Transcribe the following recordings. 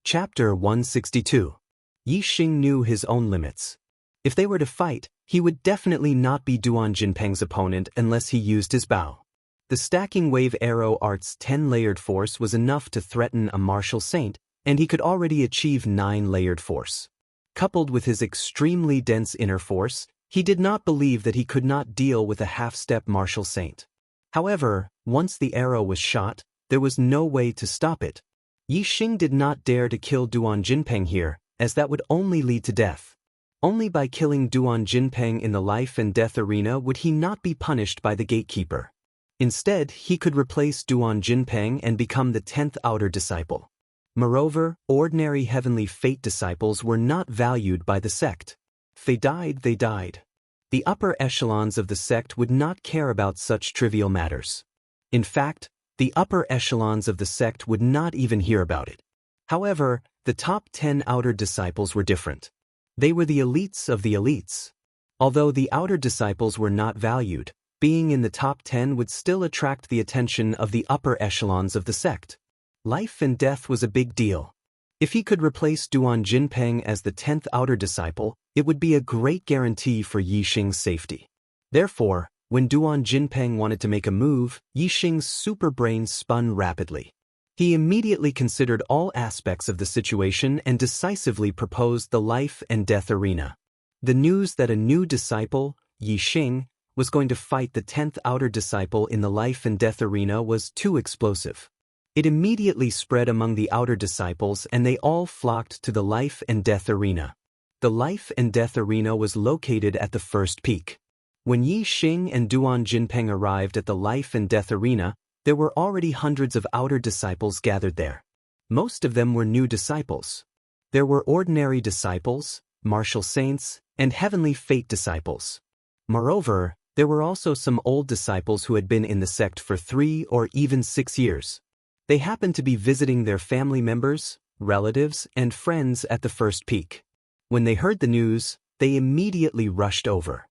Chapter 162. Yi Xing knew his own limits. If they were to fight, he would definitely not be Duan Jinpeng's opponent unless he used his bow. The stacking wave arrow art's 10-layered force was enough to threaten a martial saint, and he could already achieve 9-layered force. Coupled with his extremely dense inner force, he did not believe that he could not deal with a half-step martial saint. However, once the arrow was shot, there was no way to stop it. Yi Xing did not dare to kill Duan Jinpeng here, as that would only lead to death. Only by killing Duan Jinpeng in the life and death arena would he not be punished by the gatekeeper. Instead, he could replace Duan Jinpeng and become the 10th outer disciple. Moreover, ordinary heavenly fate disciples were not valued by the sect. If they died, they died. The upper echelons of the sect would not care about such trivial matters. In fact, the upper echelons of the sect would not even hear about it. However, the top 10 outer disciples were different. They were the elites of the elites. Although the outer disciples were not valued, being in the top 10 would still attract the attention of the upper echelons of the sect. Life and death was a big deal. If he could replace Duan Jinpeng as the 10th outer disciple, it would be a great guarantee for Yi Xing's safety. Therefore, when Duan Jinpeng wanted to make a move, Yi Xing's super brain spun rapidly. He immediately considered all aspects of the situation and decisively proposed the life and death arena. The news that a new disciple, Yi Xing, was going to fight the 10th outer disciple in the life and death arena was too explosive. It immediately spread among the outer disciples and they all flocked to the life and death arena. The life and death arena was located at the first peak. When Yi Xing and Duan Jinpeng arrived at the life and death arena, there were already hundreds of outer disciples gathered there. Most of them were new disciples. There were ordinary disciples, martial saints, and heavenly fate disciples. Moreover, there were also some old disciples who had been in the sect for 3 or even 6 years. They happened to be visiting their family members, relatives, and friends at the first peak. When they heard the news, they immediately rushed over.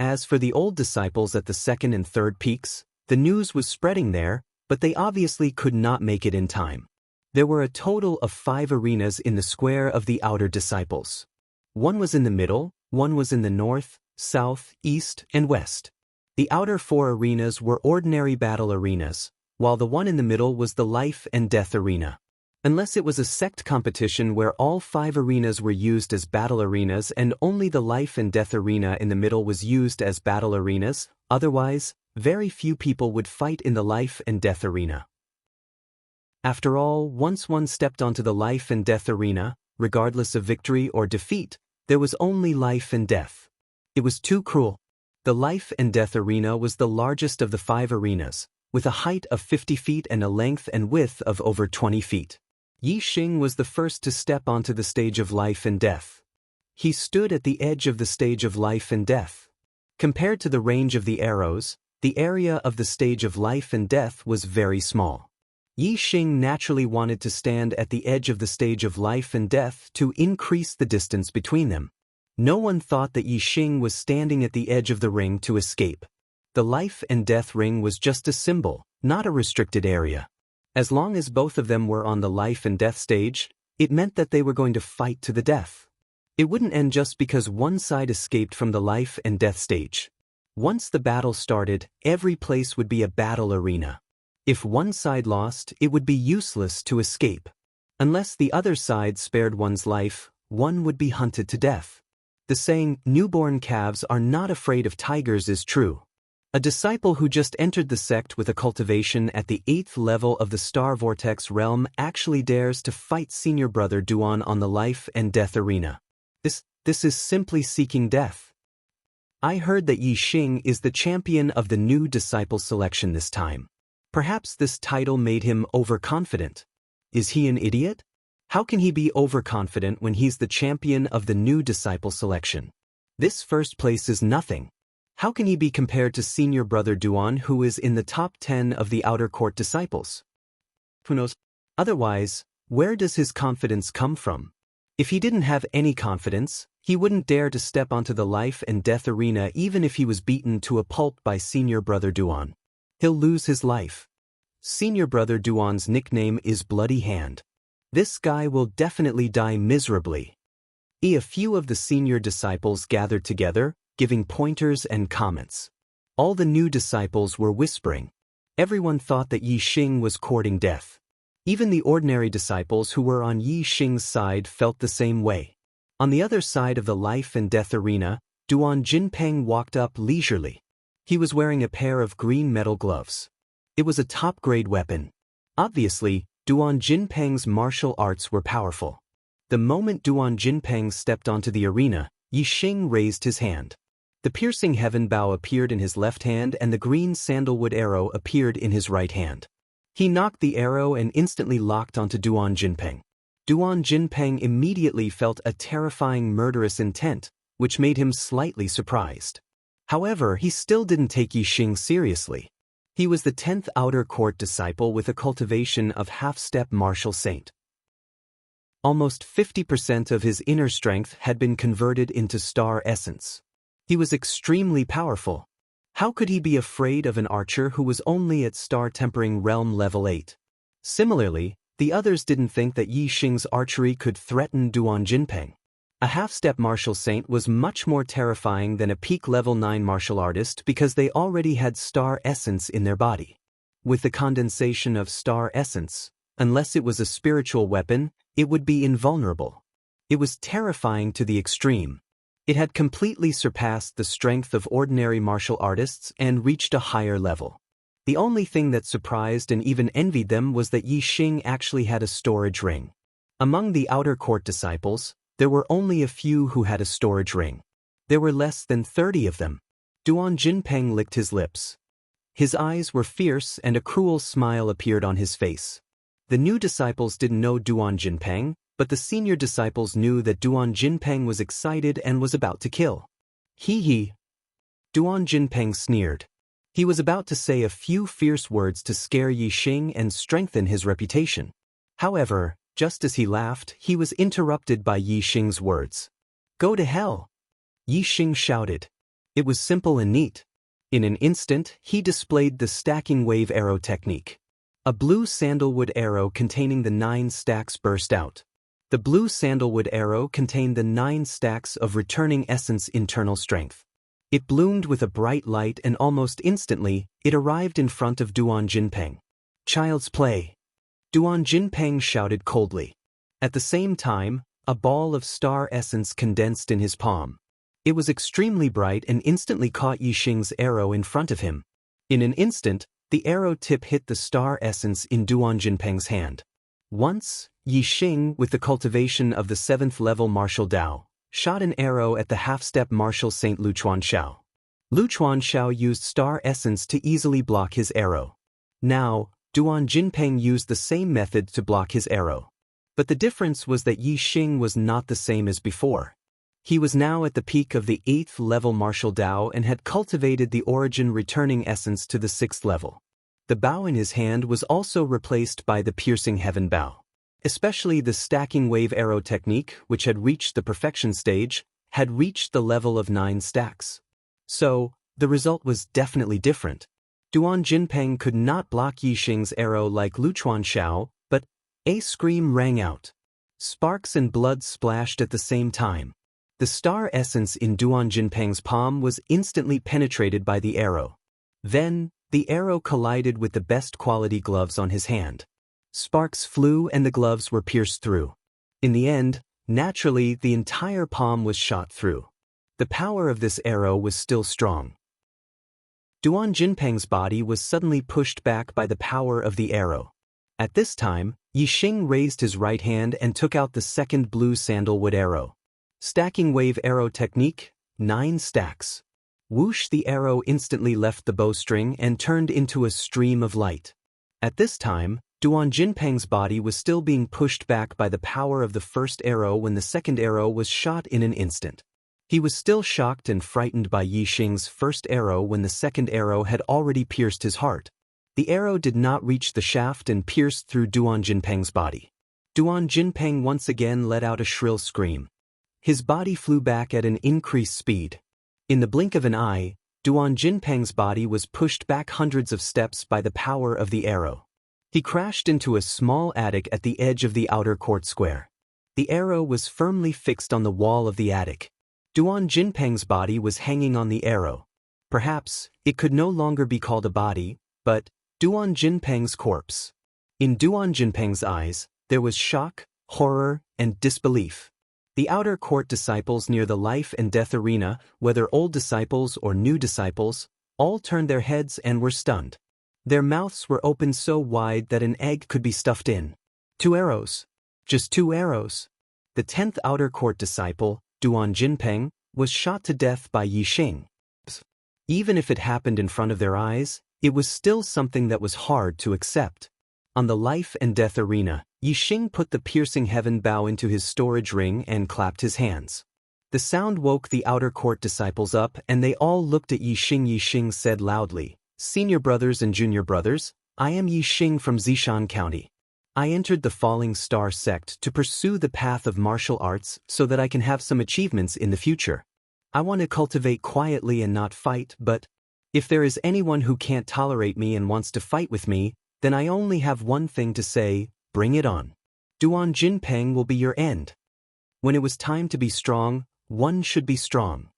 As for the old disciples at the second and third peaks, the news was spreading there, but they obviously could not make it in time. There were a total of 5 arenas in the square of the outer disciples. One was in the middle, one was in the north, south, east, and west. The outer 4 arenas were ordinary battle arenas, while the one in the middle was the life and death arena. Unless it was a sect competition where all 5 arenas were used as battle arenas and only the life and death arena in the middle was used as battle arenas, otherwise, very few people would fight in the life and death arena. After all, once one stepped onto the life and death arena, regardless of victory or defeat, there was only life and death. It was too cruel. The life and death arena was the largest of the 5 arenas, with a height of 50 feet and a length and width of over 20 feet. Yi Xing was the first to step onto the stage of life and death. He stood at the edge of the stage of life and death. Compared to the range of the arrows, the area of the stage of life and death was very small. Yi Xing naturally wanted to stand at the edge of the stage of life and death to increase the distance between them. No one thought that Yi Xing was standing at the edge of the ring to escape. The life and death ring was just a symbol, not a restricted area. As long as both of them were on the life and death stage, it meant that they were going to fight to the death. It wouldn't end just because one side escaped from the life and death stage. Once the battle started, every place would be a battle arena. If one side lost, it would be useless to escape. Unless the other side spared one's life, one would be hunted to death. The saying, "Newborn calves are not afraid of tigers," is true. A disciple who just entered the sect with a cultivation at the 8th level of the Star Vortex realm actually dares to fight senior brother Duan on the life and death arena. This is simply seeking death. I heard that Yi Xing is the champion of the new disciple selection this time. Perhaps this title made him overconfident. Is he an idiot? How can he be overconfident when he's the champion of the new disciple selection? This first place is nothing. How can he be compared to senior brother Duan, who is in the top 10 of the outer court disciples? Who knows? Otherwise, where does his confidence come from? If he didn't have any confidence, he wouldn't dare to step onto the life and death arena even if he was beaten to a pulp by senior brother Duan. He'll lose his life. Senior brother Duan's nickname is Bloody Hand. This guy will definitely die miserably. A few of the senior disciples gathered together, giving pointers and comments. All the new disciples were whispering. Everyone thought that Yi Xing was courting death. Even the ordinary disciples who were on Yi Xing's side felt the same way. On the other side of the life and death arena, Duan Jinpeng walked up leisurely. He was wearing a pair of green metal gloves. It was a top-grade weapon. Obviously, Duan Jinpeng's martial arts were powerful. The moment Duan Jinpeng stepped onto the arena, Yi Xing raised his hand. The piercing heaven bow appeared in his left hand and the green sandalwood arrow appeared in his right hand. He knocked the arrow and instantly locked onto Duan Jinpeng. Duan Jinpeng immediately felt a terrifying murderous intent, which made him slightly surprised. However, he still didn't take Yi Xing seriously. He was the 10th outer court disciple with a cultivation of half-step martial saint. Almost 50% of his inner strength had been converted into star essence. He was extremely powerful. How could he be afraid of an archer who was only at star tempering realm level 8? Similarly, the others didn't think that Yi Xing's archery could threaten Duan Jinpeng. A half-step martial saint was much more terrifying than a peak level 9 martial artist because they already had star essence in their body. With the condensation of star essence, unless it was a spiritual weapon, it would be invulnerable. It was terrifying to the extreme. It had completely surpassed the strength of ordinary martial artists and reached a higher level. The only thing that surprised and even envied them was that Yi Xing actually had a storage ring. Among the outer court disciples, there were only a few who had a storage ring. There were less than 30 of them. Duan Jinpeng licked his lips. His eyes were fierce and a cruel smile appeared on his face. The new disciples didn't know Duan Jinpeng, but the senior disciples knew that Duan Jinpeng was excited and was about to kill. Hee. Duan Jinpeng sneered. He was about to say a few fierce words to scare Yi Xing and strengthen his reputation. However, just as he laughed, he was interrupted by Yi Xing's words. "Go to hell!" Yi Xing shouted. It was simple and neat. In an instant, he displayed the stacking wave arrow technique. A blue sandalwood arrow containing the 9 stacks burst out. The blue sandalwood arrow contained the 9 stacks of returning essence internal strength. It bloomed with a bright light and almost instantly, it arrived in front of Duan Jinpeng. "Child's play!" Duan Jinpeng shouted coldly. At the same time, a ball of star essence condensed in his palm. It was extremely bright and instantly caught Yi Xing's arrow in front of him. In an instant, the arrow tip hit the star essence in Duan Jinpeng's hand. Once, Yi Xing, with the cultivation of the 7th level martial Dao, shot an arrow at the half-step martial saint Lu Chuanxiao. Lu Chuanxiao used star essence to easily block his arrow. Now, Duan Jinpeng used the same method to block his arrow. But the difference was that Yi Xing was not the same as before. He was now at the peak of the 8th level martial Dao and had cultivated the origin returning essence to the 6th level. The bow in his hand was also replaced by the piercing heaven bow. Especially the stacking wave arrow technique, which had reached the perfection stage, had reached the level of 9 stacks. So, the result was definitely different. Duan Jinpeng could not block Yi Xing's arrow like Lu Chuanxiao, but a scream rang out. Sparks and blood splashed at the same time. The star essence in Duan Jinpeng's palm was instantly penetrated by the arrow. Then, the arrow collided with the best quality gloves on his hand. Sparks flew and the gloves were pierced through. In the end, naturally, the entire palm was shot through. The power of this arrow was still strong. Duan Jinpeng's body was suddenly pushed back by the power of the arrow. At this time, Yi Xing raised his right hand and took out the second blue sandalwood arrow. Stacking wave arrow technique, 9 stacks. Whoosh, the arrow instantly left the bowstring and turned into a stream of light. At this time, Duan Jinpeng's body was still being pushed back by the power of the first arrow when the second arrow was shot in an instant. He was still shocked and frightened by Yi Xing's first arrow when the second arrow had already pierced his heart. The arrow did not reach the shaft and pierced through Duan Jinpeng's body. Duan Jinpeng once again let out a shrill scream. His body flew back at an increased speed. In the blink of an eye, Duan Jinpeng's body was pushed back hundreds of steps by the power of the arrow. He crashed into a small attic at the edge of the outer court square. The arrow was firmly fixed on the wall of the attic. Duan Jinpeng's body was hanging on the arrow. Perhaps it could no longer be called a body, but Duan Jinpeng's corpse. In Duan Jinpeng's eyes, there was shock, horror, and disbelief. The outer court disciples near the life and death arena, whether old disciples or new disciples, all turned their heads and were stunned. Their mouths were opened so wide that an egg could be stuffed in. 2 arrows. Just 2 arrows. The 10th outer court disciple, Duan Jinpeng, was shot to death by Yixing. Even if it happened in front of their eyes, it was still something that was hard to accept. On the life and death arena, Yixing put the piercing heaven bow into his storage ring and clapped his hands. The sound woke the outer court disciples up and they all looked at Yixing. Yixing said loudly, "Senior brothers and junior brothers, I am Yixing from Zishan County. I entered the Falling Star sect to pursue the path of martial arts so that I can have some achievements in the future. I want to cultivate quietly and not fight, but if there is anyone who can't tolerate me and wants to fight with me, then I only have one thing to say, bring it on. Duan Jinpeng will be your end." When it was time to be strong, one should be strong.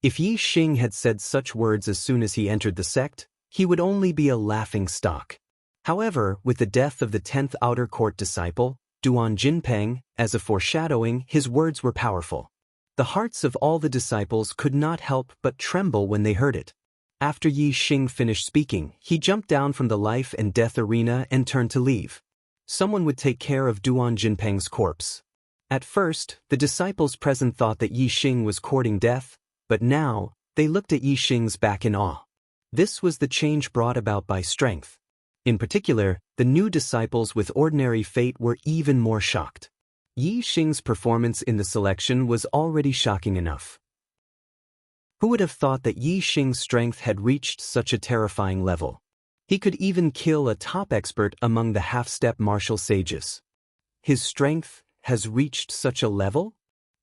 If Yixing had said such words as soon as he entered the sect, he would only be a laughing stock. However, with the death of the 10th outer court disciple, Duan Jinpeng, as a foreshadowing, his words were powerful. The hearts of all the disciples could not help but tremble when they heard it. After Yixing finished speaking, he jumped down from the life and death arena and turned to leave. Someone would take care of Duan Jinpeng's corpse. At first, the disciples present thought that Yixing was courting death, but now, they looked at Yixing's back in awe. This was the change brought about by strength. In particular, the new disciples with ordinary fate were even more shocked. Yixing's performance in the selection was already shocking enough. Who would have thought that Yixing's strength had reached such a terrifying level? He could even kill a top expert among the half-step martial sages. His strength has reached such a level?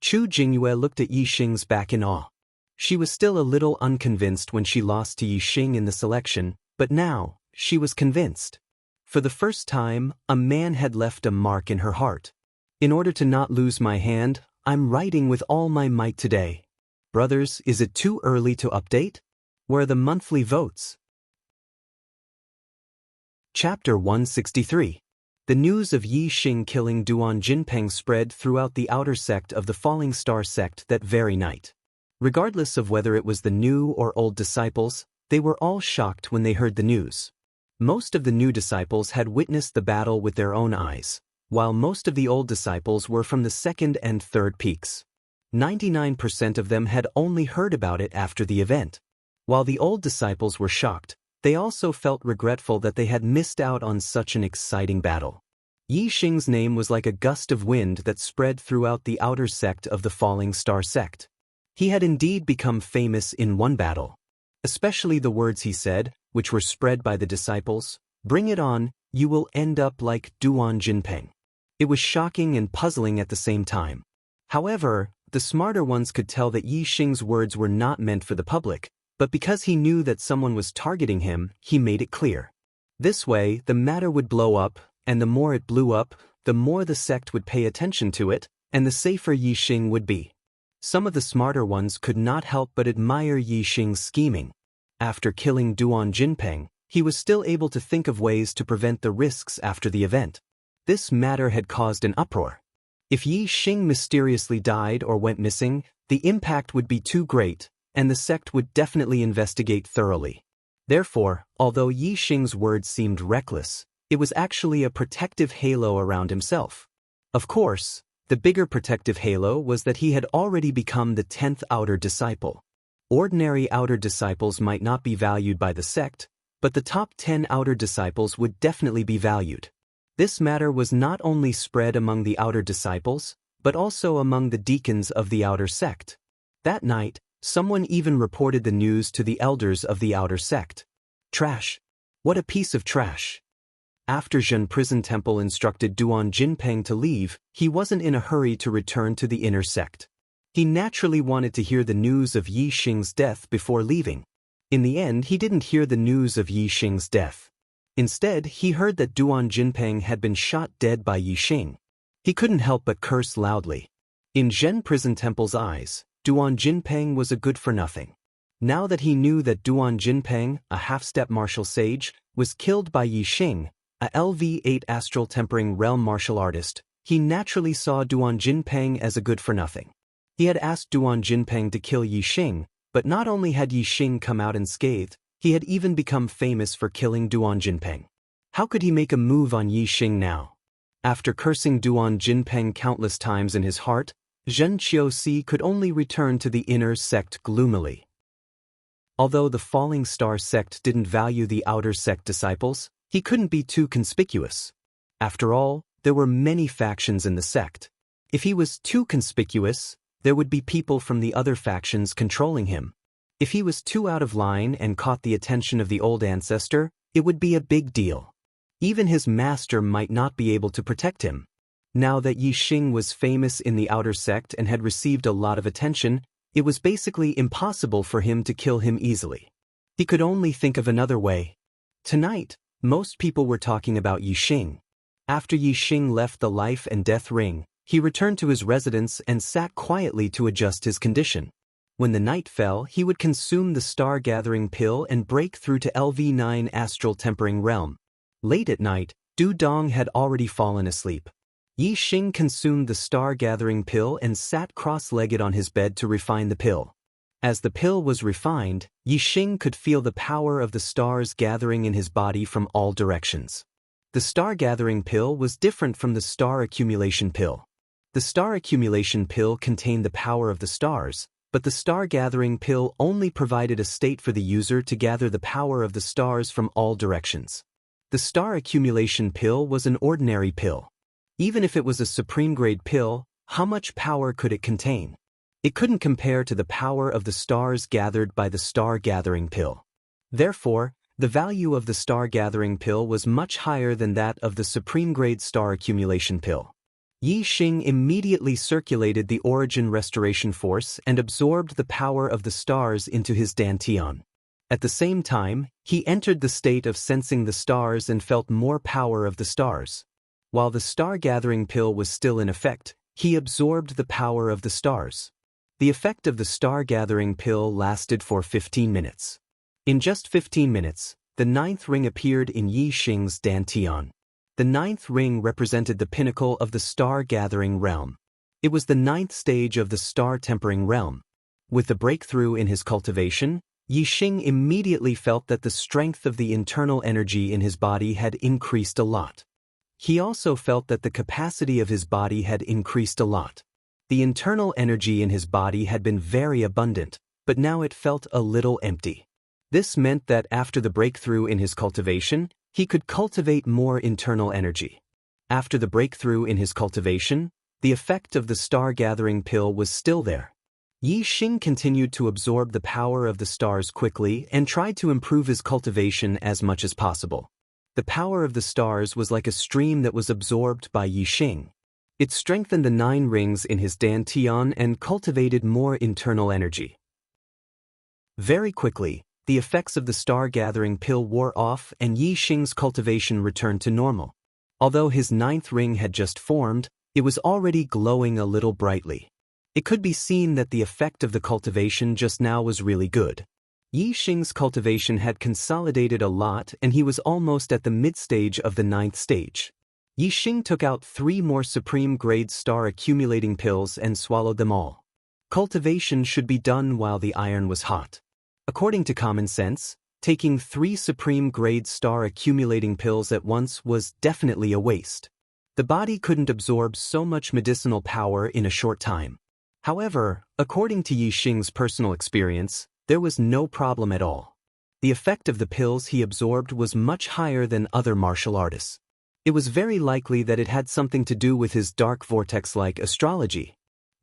Chu Jingyue looked at Yixing's back in awe. She was still a little unconvinced when she lost to Yixing in the selection, but now, she was convinced. For the first time, a man had left a mark in her heart. In order to not lose my hand, I'm writing with all my might today. Brothers, is it too early to update? Where are the monthly votes? Chapter 163. The news of Yixing killing Duan Jinpeng spread throughout the outer sect of the Falling Star sect that very night. Regardless of whether it was the new or old disciples, they were all shocked when they heard the news. Most of the new disciples had witnessed the battle with their own eyes, while most of the old disciples were from the second and third peaks. 99% of them had only heard about it after the event. While the old disciples were shocked, they also felt regretful that they had missed out on such an exciting battle. Yixing's name was like a gust of wind that spread throughout the outer sect of the Falling Star sect. He had indeed become famous in one battle. Especially the words he said, which were spread by the disciples, "Bring it on, you will end up like Duan Jinpeng." It was shocking and puzzling at the same time. However, the smarter ones could tell that Yixing's words were not meant for the public, but because he knew that someone was targeting him, he made it clear. This way, the matter would blow up, and the more it blew up, the more the sect would pay attention to it, and the safer Yixing would be. Some of the smarter ones could not help but admire Yixing's scheming. After killing Duan Jinpeng, he was still able to think of ways to prevent the risks after the event. This matter had caused an uproar. If Yixing mysteriously died or went missing, the impact would be too great, and the sect would definitely investigate thoroughly. Therefore, although Yixing's words seemed reckless, it was actually a protective halo around himself. Of course, the bigger protective halo was that he had already become the 10th outer disciple. Ordinary outer disciples might not be valued by the sect, but the top 10 outer disciples would definitely be valued. This matter was not only spread among the outer disciples, but also among the deacons of the outer sect. That night, someone even reported the news to the elders of the outer sect. Trash. What a piece of trash. After Zhen Prison Temple instructed Duan Jinpeng to leave, he wasn't in a hurry to return to the inner sect. He naturally wanted to hear the news of Yixing's death before leaving. In the end, he didn't hear the news of Yixing's death. Instead, he heard that Duan Jinpeng had been shot dead by Yixing. He couldn't help but curse loudly. In Zhen Prison Temple's eyes, Duan Jinpeng was a good-for-nothing. Now that he knew that Duan Jinpeng, a half-step martial sage, was killed by Yixing, a LV-8 astral tempering realm martial artist, he naturally saw Duan Jinpeng as a good-for-nothing. He had asked Duan Jinpeng to kill Yixing, but not only had Yixing come out unscathed, he had even become famous for killing Duan Jinpeng. How could he make a move on Yixing now? After cursing Duan Jinpeng countless times in his heart, Zhen Qiuxi could only return to the inner sect gloomily. Although the Falling Star sect didn't value the outer sect disciples, he couldn't be too conspicuous. After all, there were many factions in the sect. If he was too conspicuous, there would be people from the other factions controlling him. If he was too out of line and caught the attention of the old ancestor, it would be a big deal. Even his master might not be able to protect him. Now that Yixing was famous in the outer sect and had received a lot of attention, it was basically impossible for him to kill him easily. He could only think of another way. Tonight, most people were talking about Yixing. After Yixing left the life and death ring, he returned to his residence and sat quietly to adjust his condition. When the night fell, he would consume the star-gathering pill and break through to LV-9 astral tempering realm. Late at night, Du Dong had already fallen asleep. Yixing consumed the star-gathering pill and sat cross-legged on his bed to refine the pill. As the pill was refined, Yixing could feel the power of the stars gathering in his body from all directions. The star-gathering pill was different from the star accumulation pill. The star accumulation pill contained the power of the stars, but the star-gathering pill only provided a state for the user to gather the power of the stars from all directions. The star accumulation pill was an ordinary pill. Even if it was a supreme-grade pill, how much power could it contain? It couldn't compare to the power of the stars gathered by the star-gathering pill. Therefore, the value of the star-gathering pill was much higher than that of the supreme-grade star accumulation pill. Yixing immediately circulated the origin restoration force and absorbed the power of the stars into his dantian. At the same time, he entered the state of sensing the stars and felt more power of the stars. While the star-gathering pill was still in effect, he absorbed the power of the stars. The effect of the star-gathering pill lasted for 15 minutes. In just 15 minutes, the ninth ring appeared in Yixing's dantian. The ninth ring represented the pinnacle of the star-gathering realm. It was the ninth stage of the star-tempering realm. With the breakthrough in his cultivation, Yixing immediately felt that the strength of the internal energy in his body had increased a lot. He also felt that the capacity of his body had increased a lot. The internal energy in his body had been very abundant, but now it felt a little empty. This meant that after the breakthrough in his cultivation, he could cultivate more internal energy. After the breakthrough in his cultivation, the effect of the star-gathering pill was still there. Yixing continued to absorb the power of the stars quickly and tried to improve his cultivation as much as possible. The power of the stars was like a stream that was absorbed by Yixing. It strengthened the 9 rings in his dantian and cultivated more internal energy. Very quickly, the effects of the star-gathering pill wore off and Yixing's cultivation returned to normal. Although his 9th ring had just formed, it was already glowing a little brightly. It could be seen that the effect of the cultivation just now was really good. Yixing's cultivation had consolidated a lot and he was almost at the mid-stage of the 9th stage. Yixing took out 3 more supreme-grade star-accumulating pills and swallowed them all. Cultivation should be done while the iron was hot. According to common sense, taking 3 supreme-grade star-accumulating pills at once was definitely a waste. The body couldn't absorb so much medicinal power in a short time. However, according to Yixing's personal experience, there was no problem at all. The effect of the pills he absorbed was much higher than other martial artists. It was very likely that it had something to do with his dark vortex-like astrology.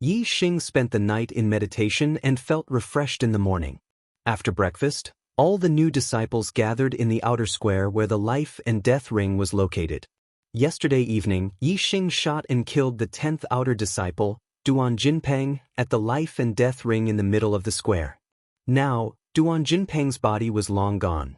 Yixing spent the night in meditation and felt refreshed in the morning. After breakfast, all the new disciples gathered in the outer square where the life and death ring was located. Yesterday evening, Yixing shot and killed the 10th outer disciple, Duan Jinpeng, at the life and death ring in the middle of the square. Now, Duan Jinpeng's body was long gone.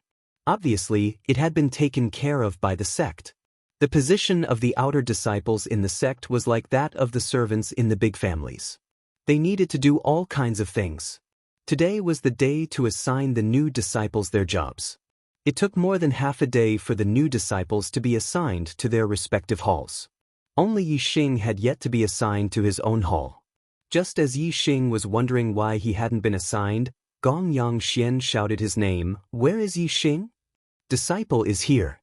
Obviously, it had been taken care of by the sect. The position of the outer disciples in the sect was like that of the servants in the big families. They needed to do all kinds of things. Today was the day to assign the new disciples their jobs. It took more than half a day for the new disciples to be assigned to their respective halls. Only Yixing had yet to be assigned to his own hall. Just as Yixing was wondering why he hadn't been assigned, Gong Yangxian shouted his name. "Where is Yixing?" "Disciple is here."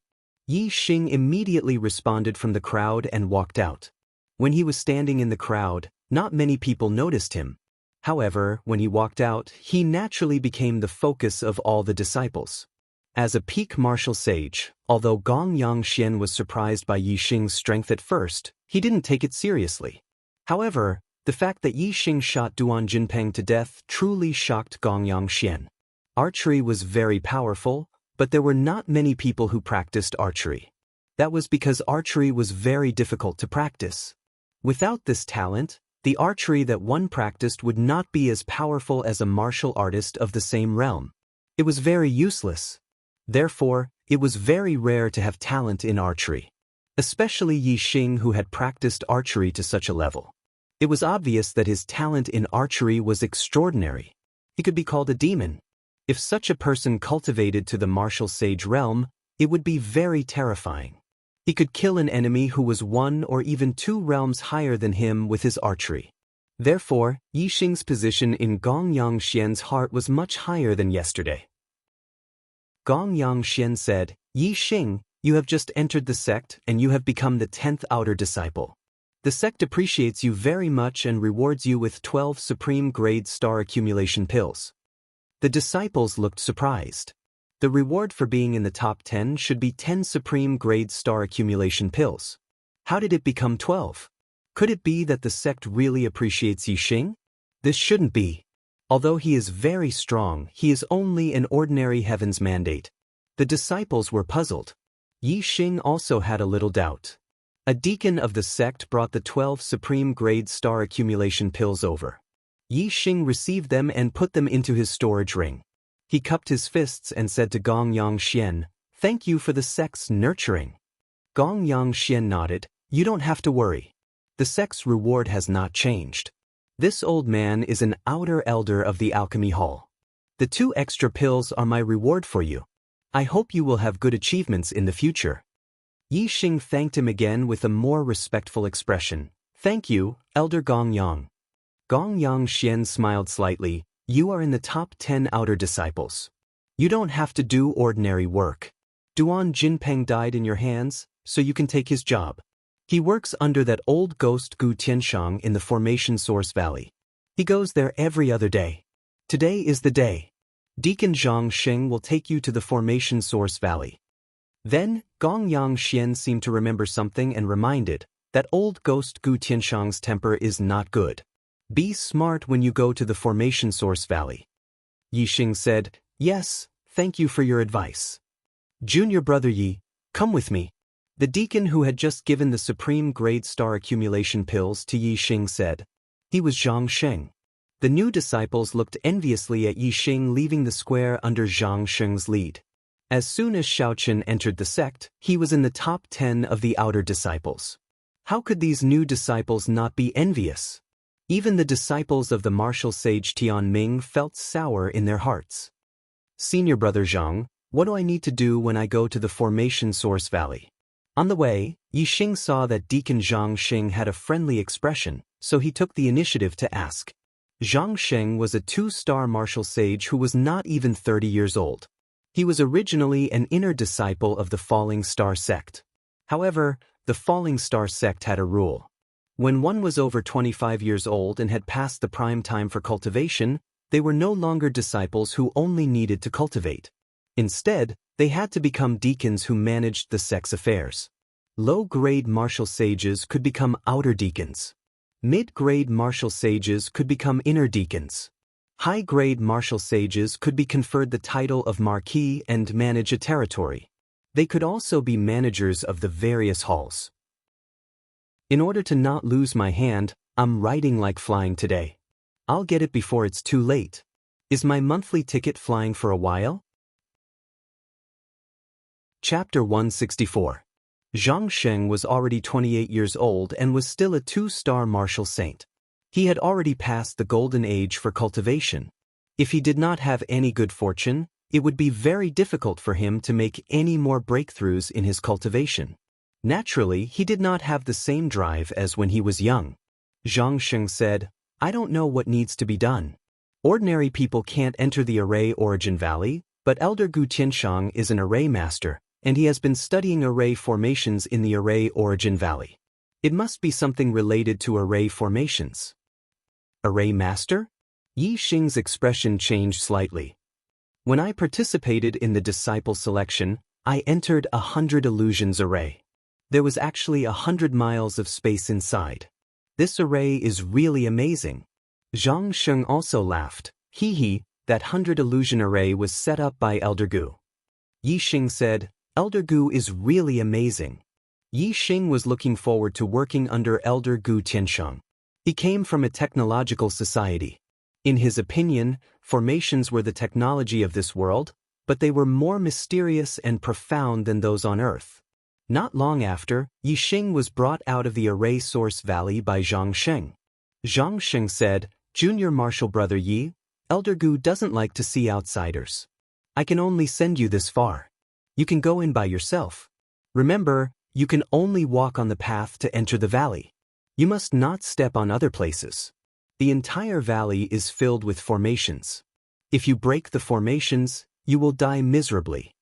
Yixing immediately responded from the crowd and walked out. When he was standing in the crowd, not many people noticed him. However, when he walked out, he naturally became the focus of all the disciples. As a peak martial sage, although Gong Yangxian was surprised by Yixing's strength at first, he didn't take it seriously. However, the fact that Yixing shot Duan Jinpeng to death truly shocked Gong Yangxian. Archery was very powerful, but there were not many people who practiced archery. That was because archery was very difficult to practice. Without this talent, the archery that one practiced would not be as powerful as a martial artist of the same realm. It was very useless. Therefore, it was very rare to have talent in archery. Especially Yixing, who had practiced archery to such a level. It was obvious that his talent in archery was extraordinary. He could be called a demon. If such a person cultivated to the martial sage realm, it would be very terrifying. He could kill an enemy who was 1 or even 2 realms higher than him with his archery. Therefore, Yixing's position in Gong Yangxian's heart was much higher than yesterday. Gong Yangxian said, "Yixing, you have just entered the sect and you have become the 10th outer disciple. The sect appreciates you very much and rewards you with 12 supreme grade star accumulation pills." The disciples looked surprised. The reward for being in the top 10 should be 10 supreme grade star accumulation pills. How did it become 12? Could it be that the sect really appreciates Yixing? This shouldn't be. Although he is very strong, he is only an ordinary heaven's mandate. The disciples were puzzled. Yixing also had a little doubt. A deacon of the sect brought the 12 supreme grade star accumulation pills over. Yixing received them and put them into his storage ring. He cupped his fists and said to Gong Yangxian, "Thank you for the sect's nurturing." Gong Yangxian nodded, "You don't have to worry. The sect's reward has not changed. This old man is an outer elder of the alchemy hall. The 2 extra pills are my reward for you. I hope you will have good achievements in the future." Yixing thanked him again with a more respectful expression. "Thank you, Elder Gong Yang." Gong Yangxian smiled slightly. "You are in the top 10 outer disciples. You don't have to do ordinary work. Duan Jinpeng died in your hands, so you can take his job. He works under that old ghost Gu Tianshang in the Formation Source Valley. He goes there every other day. Today is the day. Deacon Zhang Sheng will take you to the Formation Source Valley." Then, Gong Yangxian seemed to remember something and reminded, "That old ghost Gu Tianshang's temper is not good. Be smart when you go to the Formation Source Valley." Yixing said, "Yes, thank you for your advice. Junior brother Yi, come with me." The deacon who had just given the supreme grade star accumulation pills to Yixing said. He was Zhang Sheng. The new disciples looked enviously at Yixing leaving the square under Zhang Sheng's lead. As soon as Xiaochen entered the sect, he was in the top 10 of the outer disciples. How could these new disciples not be envious? Even the disciples of the martial sage Tianming felt sour in their hearts. "Senior brother Zhang, what do I need to do when I go to the Formation Source Valley?" On the way, Yixing saw that Deacon Zhang Sheng had a friendly expression, so he took the initiative to ask. Zhang Sheng was a 2-star martial sage who was not even 30 years old. He was originally an inner disciple of the Falling Star sect. However, the Falling Star sect had a rule. When one was over 25 years old and had passed the prime time for cultivation, they were no longer disciples who only needed to cultivate. Instead, they had to become deacons who managed the sect's affairs. Low-grade martial sages could become outer deacons. Mid-grade martial sages could become inner deacons. High-grade martial sages could be conferred the title of marquis and manage a territory. They could also be managers of the various halls. In order to not lose my hand, I'm riding like flying today. I'll get it before it's too late. Is my monthly ticket flying for a while? Chapter 164. Xianxia was already 28 years old and was still a 2-star martial saint. He had already passed the golden age for cultivation. If he did not have any good fortune, it would be very difficult for him to make any more breakthroughs in his cultivation. Naturally, he did not have the same drive as when he was young. Xianxia said, "I don't know what needs to be done. Ordinary people can't enter the array origin valley, but Elder Gu Tianxiang is an array master, and he has been studying array formations in the array origin valley. It must be something related to array formations." Array master? Yi Xing's expression changed slightly. "When I participated in the disciple selection, I entered 100 illusions array. There was actually 100 miles of space inside. This array is really amazing." Xianxia also laughed. "Hee, that 100 illusion array was set up by Elder Gu." Yi Xing said, "Elder Gu is really amazing." Yi Xing was looking forward to working under Elder Gu Tianxiang. He came from a technological society. In his opinion, formations were the technology of this world, but they were more mysterious and profound than those on Earth. Not long after, Yi Xing was brought out of the array source valley by Xianxia. Xianxia said, "Junior Martial Brother Yi, Elder Gu doesn't like to see outsiders. I can only send you this far. You can go in by yourself. Remember, you can only walk on the path to enter the valley. You must not step on other places. The entire valley is filled with formations. If you break the formations, you will die miserably."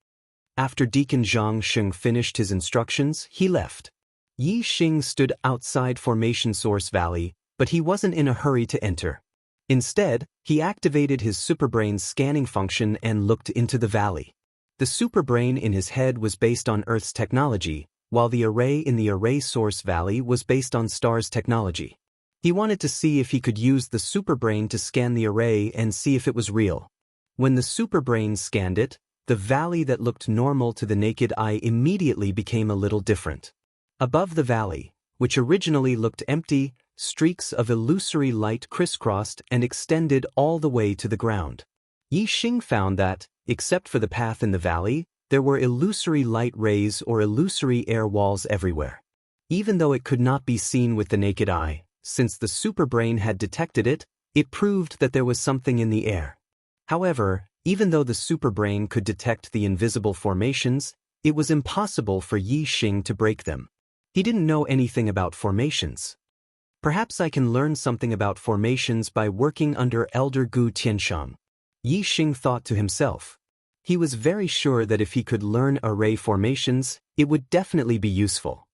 After Deacon Xianxia finished his instructions, he left. Yi Xing stood outside Formation Source Valley, but he wasn't in a hurry to enter. Instead, he activated his superbrain's scanning function and looked into the valley. The superbrain in his head was based on Earth's technology, while the array in the array source valley was based on Star's technology. He wanted to see if he could use the superbrain to scan the array and see if it was real. When the superbrain scanned it, the valley that looked normal to the naked eye immediately became a little different. Above the valley, which originally looked empty, streaks of illusory light crisscrossed and extended all the way to the ground. Yi Xing found that, except for the path in the valley, there were illusory light rays or illusory air walls everywhere. Even though it could not be seen with the naked eye, since the superbrain had detected it, it proved that there was something in the air. However, even though the superbrain could detect the invisible formations, it was impossible for Yi Xing to break them. He didn't know anything about formations. "Perhaps I can learn something about formations by working under Elder Gu Tianxiang," Yi Xing thought to himself. He was very sure that if he could learn array formations, it would definitely be useful.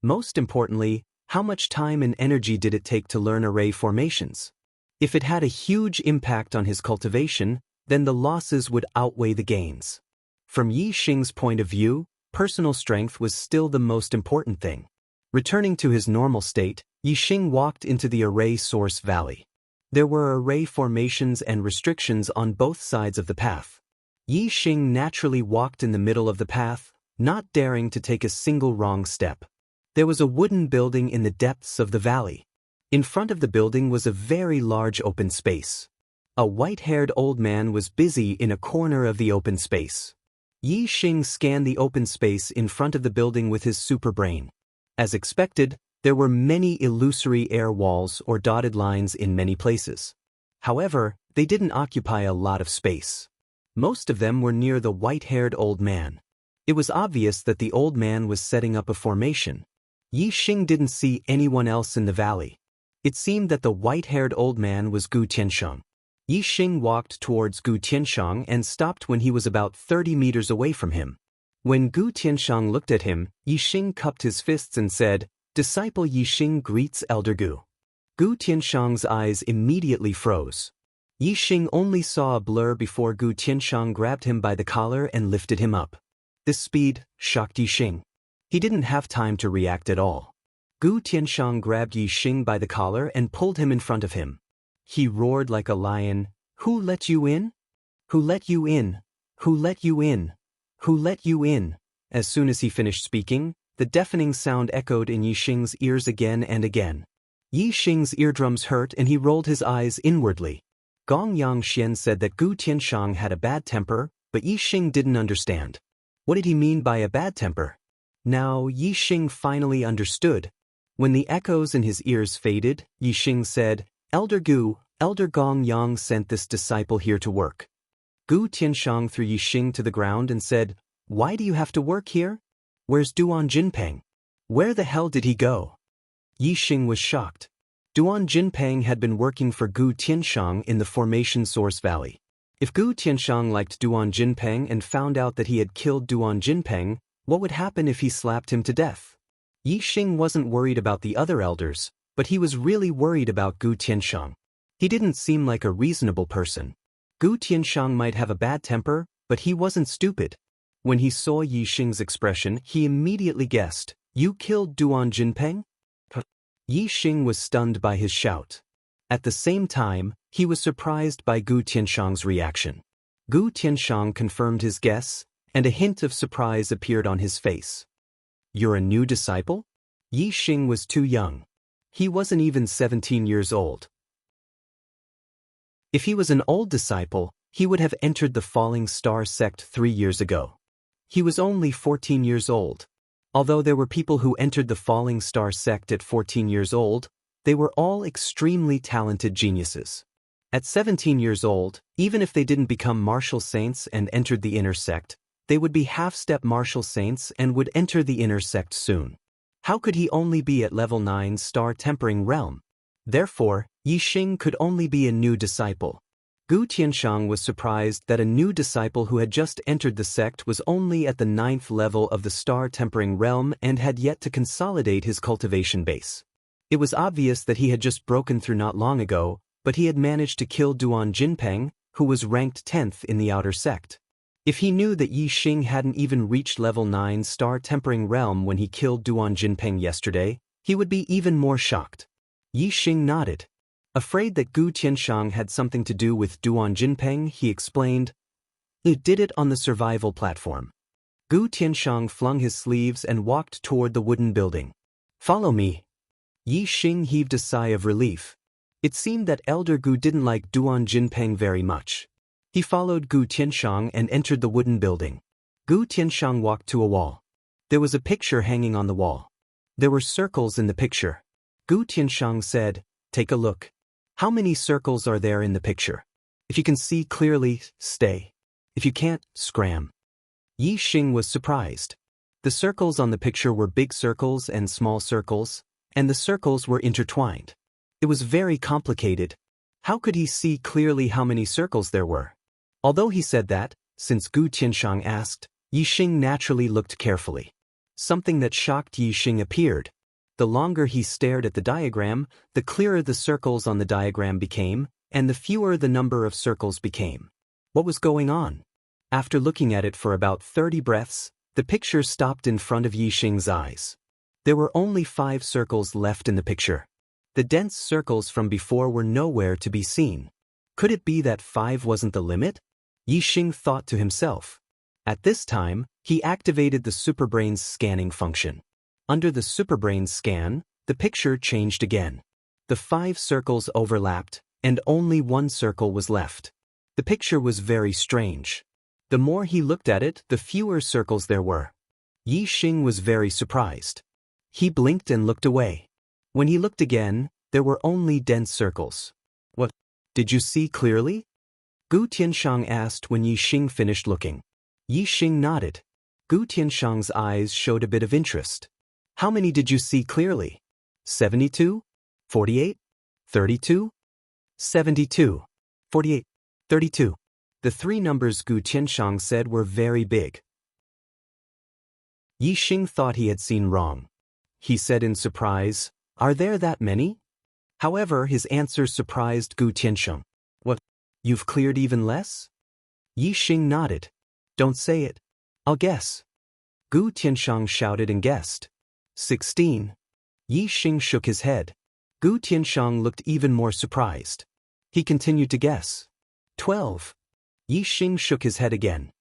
Most importantly, how much time and energy did it take to learn array formations? If it had a huge impact on his cultivation, then the losses would outweigh the gains. From Yi Xing's point of view, personal strength was still the most important thing. Returning to his normal state, Yi Xing walked into the array source valley. There were array formations and restrictions on both sides of the path. Yi Xing naturally walked in the middle of the path, not daring to take a single wrong step. There was a wooden building in the depths of the valley. In front of the building was a very large open space. A white-haired old man was busy in a corner of the open space. Yi Xing scanned the open space in front of the building with his superbrain. As expected, there were many illusory air walls or dotted lines in many places. However, they didn't occupy a lot of space. Most of them were near the white-haired old man. It was obvious that the old man was setting up a formation. Yi Xing didn't see anyone else in the valley. It seemed that the white-haired old man was Gu Tianxiang. Yi Xing walked towards Gu Tianxiang and stopped when he was about 30 meters away from him. When Gu Tianxiang looked at him, Yi Xing cupped his fists and said, "Disciple Yi Xing greets Elder Gu." Gu Tianxiang's eyes immediately froze. Yi Xing only saw a blur before Gu Tianxiang grabbed him by the collar and lifted him up. This speed shocked Yi Xing. He didn't have time to react at all. Gu Tianxiang grabbed Yi Xing by the collar and pulled him in front of him. He roared like a lion, "Who let you in? Who let you in? Who let you in? Who let you in?" As soon as he finished speaking, the deafening sound echoed in Yi Xing's ears again and again. Yi Xing's eardrums hurt and he rolled his eyes inwardly. Gong Yangxian said that Gu Tianxiang had a bad temper, but Yi Xing didn't understand. What did he mean by a bad temper? Now Yixing finally understood. When the echoes in his ears faded, Yixing said, Elder Gu, Elder Gong Yang sent this disciple here to work. Gu Tianshang threw Yixing to the ground and said, Why do you have to work here? Where's Duan Jinpeng? Where the hell did he go? Yixing was shocked. Duan Jinpeng had been working for Gu Tianshang in the Formation Source Valley. If Gu Tianshang liked Duan Jinpeng and found out that he had killed Duan Jinpeng, what would happen if he slapped him to death? Yixing wasn't worried about the other elders, but he was really worried about Gu Tianshang. He didn't seem like a reasonable person. Gu Tianshang might have a bad temper, but he wasn't stupid. When he saw Yixing's expression, he immediately guessed, You killed Duan Jinpeng? Yixing was stunned by his shout. At the same time, he was surprised by Gu Tianshang's reaction. Gu Tianshang confirmed his guess, and a hint of surprise appeared on his face. You're a new disciple? Yixing was too young. He wasn't even 17 years old. If he was an old disciple, he would have entered the Falling Star sect 3 years ago. He was only 14 years old. Although there were people who entered the Falling Star sect at 14 years old, they were all extremely talented geniuses. At 17 years old, even if they didn't become martial saints and entered the inner sect, they would be half-step martial saints and would enter the inner sect soon. How could he only be at level 9 star tempering realm? Therefore, Yixing could only be a new disciple. Gu Tianshang was surprised that a new disciple who had just entered the sect was only at the 9th level of the star tempering realm and had yet to consolidate his cultivation base. It was obvious that he had just broken through not long ago, but he had managed to kill Duan Jinpeng, who was ranked 10th in the outer sect. If he knew that Yixing hadn't even reached level 9 star tempering realm when he killed Duan Jinpeng yesterday, he would be even more shocked. Yixing nodded. Afraid that Gu Tianshang had something to do with Duan Jinpeng, he explained, It did it on the survival platform. Gu Tianshang flung his sleeves and walked toward the wooden building. Follow me. Yixing heaved a sigh of relief. It seemed that Elder Gu didn't like Duan Jinpeng very much. He followed Gu Tianshang and entered the wooden building. Gu Tianshang walked to a wall. There was a picture hanging on the wall. There were circles in the picture. Gu Tianshang said, Take a look. How many circles are there in the picture? If you can see clearly, stay. If you can't, scram. Yixing was surprised. The circles on the picture were big circles and small circles, and the circles were intertwined. It was very complicated. How could he see clearly how many circles there were? Although he said that, since Gu Tianshang asked, Yixing naturally looked carefully. Something that shocked Yixing appeared. The longer he stared at the diagram, the clearer the circles on the diagram became, and the fewer the number of circles became. What was going on? After looking at it for about 30 breaths, the picture stopped in front of Yixing's eyes. There were only 5 circles left in the picture. The dense circles from before were nowhere to be seen. Could it be that 5 wasn't the limit? Yixing thought to himself. At this time, he activated the Superbrain's scanning function. Under the Superbrain's scan, the picture changed again. The 5 circles overlapped, and only 1 circle was left. The picture was very strange. The more he looked at it, the fewer circles there were. Yixing was very surprised. He blinked and looked away. When he looked again, there were only dense circles. What? Did you see clearly? Gu Tianshang asked when Yixing finished looking. Yixing nodded. Gu Tianshang's eyes showed a bit of interest. How many did you see clearly? 72? 48? 32? 72. 48. 32. The 3 numbers Gu Tianshang said were very big. Yixing thought he had seen wrong. He said in surprise, Are there that many? However, his answer surprised Gu Tianshang. What? You've cleared even less? Yixing nodded. Don't say it. I'll guess. Gu Tianshang shouted and guessed. 16. Yixing shook his head. Gu Tianshang looked even more surprised. He continued to guess. 12. Yixing shook his head again.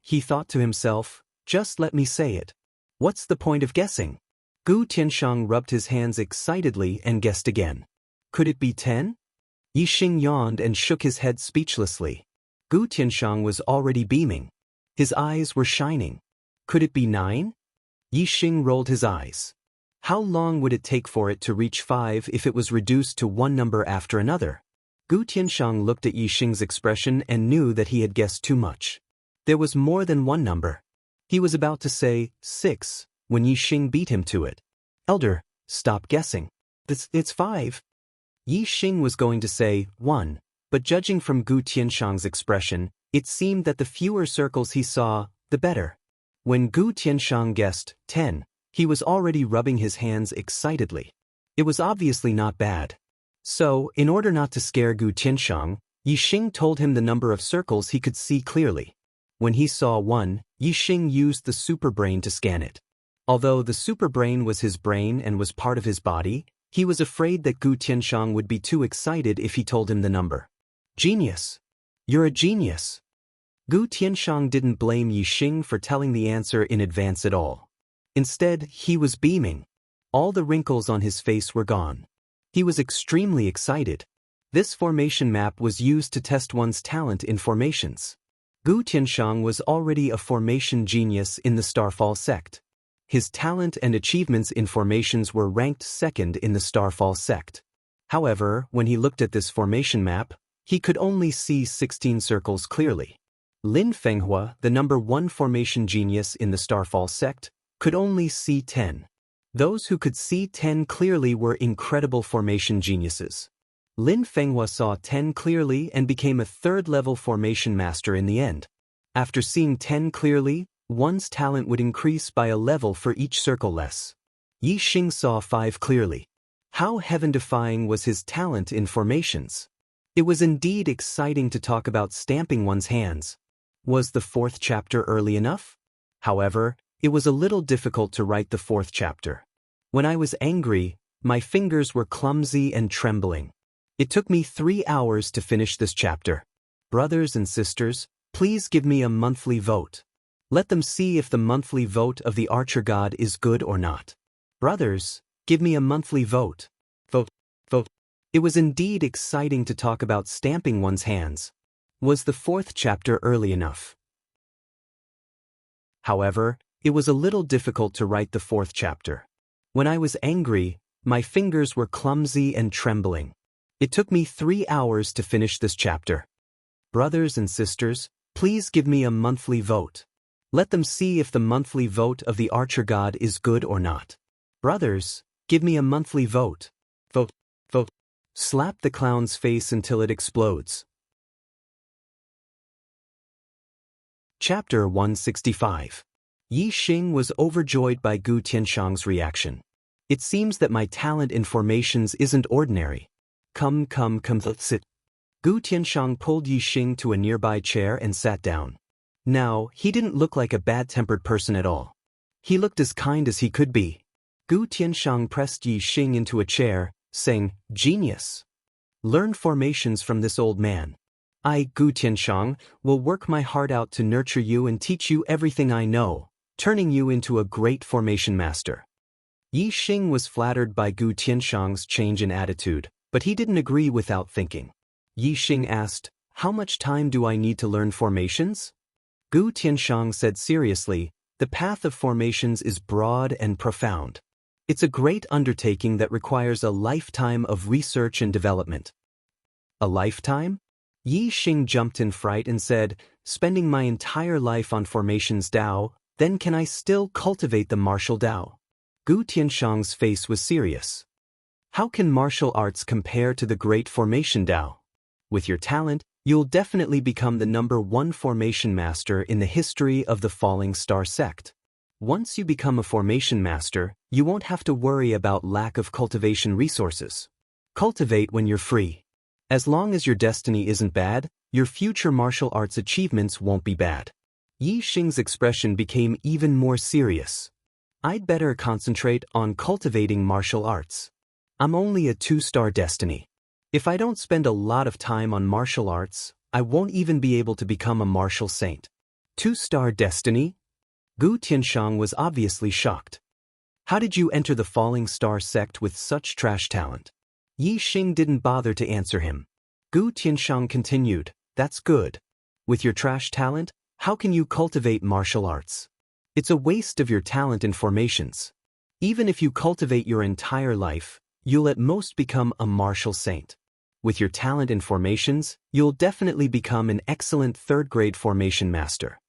He thought to himself, Just let me say it. What's the point of guessing? Gu Tianshang rubbed his hands excitedly and guessed again. Could it be 10? Yixing yawned and shook his head speechlessly. Gu Tianshang was already beaming. His eyes were shining. Could it be 9? Yixing rolled his eyes. How long would it take for it to reach 5 if it was reduced to one number after another? Gu Tianxiang looked at Yixing's expression and knew that he had guessed too much. There was more than one number. He was about to say 6 when Yixing beat him to it. Elder, stop guessing. It's 5. Yixing was going to say 1, but judging from Gu Tianxiang's expression, it seemed that the fewer circles he saw, the better. When Gu Tianxiang guessed 10, he was already rubbing his hands excitedly. It was obviously not bad. So, in order not to scare Gu Tianxiang, Yixing told him the number of circles he could see clearly. When he saw 1, Yixing used the superbrain to scan it. Although the superbrain was his brain and was part of his body, he was afraid that Gu Tianxiang would be too excited if he told him the number. Genius! You're a genius! Gu Tianxiang didn't blame Yixing for telling the answer in advance at all. Instead, he was beaming. All the wrinkles on his face were gone. He was extremely excited. This formation map was used to test one's talent in formations. Gu Tianxiang was already a formation genius in the Starfall sect. His talent and achievements in formations were ranked second in the Starfall sect. However, when he looked at this formation map, he could only see 16 circles clearly. Lin Fenghua, the number 1 formation genius in the Starfall sect, could only see 10. Those who could see 10 clearly were incredible formation geniuses. Lin Fenghua saw 10 clearly and became a 3rd-level formation master in the end. After seeing 10 clearly, one's talent would increase by a level for each circle less. Yixing saw 5 clearly. How heaven-defying was his talent in formations! It was indeed exciting to talk about stamping one's hands. Was the 4th chapter early enough? However, it was a little difficult to write the 4th chapter. When I was angry, my fingers were clumsy and trembling. It took me 3 hours to finish this chapter. Brothers and sisters, please give me a monthly vote. Let them see if the monthly vote of the Archer God is good or not. Brothers, give me a monthly vote. Vote, vote. It was indeed exciting to talk about stamping one's hands. Was the 4th chapter early enough? However, it was a little difficult to write the 4th chapter. When I was angry, my fingers were clumsy and trembling. It took me 3 hours to finish this chapter. Brothers and sisters, please give me a monthly vote. Let them see if the monthly vote of the Archer God is good or not. Brothers, give me a monthly vote. Vote, vote. Slap the clown's face until it explodes. Chapter 165. Yixing was overjoyed by Gu Tianxiang's reaction. It seems that my talent in formations isn't ordinary. Come, sit. Gu Tianxiang pulled Yixing to a nearby chair and sat down. Now, he didn't look like a bad-tempered person at all. He looked as kind as he could be. Gu Tianxiang pressed Yixing into a chair, saying, Genius! Learn formations from this old man. I, Gu Tianxiang, will work my heart out to nurture you and teach you everything I know, turning you into a great formation master. Yixing was flattered by Gu Tianxiang's change in attitude, but he didn't agree without thinking. Yixing asked, How much time do I need to learn formations? Gu Tianxiang said seriously, The path of formations is broad and profound. It's a great undertaking that requires a lifetime of research and development. A lifetime? Yixing jumped in fright and said, Spending my entire life on formations Dao, then can I still cultivate the martial Dao? Gu Tianxiang's face was serious. How can martial arts compare to the great formation Dao? With your talent, you'll definitely become the number 1 formation master in the history of the Falling Star sect. Once you become a formation master, you won't have to worry about lack of cultivation resources. Cultivate when you're free. As long as your destiny isn't bad, your future martial arts achievements won't be bad. Yixing's expression became even more serious. I'd better concentrate on cultivating martial arts. I'm only a 2-star destiny. If I don't spend a lot of time on martial arts, I won't even be able to become a martial saint. 2-star destiny? Gu Tianxiang was obviously shocked. How did you enter the Falling Star sect with such trash talent? Yixing didn't bother to answer him. Gu Tianxiang continued, That's good. With your trash talent, how can you cultivate martial arts? It's a waste of your talent in formations. Even if you cultivate your entire life, you'll at most become a martial saint. With your talent in formations, you'll definitely become an excellent third-grade formation master.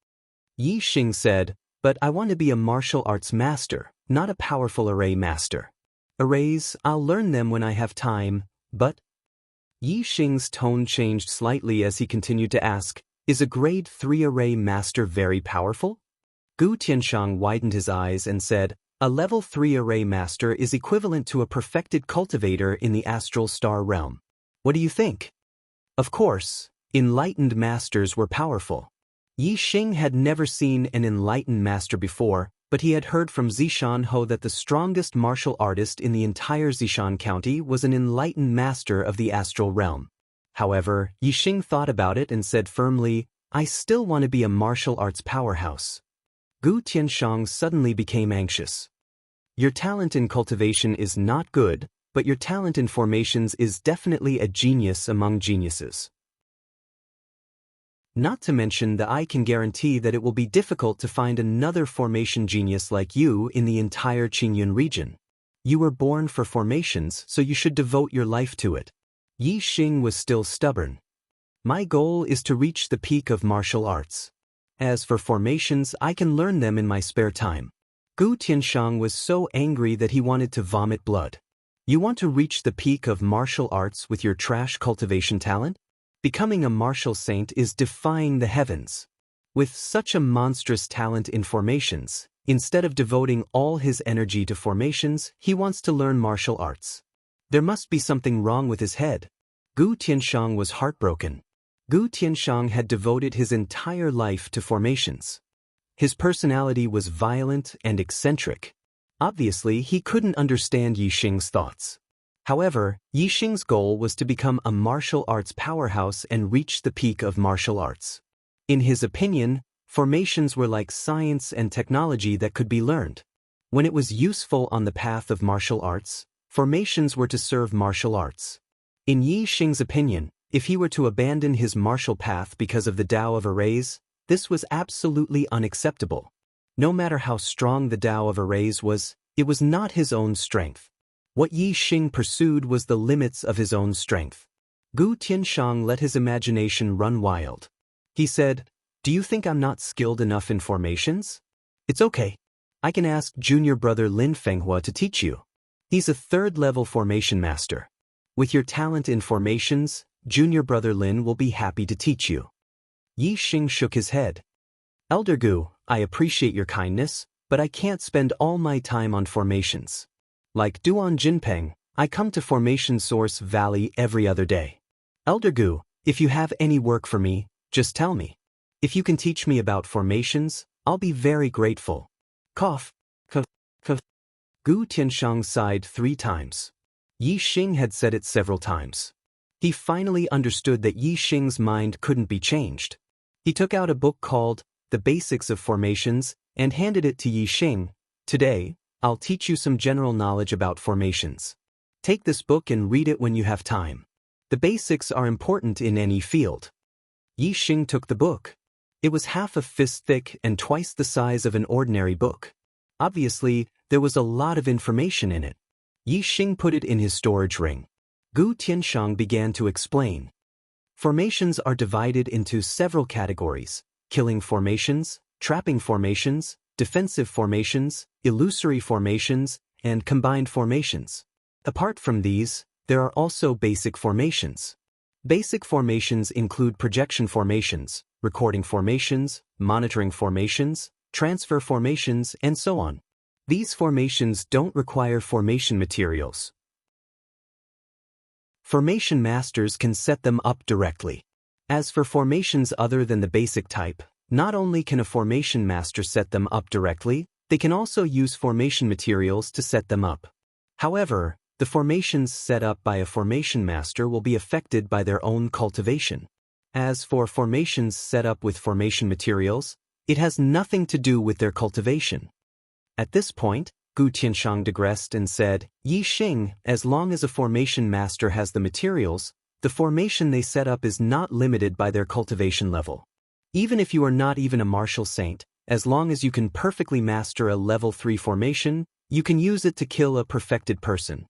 Yi Xing said, but I want to be a martial arts master, not a powerful array master. Arrays, I'll learn them when I have time, but… Yi Xing's tone changed slightly as he continued to ask, is a grade 3 array master very powerful? Gu Tianshang widened his eyes and said, a level 3 array master is equivalent to a perfected cultivator in the astral star realm. What do you think? Of course, enlightened masters were powerful. Yi Xing had never seen an enlightened master before, but he had heard from Zishan Ho that the strongest martial artist in the entire Zishan County was an enlightened master of the astral realm. However, Yi Xing thought about it and said firmly, I still want to be a martial arts powerhouse. Gu Tianshang suddenly became anxious. Your talent in cultivation is not good, but your talent in formations is definitely a genius among geniuses. Not to mention that I can guarantee that it will be difficult to find another formation genius like you in the entire Qingyun region. You were born for formations, so you should devote your life to it. Yi Xing was still stubborn. My goal is to reach the peak of martial arts. As for formations, I can learn them in my spare time. Gu Tianshang was so angry that he wanted to vomit blood. You want to reach the peak of martial arts with your trash cultivation talent? Becoming a martial saint is defying the heavens. With such a monstrous talent in formations, instead of devoting all his energy to formations, he wants to learn martial arts. There must be something wrong with his head. Gu Tianshang was heartbroken. Gu Tianshang had devoted his entire life to formations. His personality was violent and eccentric. Obviously, he couldn't understand Yi Xing's thoughts. However, Yi Xing's goal was to become a martial arts powerhouse and reach the peak of martial arts. In his opinion, formations were like science and technology that could be learned. When it was useful on the path of martial arts, formations were to serve martial arts. In Yi Xing's opinion, if he were to abandon his martial path because of the Tao of arrays, this was absolutely unacceptable. No matter how strong the Tao of arrays was, it was not his own strength. What Yi Xing pursued was the limits of his own strength. Gu Tianshang let his imagination run wild. He said, do you think I'm not skilled enough in formations? It's okay. I can ask junior brother Lin Fenghua to teach you. He's a third-level formation master. With your talent in formations, junior brother Lin will be happy to teach you. Yi Xing shook his head. Elder Gu, I appreciate your kindness, but I can't spend all my time on formations. Like Duan Jinpeng, I come to Formation Source Valley every other day. Elder Gu, if you have any work for me, just tell me. If you can teach me about formations, I'll be very grateful. Cough. Gu Tianshang sighed 3 times. Yi Xing had said it several times. He finally understood that Yi Xing's mind couldn't be changed. He took out a book called The Basics of Formations and handed it to Yi Xing. Today, I'll teach you some general knowledge about formations. Take this book and read it when you have time. The basics are important in any field. Yi Xing took the book. It was half a fist thick and twice the size of an ordinary book. Obviously, there was a lot of information in it. Yi Xing put it in his storage ring. Gu Tianshang began to explain. Formations are divided into several categories: killing formations, trapping formations, defensive formations, illusory formations, and combined formations. Apart from these, there are also basic formations. Basic formations include projection formations, recording formations, monitoring formations, transfer formations, and so on. These formations don't require formation materials. Formation masters can set them up directly. As for formations other than the basic type, not only can a formation master set them up directly, they can also use formation materials to set them up. However, the formations set up by a formation master will be affected by their own cultivation. As for formations set up with formation materials, it has nothing to do with their cultivation. At this point, Gu Tianshang digressed and said, Yi Xing, as long as a formation master has the materials, the formation they set up is not limited by their cultivation level. Even if you are not even a martial saint, As long as you can perfectly master a level 3 formation, you can use it to kill a perfected person.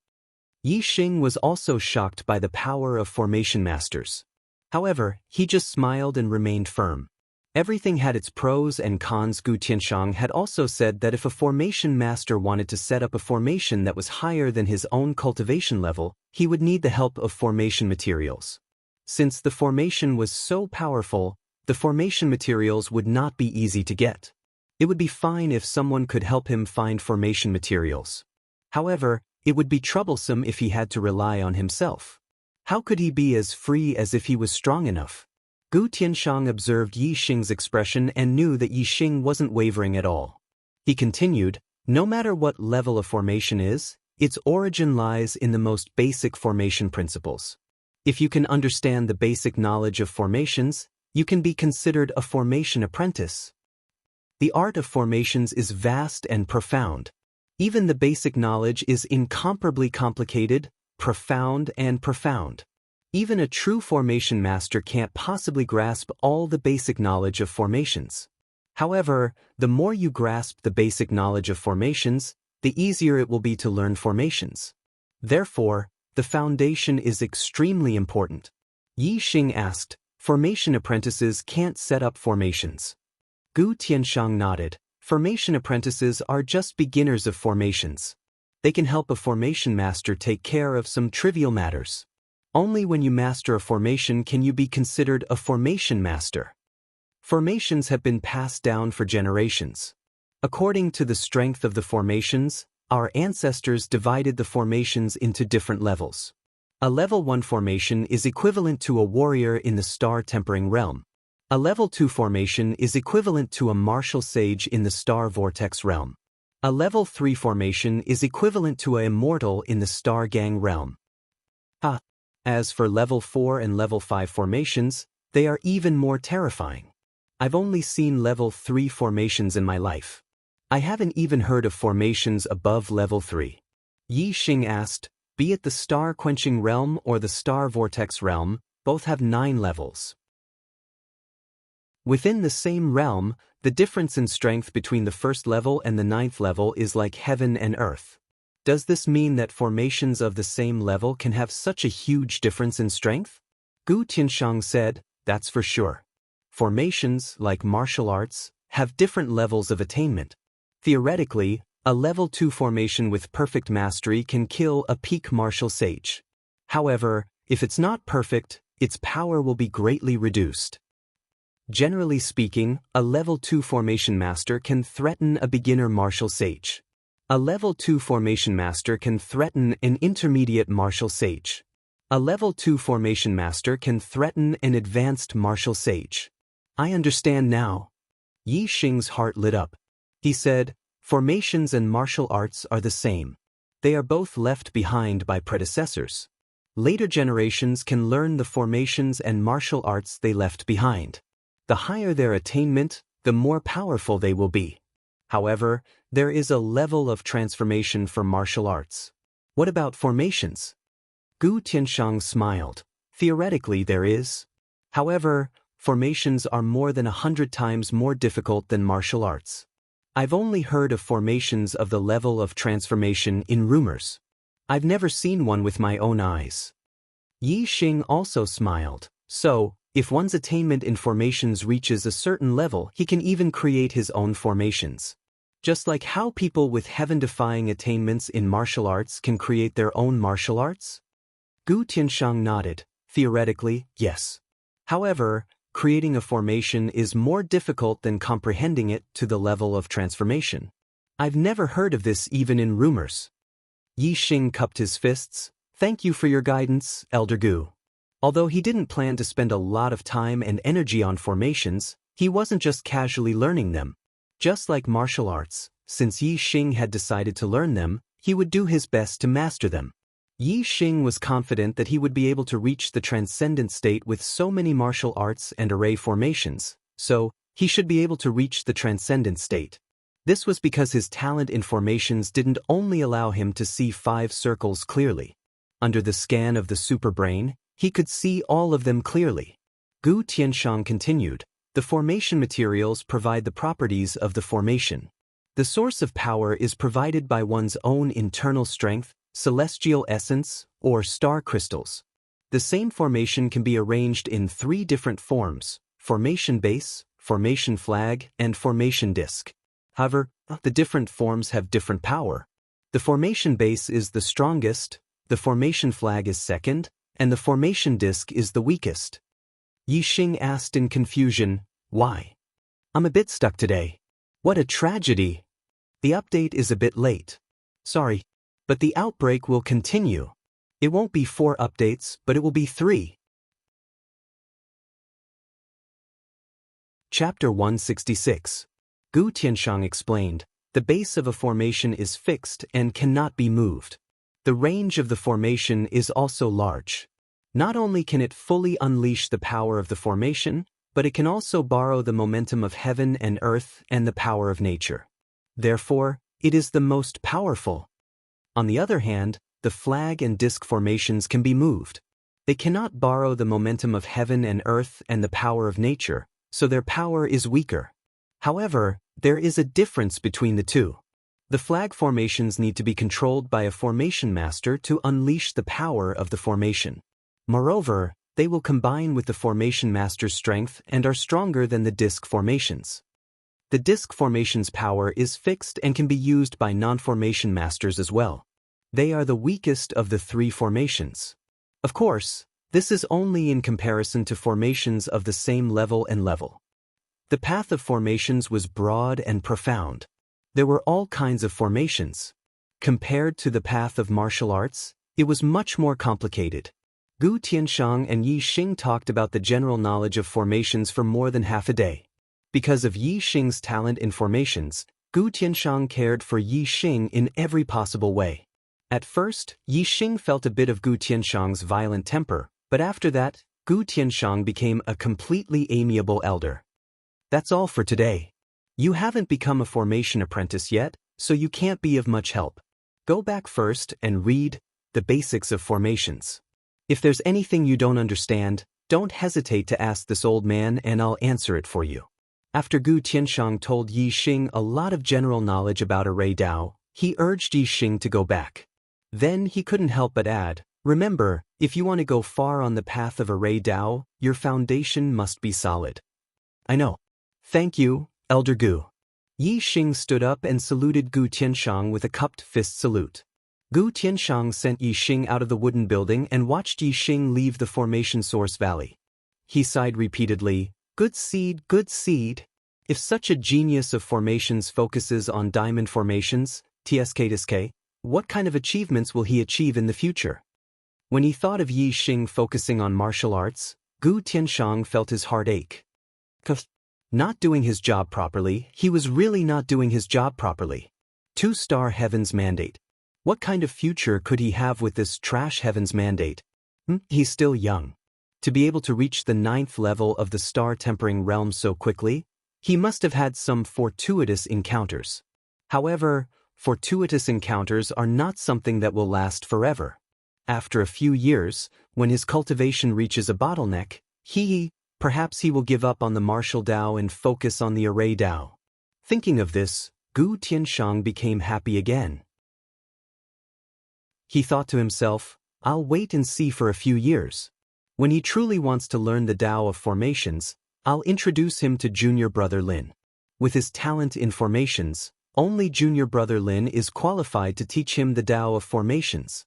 Yi Xing was also shocked by the power of formation masters. However, he just smiled and remained firm. Everything had its pros and cons. Gu Tianshang had also said that if a formation master wanted to set up a formation that was higher than his own cultivation level, he would need the help of formation materials. Since the formation was so powerful, the formation materials would not be easy to get. It would be fine if someone could help him find formation materials. However, it would be troublesome if he had to rely on himself. How could he be as free as if he was strong enough? Gu Tianshang observed Yi Xing's expression and knew that Yi Xing wasn't wavering at all. He continued, no matter what level a formation is, its origin lies in the most basic formation principles. If you can understand the basic knowledge of formations, you can be considered a formation apprentice. The art of formations is vast and profound. Even the basic knowledge is incomparably complicated, profound. Even a true formation master can't possibly grasp all the basic knowledge of formations. However, the more you grasp the basic knowledge of formations, the easier it will be to learn formations. Therefore, the foundation is extremely important. Yi Xing asked, formation apprentices can't set up formations. Gu Tianshang nodded. Formation apprentices are just beginners of formations. They can help a formation master take care of some trivial matters. Only when you master a formation can you be considered a formation master. Formations have been passed down for generations. According to the strength of the formations, our ancestors divided the formations into different levels. A level 1 formation is equivalent to a warrior in the star tempering realm. A level 2 formation is equivalent to a martial sage in the star vortex realm. A level 3 formation is equivalent to an immortal in the star gang realm. As for level 4 and level 5 formations, they are even more terrifying. I've only seen level 3 formations in my life. I haven't even heard of formations above level 3. Yi Xing asked, be it the star quenching realm or the star vortex realm, both have 9 levels. Within the same realm, the difference in strength between the first level and the 9th level is like heaven and earth. Does this mean that formations of the same level can have such a huge difference in strength? Gu Tianshang said, that's for sure. Formations, like martial arts, have different levels of attainment. Theoretically, a level 2 formation with perfect mastery can kill a peak martial sage. However, if it's not perfect, its power will be greatly reduced. Generally speaking, a level 2 formation master can threaten a beginner martial sage. A level 2 formation master can threaten an intermediate martial sage. A level 2 formation master can threaten an advanced martial sage. I understand now. Yi Xing's heart lit up. He said, formations and martial arts are the same. They are both left behind by predecessors. Later generations can learn the formations and martial arts they left behind. The higher their attainment, the more powerful they will be. However, there is a level of transformation for martial arts. What about formations? Gu Tianshang smiled. Theoretically there is. However, formations are more than 100 times more difficult than martial arts. I've only heard of formations of the level of transformation in rumors. I've never seen one with my own eyes. Yi Xing also smiled. So, if one's attainment in formations reaches a certain level, he can even create his own formations. Just like how people with heaven-defying attainments in martial arts can create their own martial arts? Gu Tianshang nodded. Theoretically, yes. However, creating a formation is more difficult than comprehending it to the level of transformation. I've never heard of this even in rumors. Yi Xing cupped his fists. Thank you for your guidance, Elder Gu. Although he didn't plan to spend a lot of time and energy on formations, he wasn't just casually learning them. Just like martial arts, since Yi Xing had decided to learn them, he would do his best to master them. Yi Xing was confident that he would be able to reach the transcendent state with so many martial arts and array formations, so he should be able to reach the transcendent state. This was because his talent in formations didn't only allow him to see 5 circles clearly. Under the scan of the superbrain, he could see all of them clearly. Gu Tianshang continued, The formation materials provide the properties of the formation. The source of power is provided by one's own internal strength, celestial essence, or star crystals. The same formation can be arranged in 3 different forms: formation base, formation flag, and formation disc. However, the different forms have different power. The formation base is the strongest, the formation flag is second, and the formation disc is the weakest. Yixing asked in confusion, "Why? I'm a bit stuck today. What a tragedy. The update is a bit late. Sorry, but the outbreak will continue. It won't be 4 updates, but it will be 3. Chapter 166. Gu Tianshang explained, the base of a formation is fixed and cannot be moved. The range of the formation is also large. Not only can it fully unleash the power of the formation, but it can also borrow the momentum of heaven and earth and the power of nature. Therefore, it is the most powerful. On the other hand, the flag and disc formations can be moved. They cannot borrow the momentum of heaven and earth and the power of nature, so their power is weaker. However, there is a difference between the two. The flag formations need to be controlled by a formation master to unleash the power of the formation. Moreover, they will combine with the formation master's strength and are stronger than the disc formations. The disc formation's power is fixed and can be used by non-formation masters as well. They are the weakest of the 3 formations. Of course, this is only in comparison to formations of the same level and level. The path of formations was broad and profound. There were all kinds of formations. Compared to the path of martial arts, it was much more complicated. Gu Tianshang and Yixing talked about the general knowledge of formations for more than half a day. Because of Yixing's talent in formations, Gu Tianshang cared for Yixing in every possible way. At first, Yixing felt a bit of Gu Tianshang's violent temper, but after that, Gu Tianshang became a completely amiable elder. That's all for today. You haven't become a formation apprentice yet, so you can't be of much help. Go back first and read the basics of formations. If there's anything you don't understand, don't hesitate to ask this old man and I'll answer it for you. After Gu Tianshang told Yixing a lot of general knowledge about array Dao, he urged Yixing to go back. Then he couldn't help but add, remember, if you want to go far on the path of array Dao, your foundation must be solid. I know. Thank you, Elder Gu. Yixing stood up and saluted Gu Tianshang with a cupped fist salute. Gu Tianshang sent Yixing out of the wooden building and watched Yixing leave the formation source valley. He sighed repeatedly, good seed, good seed. If such a genius of formations focuses on diamond formations, TSK, what kind of achievements will he achieve in the future? When he thought of Yixing focusing on martial arts, Gu Tianshang felt his heart ache. Not doing his job properly, he was really not doing his job properly. 2-star Heaven's Mandate. What kind of future could he have with this trash Heaven's Mandate? He's still young. To be able to reach the 9th level of the star-tempering realm so quickly, he must have had some fortuitous encounters. However, fortuitous encounters are not something that will last forever. After a few years, when his cultivation reaches a bottleneck, perhaps he will give up on the martial Dao and focus on the array Dao. Thinking of this, Gu Tianshang became happy again. He thought to himself, I'll wait and see for a few years. When he truly wants to learn the Dao of formations, I'll introduce him to Junior Brother Lin. With his talent in formations, only Junior Brother Lin is qualified to teach him the Dao of formations.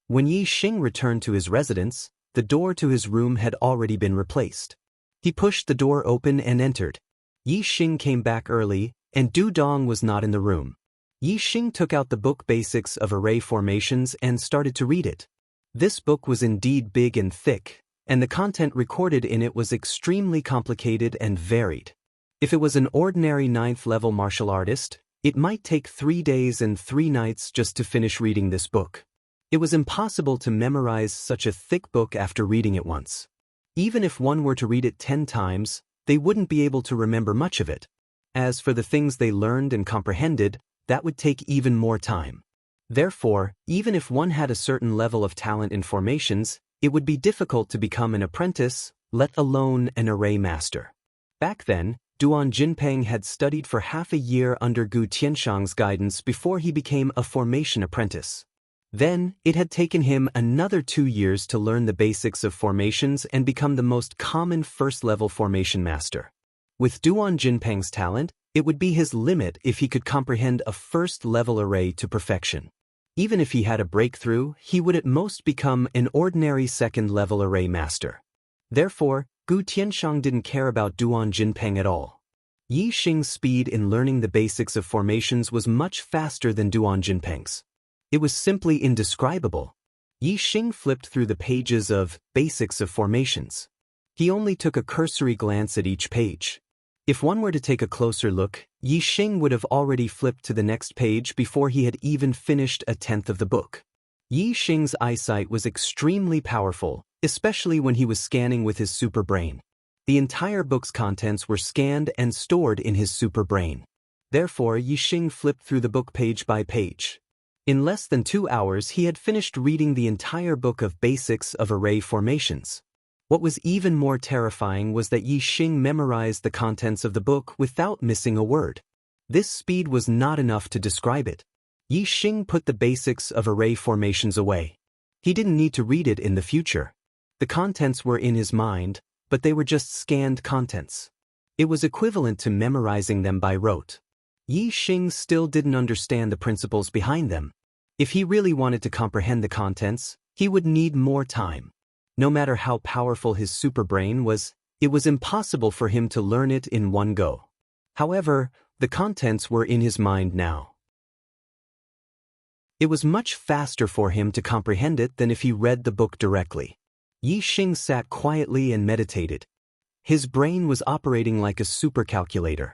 When Yixing returned to his residence, the door to his room had already been replaced. He pushed the door open and entered. Yixing came back early, and Du Dong was not in the room. Yixing took out the book Basics of Array Formations and started to read it. This book was indeed big and thick, and the content recorded in it was extremely complicated and varied. If it was an ordinary 9th-level martial artist, it might take 3 days and 3 nights just to finish reading this book. It was impossible to memorize such a thick book after reading it once. Even if one were to read it 10 times, they wouldn't be able to remember much of it. As for the things they learned and comprehended, that would take even more time. Therefore, even if one had a certain level of talent in formations, it would be difficult to become an apprentice, let alone an array master. Back then, Duan Jinpeng had studied for half a year under Gu Tianshang's guidance before he became a formation apprentice. Then, it had taken him another 2 years to learn the basics of formations and become the most common first-level formation master. With Duan Jinpeng's talent, it would be his limit if he could comprehend a first-level array to perfection. Even if he had a breakthrough, he would at most become an ordinary second-level array master. Therefore, Gu Tianshang didn't care about Duan Jinpeng at all. Yi Xing's speed in learning the basics of formations was much faster than Duan Jinpeng's. It was simply indescribable. Yi Xing flipped through the pages of Basics of Formations. He only took a cursory glance at each page. If one were to take a closer look, Yi Xing would have already flipped to the next page before he had even finished a tenth of the book. Yi Xing's eyesight was extremely powerful, especially when he was scanning with his super brain. The entire book's contents were scanned and stored in his super brain. Therefore, Yi Xing flipped through the book page by page. In less than 2 hours, he had finished reading the entire book of Basics of Array Formations. What was even more terrifying was that Yi Xing memorized the contents of the book without missing a word. This speed was not enough to describe it. Yi Xing put the Basics of Array Formations away. He didn't need to read it in the future. The contents were in his mind, but they were just scanned contents. It was equivalent to memorizing them by rote. Yi Xing still didn't understand the principles behind them. If he really wanted to comprehend the contents, he would need more time. No matter how powerful his superbrain was, it was impossible for him to learn it in one go. However, the contents were in his mind now. It was much faster for him to comprehend it than if he read the book directly. Yi Xing sat quietly and meditated. His brain was operating like a supercalculator.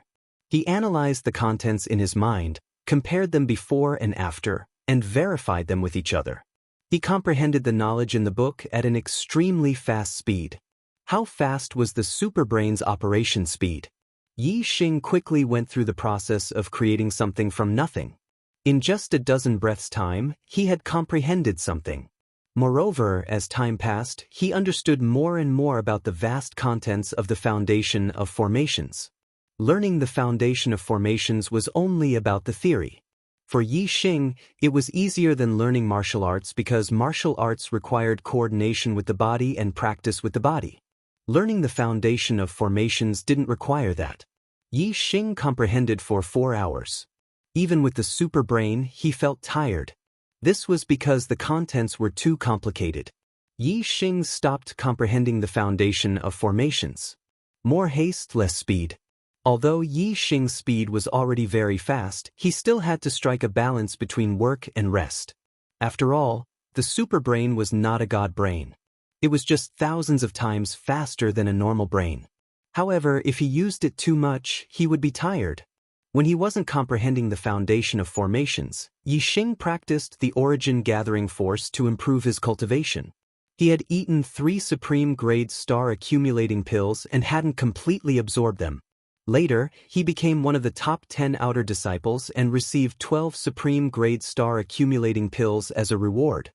He analyzed the contents in his mind, compared them before and after, and verified them with each other. He comprehended the knowledge in the book at an extremely fast speed. How fast was the superbrain's operation speed? Yi Xing quickly went through the process of creating something from nothing. In just a dozen breaths' time, he had comprehended something. Moreover, as time passed, he understood more and more about the vast contents of the foundation of formations. Learning the foundation of formations was only about the theory. For Yi Xing, it was easier than learning martial arts because martial arts required coordination with the body and practice with the body. Learning the foundation of formations didn't require that. Yi Xing comprehended for 4 hours. Even with the super brain, he felt tired. This was because the contents were too complicated. Yi Xing stopped comprehending the foundation of formations. More haste, less speed. Although Yi Xing's speed was already very fast, he still had to strike a balance between work and rest. After all, the superbrain was not a god brain. It was just thousands of times faster than a normal brain. However, if he used it too much, he would be tired. When he wasn't comprehending the foundation of formations, Yi Xing practiced the origin gathering force to improve his cultivation. He had eaten 3 supreme grade star accumulating pills and hadn't completely absorbed them. Later, he became one of the top 10 outer disciples and received 12 supreme grade star accumulating pills as a reward.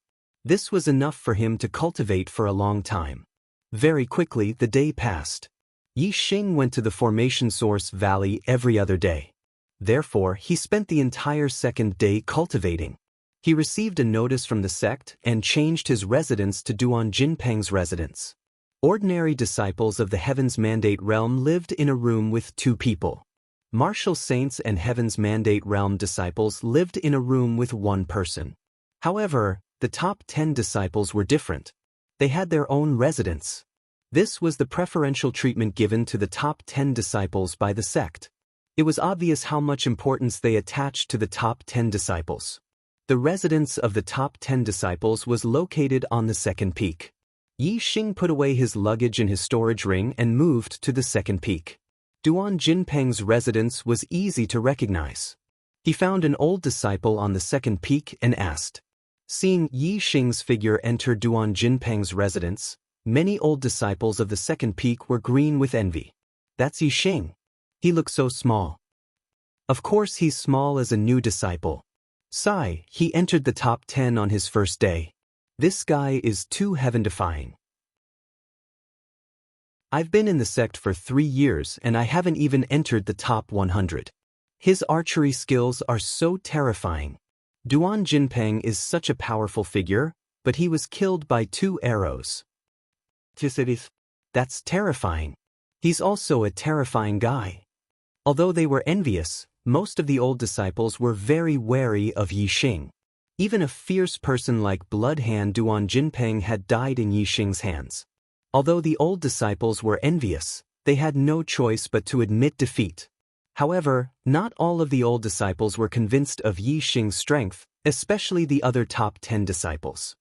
This was enough for him to cultivate for a long time. Very quickly, the day passed. Yi Xing went to the formation source valley every other day. Therefore, he spent the entire second day cultivating. He received a notice from the sect and changed his residence to Duan Jinpeng's residence. Ordinary disciples of the Heaven's Mandate Realm lived in a room with 2 people. Martial saints and Heaven's Mandate Realm disciples lived in a room with 1 person. However, the top 10 disciples were different. They had their own residence. This was the preferential treatment given to the top 10 disciples by the sect. It was obvious how much importance they attached to the top 10 disciples. The residence of the top 10 disciples was located on the second peak. Yi Xing put away his luggage in his storage ring and moved to the second peak. Duan Jinpeng's residence was easy to recognize. He found an old disciple on the second peak and asked. Seeing Yi Xing's figure enter Duan Jinpeng's residence, many old disciples of the second peak were green with envy. That's Yi Xing. He looks so small. Of course he's small as a new disciple. Sigh, he entered the top 10 on his first day. This guy is too heaven-defying. I've been in the sect for 3 years and I haven't even entered the top 100. His archery skills are so terrifying. Duan Jinpeng is such a powerful figure, but he was killed by 2 arrows. That's terrifying. He's also a terrifying guy. Although they were envious, most of the old disciples were very wary of Yixing. Even a fierce person like Bloodhand Duan Jinpeng had died in Yixing's hands. Although the old disciples were envious, they had no choice but to admit defeat. However, not all of the old disciples were convinced of Yixing's strength, especially the other top 10 disciples.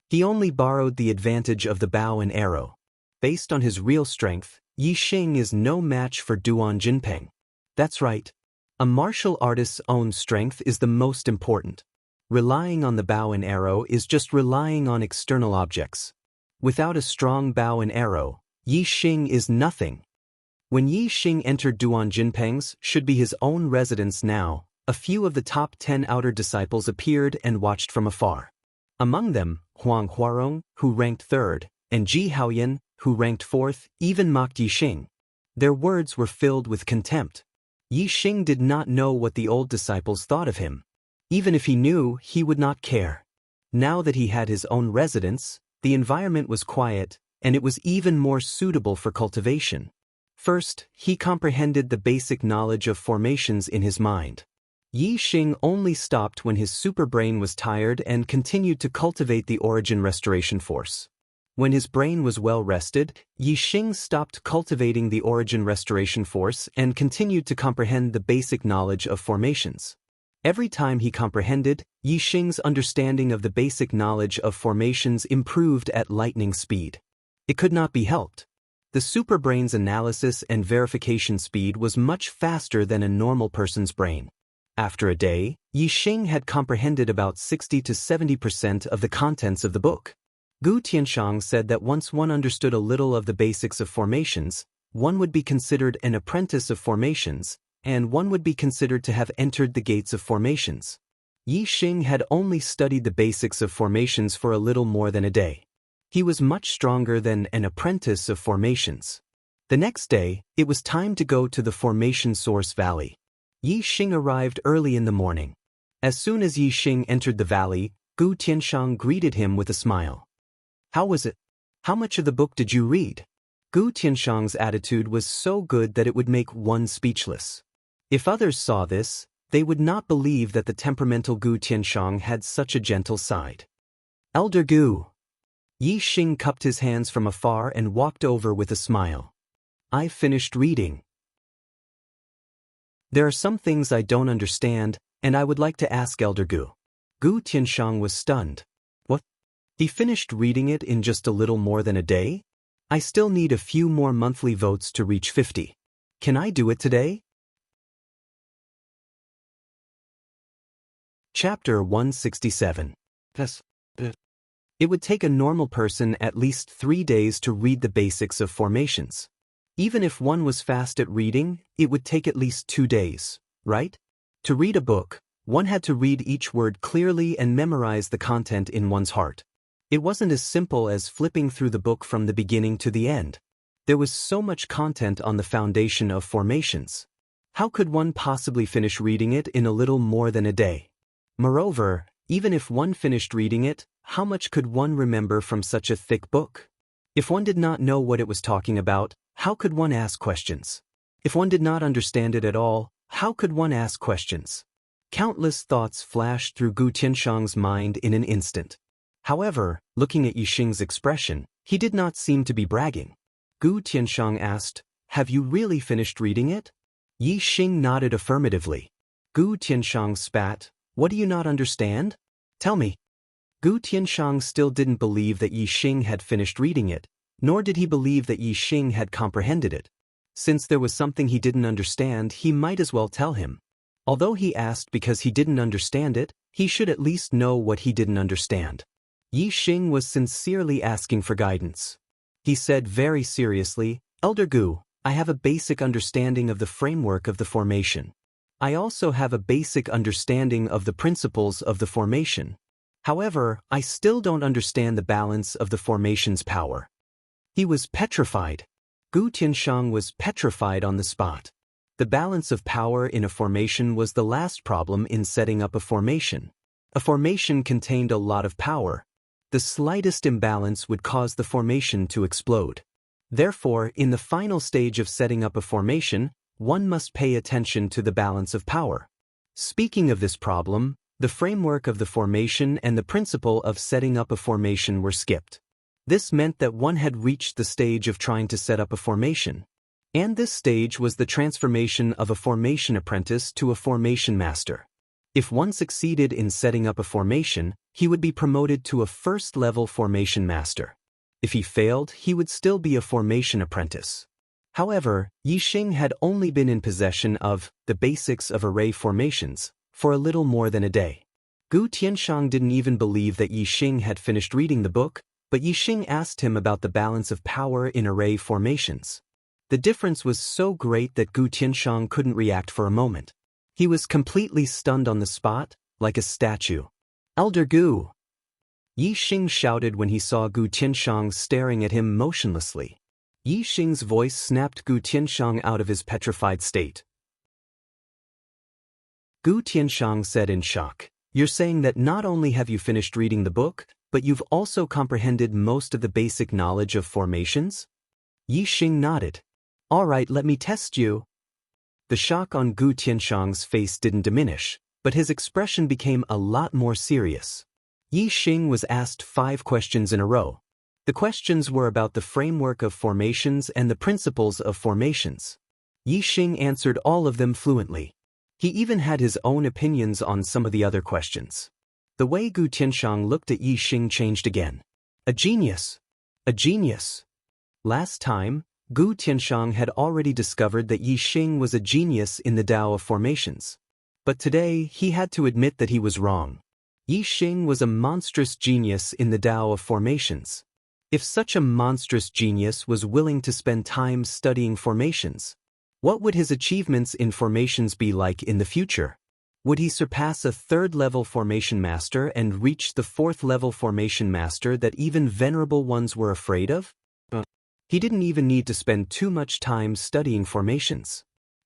He only borrowed the advantage of the bow and arrow. Based on his real strength, Yixing is no match for Duan Jinpeng. That's right. A martial artist's own strength is the most important. Relying on the bow and arrow is just relying on external objects. Without a strong bow and arrow, Yixing is nothing. When Yixing entered Duan Jinpeng's should be his own residence now, a few of the top 10 outer disciples appeared and watched from afar. Among them, Huang Huarong, who ranked 3rd, and Ji Haoyan, who ranked 4th, even mocked Yixing. Their words were filled with contempt. Yixing did not know what the old disciples thought of him. Even if he knew, he would not care. Now that he had his own residence, the environment was quiet, and it was even more suitable for cultivation. First, he comprehended the basic knowledge of formations in his mind. Yixing only stopped when his superbrain was tired and continued to cultivate the origin restoration force. When his brain was well rested, Yixing stopped cultivating the origin restoration force and continued to comprehend the basic knowledge of formations. Every time he comprehended, Yixing's understanding of the basic knowledge of formations improved at lightning speed. It could not be helped. The superbrain's analysis and verification speed was much faster than a normal person's brain. After a day, Yixing had comprehended about 60 to 70% of the contents of the book. Gu Tianshang said that once one understood a little of the basics of formations, one would be considered an apprentice of formations, and one would be considered to have entered the gates of formations. Yixing had only studied the basics of formations for a little more than a day. He was much stronger than an apprentice of formations. The next day, it was time to go to the formation source valley. Yixing arrived early in the morning. As soon as Yixing entered the valley, Gu Tianshang greeted him with a smile. How was it? How much of the book did you read? Gu Tianshang's attitude was so good that it would make one speechless. If others saw this, they would not believe that the temperamental Gu Tianshang had such a gentle side. Elder Gu. Yixing cupped his hands from afar and walked over with a smile. I finished reading. There are some things I don't understand, and I would like to ask Elder Gu. Gu Tianshang was stunned. What? He finished reading it in just a little more than a day? I still need a few more monthly votes to reach 50. Can I do it today? Chapter 167. It would take a normal person at least 3 days to read the basics of formations. Even if one was fast at reading, it would take at least 2 days, right? To read a book, one had to read each word clearly and memorize the content in one's heart. It wasn't as simple as flipping through the book from the beginning to the end. There was so much content on the foundation of formations. How could one possibly finish reading it in a little more than a day? Moreover, even if one finished reading it, how much could one remember from such a thick book? If one did not know what it was talking about, how could one ask questions? If one did not understand it at all, how could one ask questions? Countless thoughts flashed through Gu Tianshang's mind in an instant. However, looking at Yixing's expression, he did not seem to be bragging. Gu Tianshang asked, Have you really finished reading it? Yixing nodded affirmatively. Gu Tianshang spat, What do you not understand? Tell me. Gu Tianshang still didn't believe that Yixing had finished reading it, nor did he believe that Yixing had comprehended it. Since there was something he didn't understand, he might as well tell him. Although he asked because he didn't understand it, he should at least know what he didn't understand. Yixing was sincerely asking for guidance. He said very seriously, Elder Gu, I have a basic understanding of the framework of the formation. I also have a basic understanding of the principles of the formation. However, I still don't understand the balance of the formation's power. He was petrified. Gu Tianshang was petrified on the spot. The balance of power in a formation was the last problem in setting up a formation. A formation contained a lot of power. The slightest imbalance would cause the formation to explode. Therefore, in the final stage of setting up a formation, one must pay attention to the balance of power. Speaking of this problem, the framework of the formation and the principle of setting up a formation were skipped. This meant that one had reached the stage of trying to set up a formation. And this stage was the transformation of a formation apprentice to a formation master. If one succeeded in setting up a formation, he would be promoted to a first-level formation master. If he failed, he would still be a formation apprentice. However, Yixing had only been in possession of the basics of array formations for a little more than a day. Gu Tianshang didn't even believe that Yixing had finished reading the book, but Yixing asked him about the balance of power in array formations. The difference was so great that Gu Tianshang couldn't react for a moment. He was completely stunned on the spot, like a statue. "Elder Gu!" Yixing shouted when he saw Gu Tianshang staring at him motionlessly. Yixing's voice snapped Gu Tianshang out of his petrified state. Gu Tianshang said in shock, "You're saying that not only have you finished reading the book, but you've also comprehended most of the basic knowledge of formations?" Yixing nodded. "All right, let me test you." The shock on Gu Tianshang's face didn't diminish, but his expression became a lot more serious. Yixing was asked 5 questions in a row. The questions were about the framework of formations and the principles of formations. Yixing answered all of them fluently. He even had his own opinions on some of the other questions. The way Gu Tianshang looked at Yixing changed again. A genius! A genius! Last time, Gu Tianshang had already discovered that Yixing was a genius in the Tao of formations. But today, he had to admit that he was wrong. Yixing was a monstrous genius in the Tao of formations. If such a monstrous genius was willing to spend time studying formations, what would his achievements in formations be like in the future? Would he surpass a 3rd-level formation master and reach the 4th-level formation master that even venerable ones were afraid of? He didn't even need to spend too much time studying formations.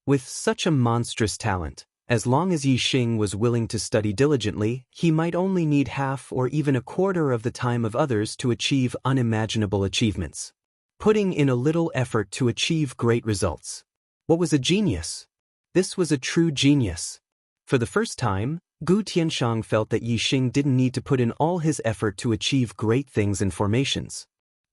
With such a monstrous talent, as long as Yixing was willing to study diligently, he might only need half or even a quarter of the time of others to achieve unimaginable achievements. Putting in a little effort to achieve great results. What was a genius? This was a true genius. For the first time, Gu Tianshang felt that Yixing didn't need to put in all his effort to achieve great things in formations.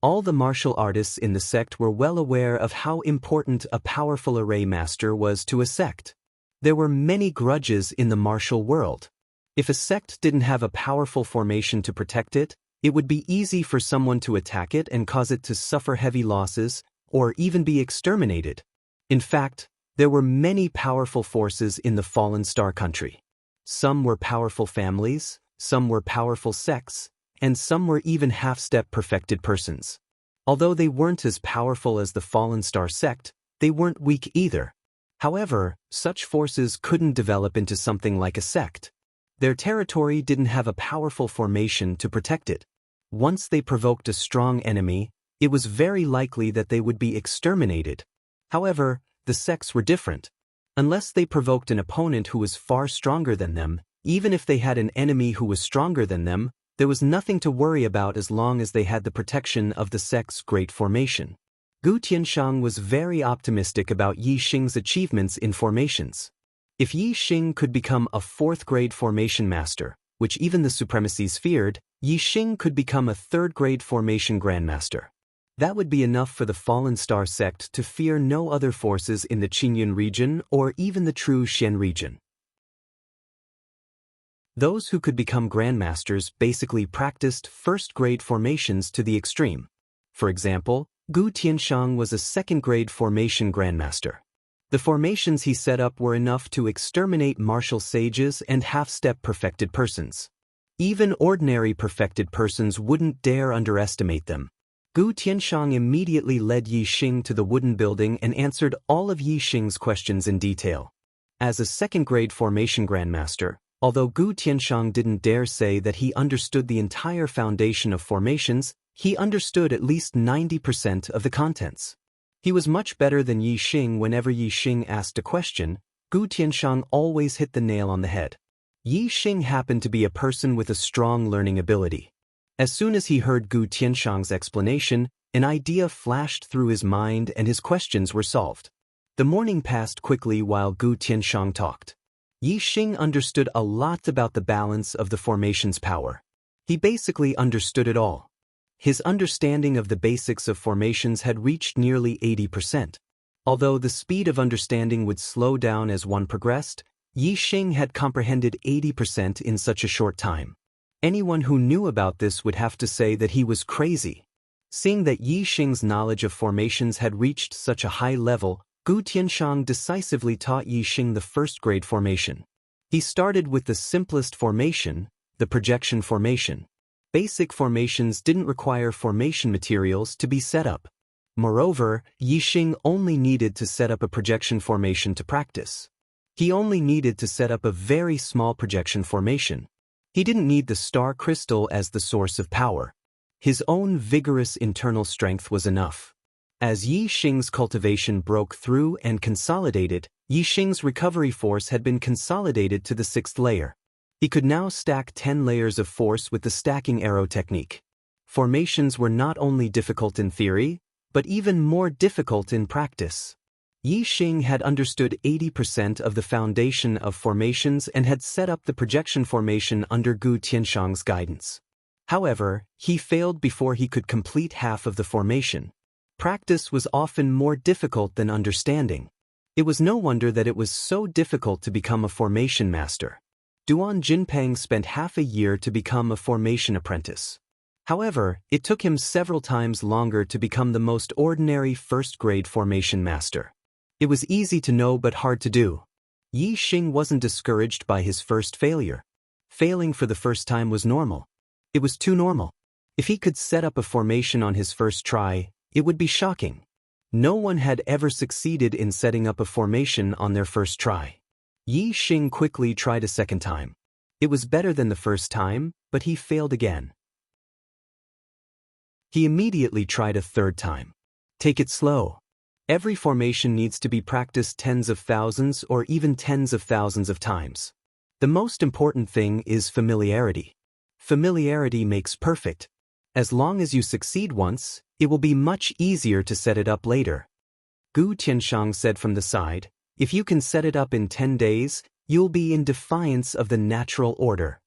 All the martial artists in the sect were well aware of how important a powerful array master was to a sect. There were many grudges in the martial world. If a sect didn't have a powerful formation to protect it, it would be easy for someone to attack it and cause it to suffer heavy losses, or even be exterminated. In fact, there were many powerful forces in the fallen star country. Some were powerful families, some were powerful sects, and some were even half-step perfected persons. Although they weren't as powerful as the fallen star sect, they weren't weak either. However, such forces couldn't develop into something like a sect. Their territory didn't have a powerful formation to protect it. Once they provoked a strong enemy, it was very likely that they would be exterminated. However, the sects were different. Unless they provoked an opponent who was far stronger than them, even if they had an enemy who was stronger than them, there was nothing to worry about as long as they had the protection of the sect's great formation. Gu Tianshang was very optimistic about Yixing's achievements in formations. If Yixing could become a 4th-grade formation master, which even the supremacies feared, Yixing could become a 3rd-grade formation grandmaster. That would be enough for the Fallen Star sect to fear no other forces in the Qingyun region or even the true Xian region. Those who could become grandmasters basically practiced 1st-grade formations to the extreme. For example, Gu Tianshang was a 2nd-grade formation grandmaster. The formations he set up were enough to exterminate martial sages and half-step perfected persons. Even ordinary perfected persons wouldn't dare underestimate them. Gu Tianshang immediately led Yixing to the wooden building and answered all of Yixing's questions in detail. As a 2nd-grade formation grandmaster, although Gu Tianshang didn't dare say that he understood the entire foundation of formations, he understood at least 90% of the contents. He was much better than Yi Xing. Whenever Yi Xing asked a question, Gu Tianxiang always hit the nail on the head. Yi Xing happened to be a person with a strong learning ability. As soon as he heard Gu Tianxiang's explanation, an idea flashed through his mind and his questions were solved. The morning passed quickly while Gu Tianxiang talked. Yi Xing understood a lot about the balance of the formation's power. He basically understood it all. His understanding of the basics of formations had reached nearly 80%. Although the speed of understanding would slow down as one progressed, Yi Xing had comprehended 80% in such a short time. Anyone who knew about this would have to say that he was crazy. Seeing that Yi Xing's knowledge of formations had reached such a high level, Gu Tianxiang decisively taught Yi Xing the first-grade formation. He started with the simplest formation, the projection formation. Basic formations didn't require formation materials to be set up. Moreover, Yi Xing only needed to set up a projection formation to practice. He only needed to set up a very small projection formation. He didn't need the star crystal as the source of power. His own vigorous internal strength was enough. As Yi Xing's cultivation broke through and consolidated, Yi Xing's recovery force had been consolidated to the 6th layer. He could now stack 10 layers of force with the stacking arrow technique. Formations were not only difficult in theory, but even more difficult in practice. Yi Xing had understood 80% of the foundation of formations and had set up the projection formation under Gu Tianxiang's guidance. However, he failed before he could complete half of the formation. Practice was often more difficult than understanding. It was no wonder that it was so difficult to become a formation master. Duan Jinpeng spent half a year to become a formation apprentice. However, it took him several times longer to become the most ordinary first-grade formation master. It was easy to know but hard to do. Yi Xing wasn't discouraged by his first failure. Failing for the first time was normal. It was too normal. If he could set up a formation on his first try, it would be shocking. No one had ever succeeded in setting up a formation on their first try. Yi Xing quickly tried a second time. It was better than the first time, but he failed again. He immediately tried a third time. Take it slow. Every formation needs to be practiced tens of thousands or even tens of thousands of times. The most important thing is familiarity. Familiarity makes perfect. As long as you succeed once, it will be much easier to set it up later. Gu Tianxiang said from the side, if you can set it up in 10 days, you'll be in defiance of the natural order.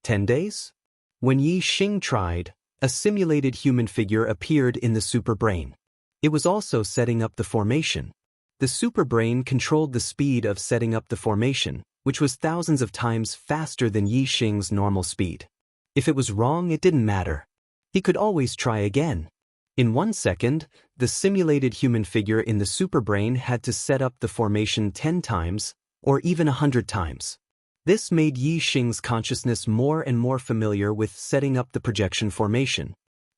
10 days? When Yi Xing tried, a simulated human figure appeared in the superbrain. It was also setting up the formation. The superbrain controlled the speed of setting up the formation, which was thousands of times faster than Yi Xing's normal speed. If it was wrong, it didn't matter. He could always try again. In 1 second, the simulated human figure in the superbrain had to set up the formation 10 times, or even 100 times. This made Yi Xing's consciousness more and more familiar with setting up the projection formation.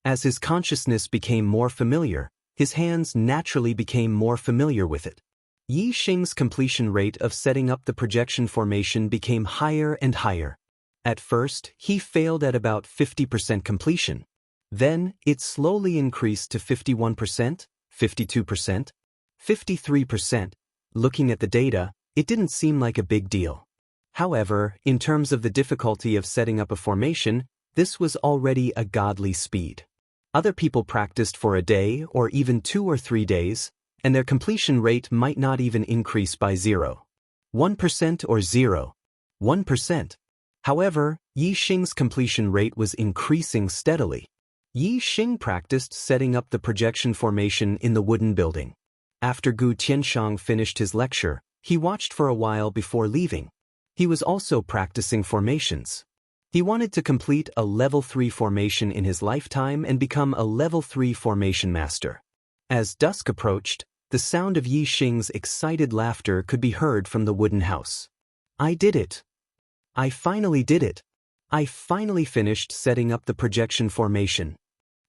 As his consciousness became more familiar, his hands naturally became more familiar with it. Yi Xing's completion rate of setting up the projection formation became higher and higher. At first, he failed at about 50% completion. Then, it slowly increased to 51%, 52%, 53%. Looking at the data, it didn't seem like a big deal. However, in terms of the difficulty of setting up a formation, this was already a godly speed. Other people practiced for a day or even 2 or 3 days, and their completion rate might not even increase by 0.1% or 0.1%. However, Yi Xing's completion rate was increasing steadily. Yi Xing practiced setting up the projection formation in the wooden building. After Gu Tianxiang finished his lecture, he watched for a while before leaving. He was also practicing formations. He wanted to complete a level 3 formation in his lifetime and become a level 3 formation master. As dusk approached, the sound of Yi Xing's excited laughter could be heard from the wooden house. I did it. I finally did it. I finally finished setting up the projection formation.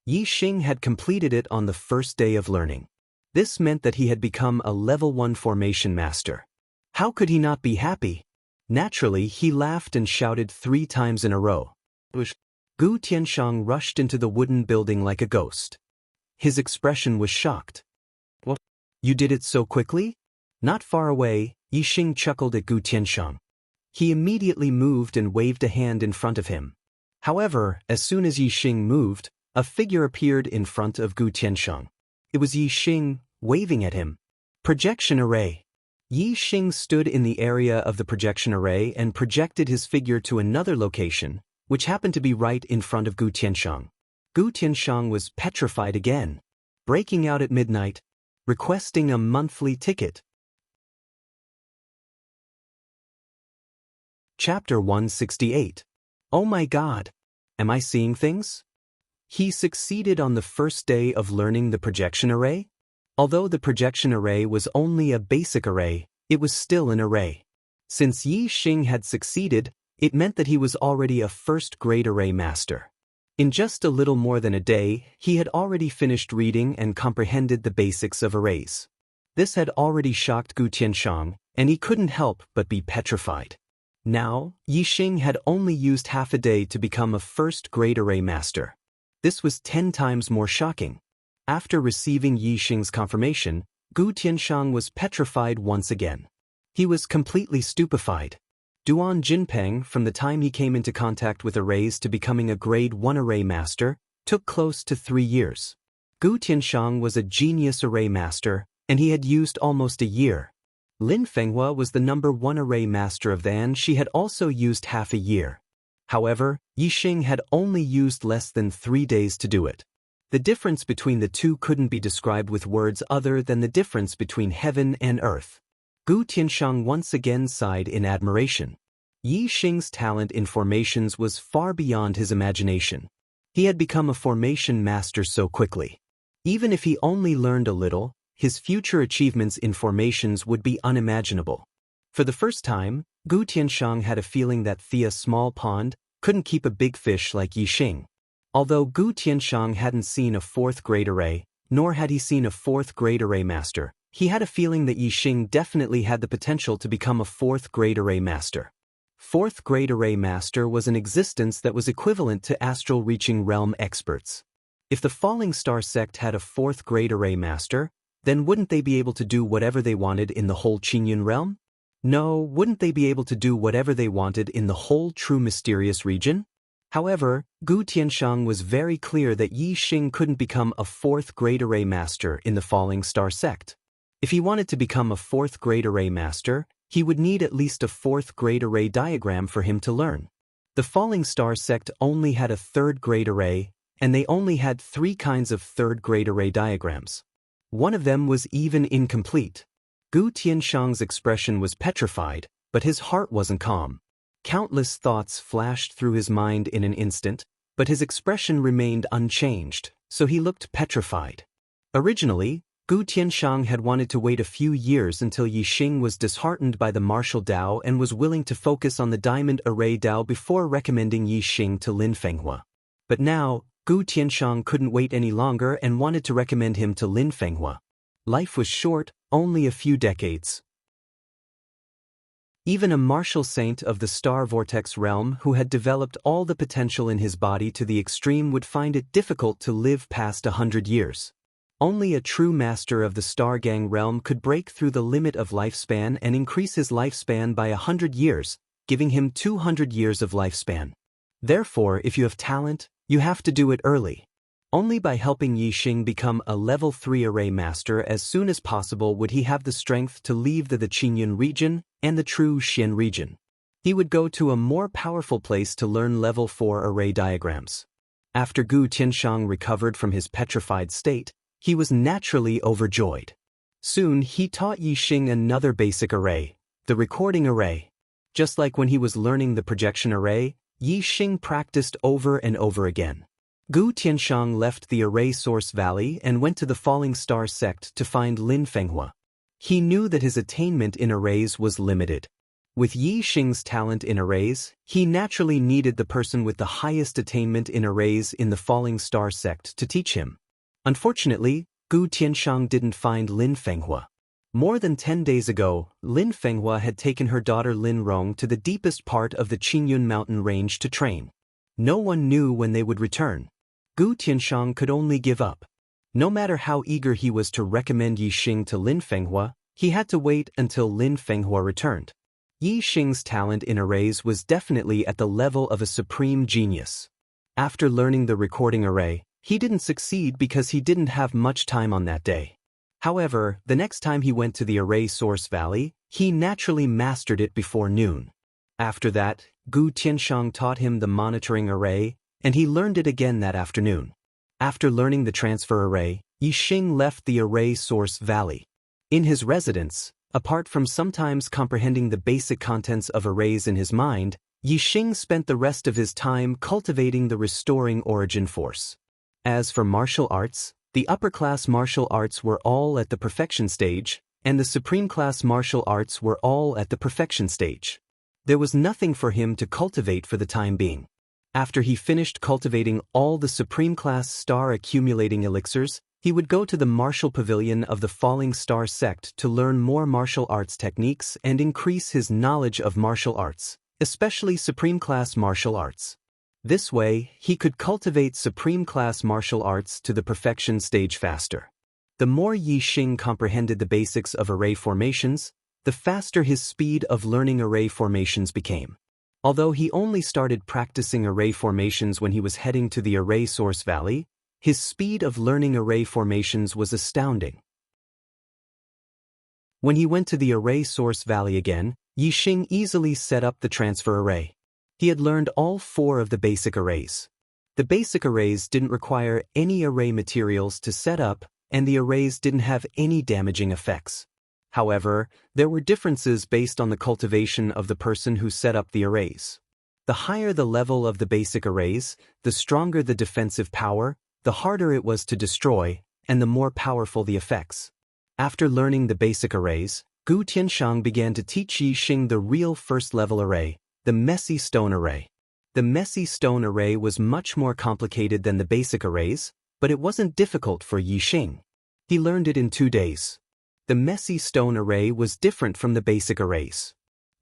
Yi Xing had completed it on the first day of learning. This meant that he had become a level 1 formation master. How could he not be happy? Naturally, he laughed and shouted 3 times in a row. Gu Tianxiang rushed into the wooden building like a ghost. His expression was shocked. What? You did it so quickly? Not far away, Yixing chuckled at Gu Tiansheng. He immediately moved and waved a hand in front of him. However, as soon as Yixing moved, a figure appeared in front of Gu Tiansheng. It was Yixing, waving at him. Projection array. Yixing stood in the area of the projection array and projected his figure to another location, which happened to be right in front of Gu Tiansheng. Gu Tiansheng was petrified again, breaking out at midnight, requesting a monthly ticket. Chapter 168. Oh my God! Am I seeing things? He succeeded on the first day of learning the projection array. Although the projection array was only a basic array, it was still an array. Since Yixing had succeeded, it meant that he was already a first-grade array master. In just a little more than a day, he had already finished reading and comprehended the basics of arrays. This had already shocked Gu Tiansheng, and he couldn't help but be petrified. Now, Yixing had only used half a day to become a first-grade array master. This was 10 times more shocking. After receiving Yixing's confirmation, Gu Tiansheng was petrified once again. He was completely stupefied. Duan Jinpeng, from the time he came into contact with arrays to becoming a grade 1 array master, took close to 3 years. Gu Tiansheng was a genius array master, and he had used almost a year. Lin Fenghua was the number 1 array master of Then. She had also used half a year. However, Yixing had only used less than 3 days to do it. The difference between the two couldn't be described with words other than the difference between heaven and earth. Gu Tiansheng once again sighed in admiration. Yixing's talent in formations was far beyond his imagination. He had become a formation master so quickly. Even if he only learned a little, his future achievements in formations would be unimaginable. For the first time, Gu Tiansheng had a feeling that the small pond couldn't keep a big fish like Yixing. Although Gu Tiansheng hadn't seen a 4th-grade array, nor had he seen a 4th-grade array master, he had a feeling that Yixing definitely had the potential to become a 4th-grade array master. 4th-grade array master was an existence that was equivalent to astral-reaching realm experts. If the Falling Star sect had a 4th-grade array master, then wouldn't they be able to do whatever they wanted in the whole Qingyun realm? No, wouldn't they be able to do whatever they wanted in the whole true mysterious region? However, Gu Tiansheng was very clear that Yixing couldn't become a 4th-grade array master in the Falling Star sect. If he wanted to become a 4th-grade array master, he would need at least a 4th-grade array diagram for him to learn. The Falling Star sect only had a 3rd-grade array, and they only had 3 kinds of 3rd-grade array diagrams. One of them was even incomplete. Gu Tiansheng's expression was petrified, but his heart wasn't calm. Countless thoughts flashed through his mind in an instant, but his expression remained unchanged, so he looked petrified. Originally, Gu Tiansheng had wanted to wait a few years until Yixing was disheartened by the martial Dao and was willing to focus on the diamond array Dao before recommending Yixing to Lin Fenghua. But now, Gu Tiansheng couldn't wait any longer and wanted to recommend him to Lin Fenghua. Life was short, only a few decades. Even a martial saint of the Star Vortex realm who had developed all the potential in his body to the extreme would find it difficult to live past 100 years. Only a true master of the Star Gang realm could break through the limit of lifespan and increase his lifespan by 100 years, giving him 200 years of lifespan. Therefore, if you have talent, you have to do it early. Only by helping Yixing become a level 3 array master as soon as possible would he have the strength to leave the Qingyun region and the true Xian region. He would go to a more powerful place to learn level 4 array diagrams. After Gu Tiansheng recovered from his petrified state, he was naturally overjoyed. Soon he taught Yixing another basic array, the recording array. Just like when he was learning the projection array, Yixing practiced over and over again. Gu Tiansheng left the Array Source Valley and went to the Falling Star sect to find Lin Fenghua. He knew that his attainment in arrays was limited. With Yixing's talent in arrays, he naturally needed the person with the highest attainment in arrays in the Falling Star sect to teach him. Unfortunately, Gu Tiansheng didn't find Lin Fenghua. More than 10 days ago, Lin Fenghua had taken her daughter Lin Rong to the deepest part of the Qingyun mountain range to train. No one knew when they would return. Gu Tiansheng could only give up. No matter how eager he was to recommend Yi Xing to Lin Fenghua, he had to wait until Lin Fenghua returned. Yi Xing's talent in arrays was definitely at the level of a supreme genius. After learning the recording array, he didn't succeed because he didn't have much time on that day. However, the next time he went to the array source valley, he naturally mastered it before noon. After that, Gu Tianshang taught him the monitoring array, and he learned it again that afternoon. After learning the transfer array, Yi Xing left the array source valley. In his residence, apart from sometimes comprehending the basic contents of arrays in his mind, Yi Xing spent the rest of his time cultivating the restoring origin force. As for martial arts, the upper-class martial arts were all at the perfection stage, and the supreme-class martial arts were all at the perfection stage. There was nothing for him to cultivate for the time being. After he finished cultivating all the supreme-class star-accumulating elixirs, he would go to the martial pavilion of the Falling Star sect to learn more martial arts techniques and increase his knowledge of martial arts, especially supreme-class martial arts. This way, he could cultivate supreme-class martial arts to the perfection stage faster. The more Yi Xing comprehended the basics of array formations, the faster his speed of learning array formations became. Although he only started practicing array formations when he was heading to the array source valley, his speed of learning array formations was astounding. When he went to the array source valley again, Yi Xing easily set up the transfer array. He had learned all 4 of the basic arrays. The basic arrays didn't require any array materials to set up, and the arrays didn't have any damaging effects. However, there were differences based on the cultivation of the person who set up the arrays. The higher the level of the basic arrays, the stronger the defensive power, the harder it was to destroy, and the more powerful the effects. After learning the basic arrays, Gu Tianshang began to teach Yi Xing the real first-level array, the messy stone array. The messy stone array was much more complicated than the basic arrays, but it wasn't difficult for Yi Xing. He learned it in 2 days. The messy stone array was different from the basic arrays.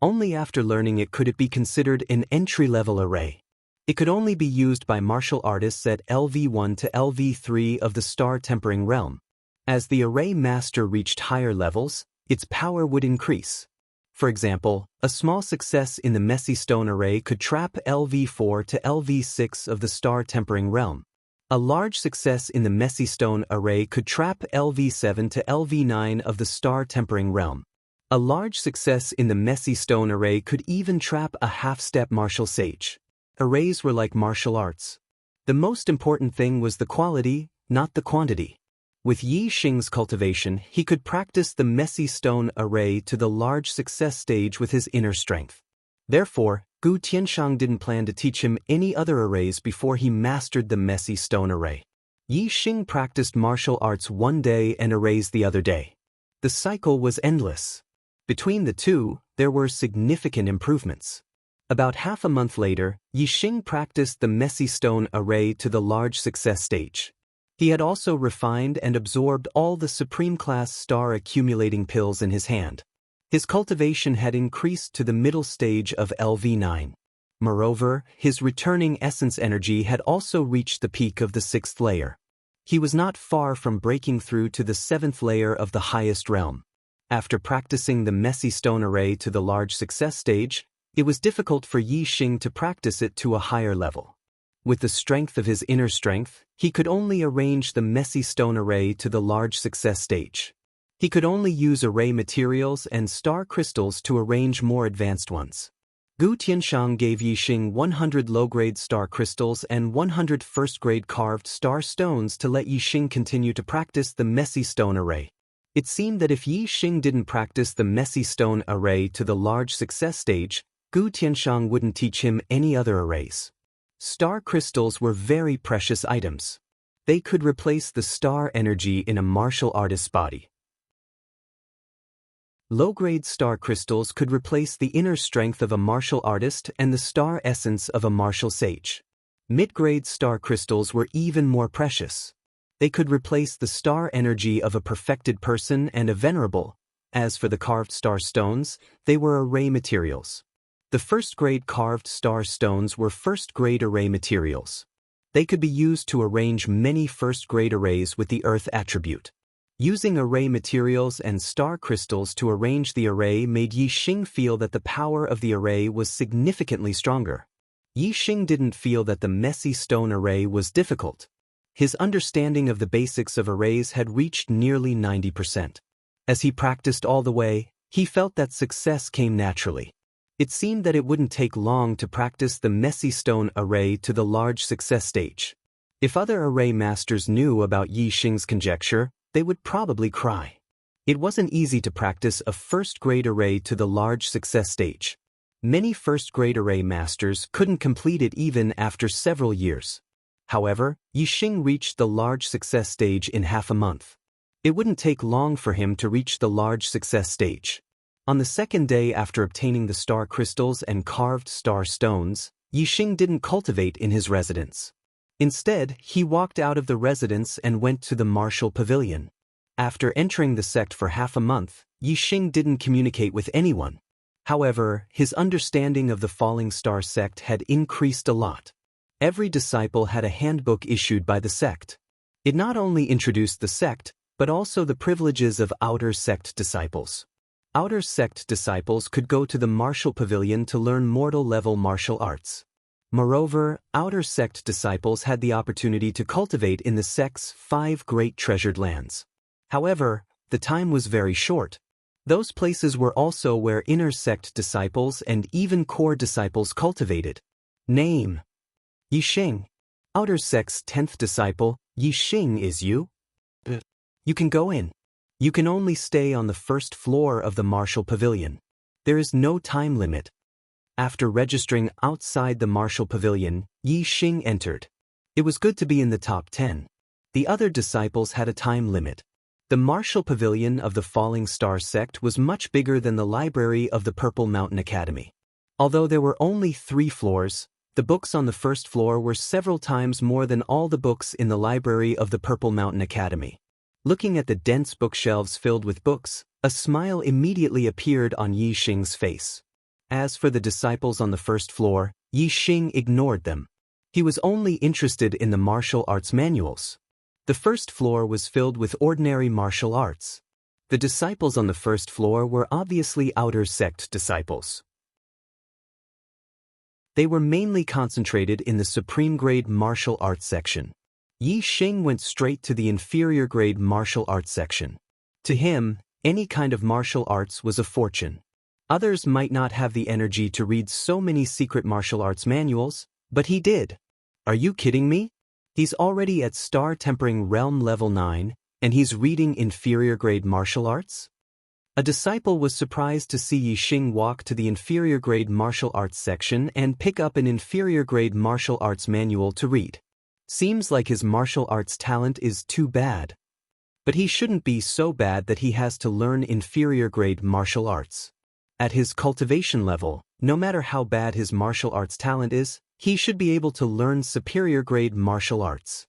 Only after learning it could it be considered an entry-level array. It could only be used by martial artists at LV1 to LV3 of the star tempering realm. As the array master reached higher levels, its power would increase. For example, a small success in the messy stone array could trap LV4 to LV6 of the star tempering realm. A large success in the messy stone array could trap LV7 to LV9 of the star tempering realm. A large success in the messy stone array could even trap a half-step martial sage. Arrays were like martial arts. The most important thing was the quality, not the quantity. With Yi Xing's cultivation, he could practice the messy stone array to the large success stage with his inner strength. Therefore, Gu Tianshang didn't plan to teach him any other arrays before he mastered the messy stone array. Yi Xing practiced martial arts one day and arrays the other day. The cycle was endless. Between the two, there were significant improvements. About half a month later, Yi Xing practiced the messy stone array to the large success stage. He had also refined and absorbed all the supreme-class star-accumulating pills in his hand. His cultivation had increased to the middle stage of LV9. Moreover, his returning essence energy had also reached the peak of the 6th layer. He was not far from breaking through to the 7th layer of the highest realm. After practicing the messy stone array to the large success stage, it was difficult for Yi Xing to practice it to a higher level. With the strength of his inner strength, he could only arrange the messy stone array to the large success stage. He could only use array materials and star crystals to arrange more advanced ones. Gu Tianshang gave Yi Xing 100 low-grade star crystals and 100 first-grade carved star stones to let Yi Xing continue to practice the messy stone array. It seemed that if Yi Xing didn't practice the messy stone array to the large success stage, Gu Tianshang wouldn't teach him any other arrays. Star crystals were very precious items. They could replace the star energy in a martial artist's body. Low-grade star crystals could replace the inner strength of a martial artist and the star essence of a martial sage. Mid-grade star crystals were even more precious. They could replace the star energy of a perfected person and a venerable. As for the carved star stones, they were array materials. The first-grade carved star stones were first-grade array materials. They could be used to arrange many first-grade arrays with the Earth attribute. Using array materials and star crystals to arrange the array made Yi Xing feel that the power of the array was significantly stronger. Yi Xing didn't feel that the messy stone array was difficult. His understanding of the basics of arrays had reached nearly 90%. As he practiced all the way, he felt that success came naturally. It seemed that it wouldn't take long to practice the messy stone array to the large success stage. If other array masters knew about Yi Xing's conjecture, they would probably cry. It wasn't easy to practice a first-grade array to the large success stage. Many first-grade array masters couldn't complete it even after several years. However, Yi Xing reached the large success stage in half a month. It wouldn't take long for him to reach the large success stage. On the second day after obtaining the star crystals and carved star stones, Yi Xing didn't cultivate in his residence. Instead, he walked out of the residence and went to the martial pavilion. After entering the sect for half a month, Yi Xing didn't communicate with anyone. However, his understanding of the Falling Star sect had increased a lot. Every disciple had a handbook issued by the sect. It not only introduced the sect, but also the privileges of outer sect disciples. Outer sect disciples could go to the martial pavilion to learn mortal-level martial arts. Moreover, outer sect disciples had the opportunity to cultivate in the sect's 5 great treasured lands. However, the time was very short. Those places were also where inner sect disciples and even core disciples cultivated. Name: Yi Xing. Outer sect's 10th disciple, Yi Xing is you? You can go in. You can only stay on the first floor of the martial pavilion. There is no time limit. After registering outside the martial pavilion, Yi Xing entered. It was good to be in the top 10. The other disciples had a time limit. The martial pavilion of the Falling Star sect was much bigger than the library of the Purple Mountain Academy. Although there were only 3 floors, the books on the first floor were several times more than all the books in the library of the Purple Mountain Academy. Looking at the dense bookshelves filled with books, a smile immediately appeared on Yi Xing's face. As for the disciples on the first floor, Yi Xing ignored them. He was only interested in the martial arts manuals. The first floor was filled with ordinary martial arts. The disciples on the first floor were obviously outer sect disciples. They were mainly concentrated in the supreme grade martial arts section. Yi Xing went straight to the inferior grade martial arts section. To him, any kind of martial arts was a fortune. Others might not have the energy to read so many secret martial arts manuals, but he did. Are you kidding me? He's already at Star Tempering Realm level 9, and he's reading inferior grade martial arts? A disciple was surprised to see Yi Xing walk to the inferior grade martial arts section and pick up an inferior grade martial arts manual to read. Seems like his martial arts talent is too bad. But he shouldn't be so bad that he has to learn inferior grade martial arts. At his cultivation level, no matter how bad his martial arts talent is, he should be able to learn superior grade martial arts.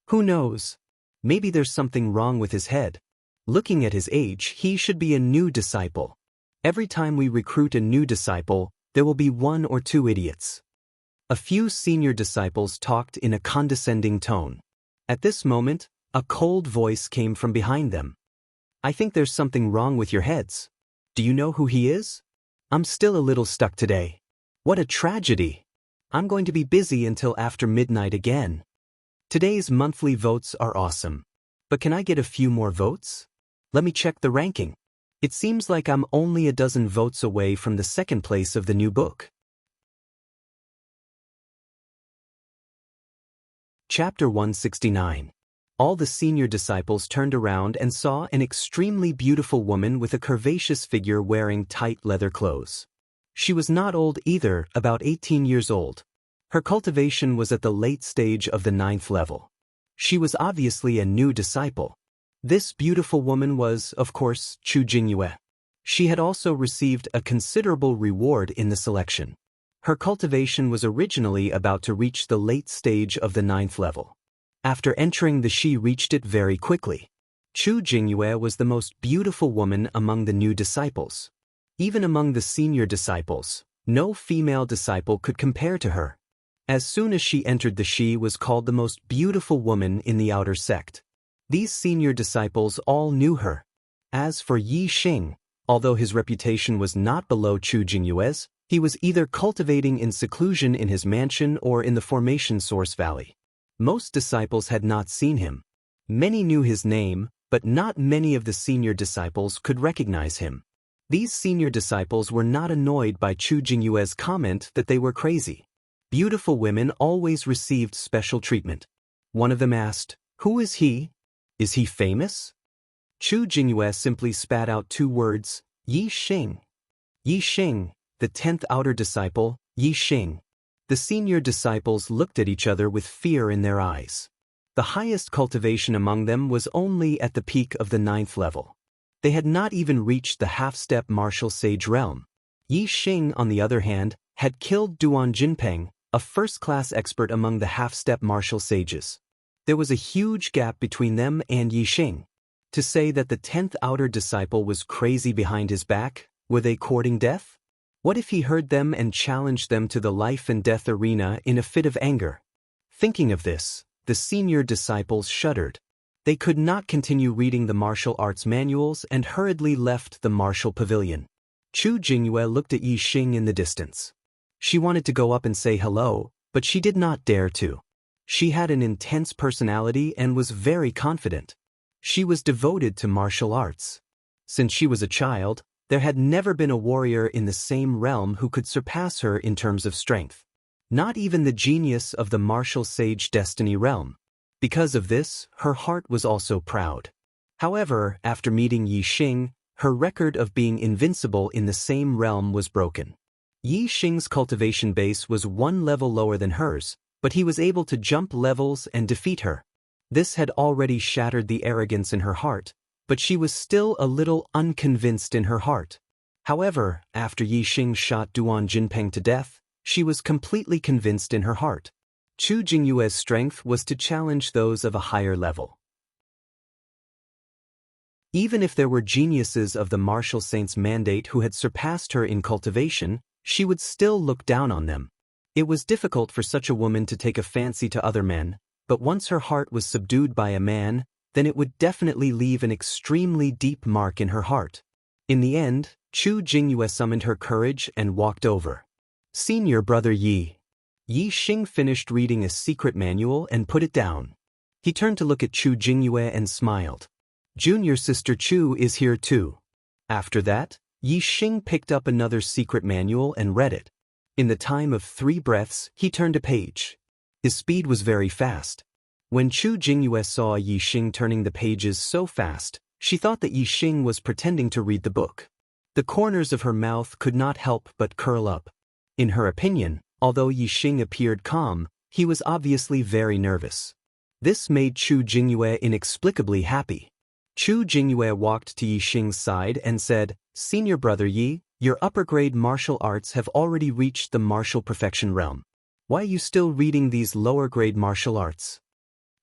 Who knows? Maybe there's something wrong with his head. Looking at his age, he should be a new disciple. Every time we recruit a new disciple, there will be 1 or 2 idiots. A few senior disciples talked in a condescending tone. At this moment, a cold voice came from behind them. I think there's something wrong with your heads. Do you know who he is? I'm still a little stuck today. What a tragedy. I'm going to be busy until after midnight again. Today's monthly votes are awesome. But can I get a few more votes? Let me check the ranking. It seems like I'm only a dozen votes away from the second place of the new book. Chapter 169. All the senior disciples turned around and saw an extremely beautiful woman with a curvaceous figure wearing tight leather clothes. She was not old either, about 18 years old. Her cultivation was at the late stage of the 9th level. She was obviously a new disciple. This beautiful woman was, of course, Chu Jingyue. She had also received a considerable reward in the selection. Her cultivation was originally about to reach the late stage of the 9th level. After entering she reached it very quickly. Chu Jingyue was the most beautiful woman among the new disciples. Even among the senior disciples, no female disciple could compare to her. As soon as she entered, she was called the most beautiful woman in the outer sect. These senior disciples all knew her. As for Yi Xing, although his reputation was not below Chu Jingyue's, he was either cultivating in seclusion in his mansion or in the Formation Source Valley. Most disciples had not seen him. Many knew his name, but not many of the senior disciples could recognize him. These senior disciples were not annoyed by Chu Jingyue's comment that they were crazy. Beautiful women always received special treatment. One of them asked, "Who is he? Is he famous?" Chu Jingyue simply spat out 2 words, Yi Xing. Yi Xing, the 10th outer disciple, Yi Xing. The senior disciples looked at each other with fear in their eyes. The highest cultivation among them was only at the peak of the 9th level. They had not even reached the half-step martial sage realm. Yi Xing, on the other hand, had killed Duan Jinpeng, a first-class expert among the half-step martial sages. There was a huge gap between them and Yi Xing. To say that the 10th outer disciple was crazy behind his back, were they courting death? What if he heard them and challenged them to the life and death arena in a fit of anger? Thinking of this, the senior disciples shuddered. They could not continue reading the martial arts manuals and hurriedly left the martial pavilion. Chu Jingyue looked at Yi Xing in the distance. She wanted to go up and say hello, but she did not dare to. She had an intense personality and was very confident. She was devoted to martial arts. Since she was a child, there had never been a warrior in the same realm who could surpass her in terms of strength. Not even the genius of the martial sage destiny realm. Because of this, her heart was also proud. However, after meeting Yi Xing, her record of being invincible in the same realm was broken. Yi Xing's cultivation base was 1 level lower than hers, but he was able to jump levels and defeat her. This had already shattered the arrogance in her heart, but she was still a little unconvinced in her heart. However, after Yi Xing shot Duan Jinpeng to death, she was completely convinced in her heart. Chu Jingyue's strength was to challenge those of a higher level. Even if there were geniuses of the martial saint's mandate who had surpassed her in cultivation, she would still look down on them. It was difficult for such a woman to take a fancy to other men, but once her heart was subdued by a man, then it would definitely leave an extremely deep mark in her heart. In the end, Chu Jingyue summoned her courage and walked over. Senior brother Yi. Yi Xing finished reading a secret manual and put it down. He turned to look at Chu Jingyue and smiled. Junior sister Chu is here too. After that, Yi Xing picked up another secret manual and read it. In the time of 3 breaths, he turned a page. His speed was very fast. When Chu Jingyue saw Yi Xing turning the pages so fast, she thought that Yi Xing was pretending to read the book. The corners of her mouth could not help but curl up. In her opinion, although Yi Xing appeared calm, he was obviously very nervous. This made Chu Jingyue inexplicably happy. Chu Jingyue walked to Yi Xing's side and said, "Senior brother Yi, your upper-grade martial arts have already reached the martial perfection realm. Why are you still reading these lower-grade martial arts?"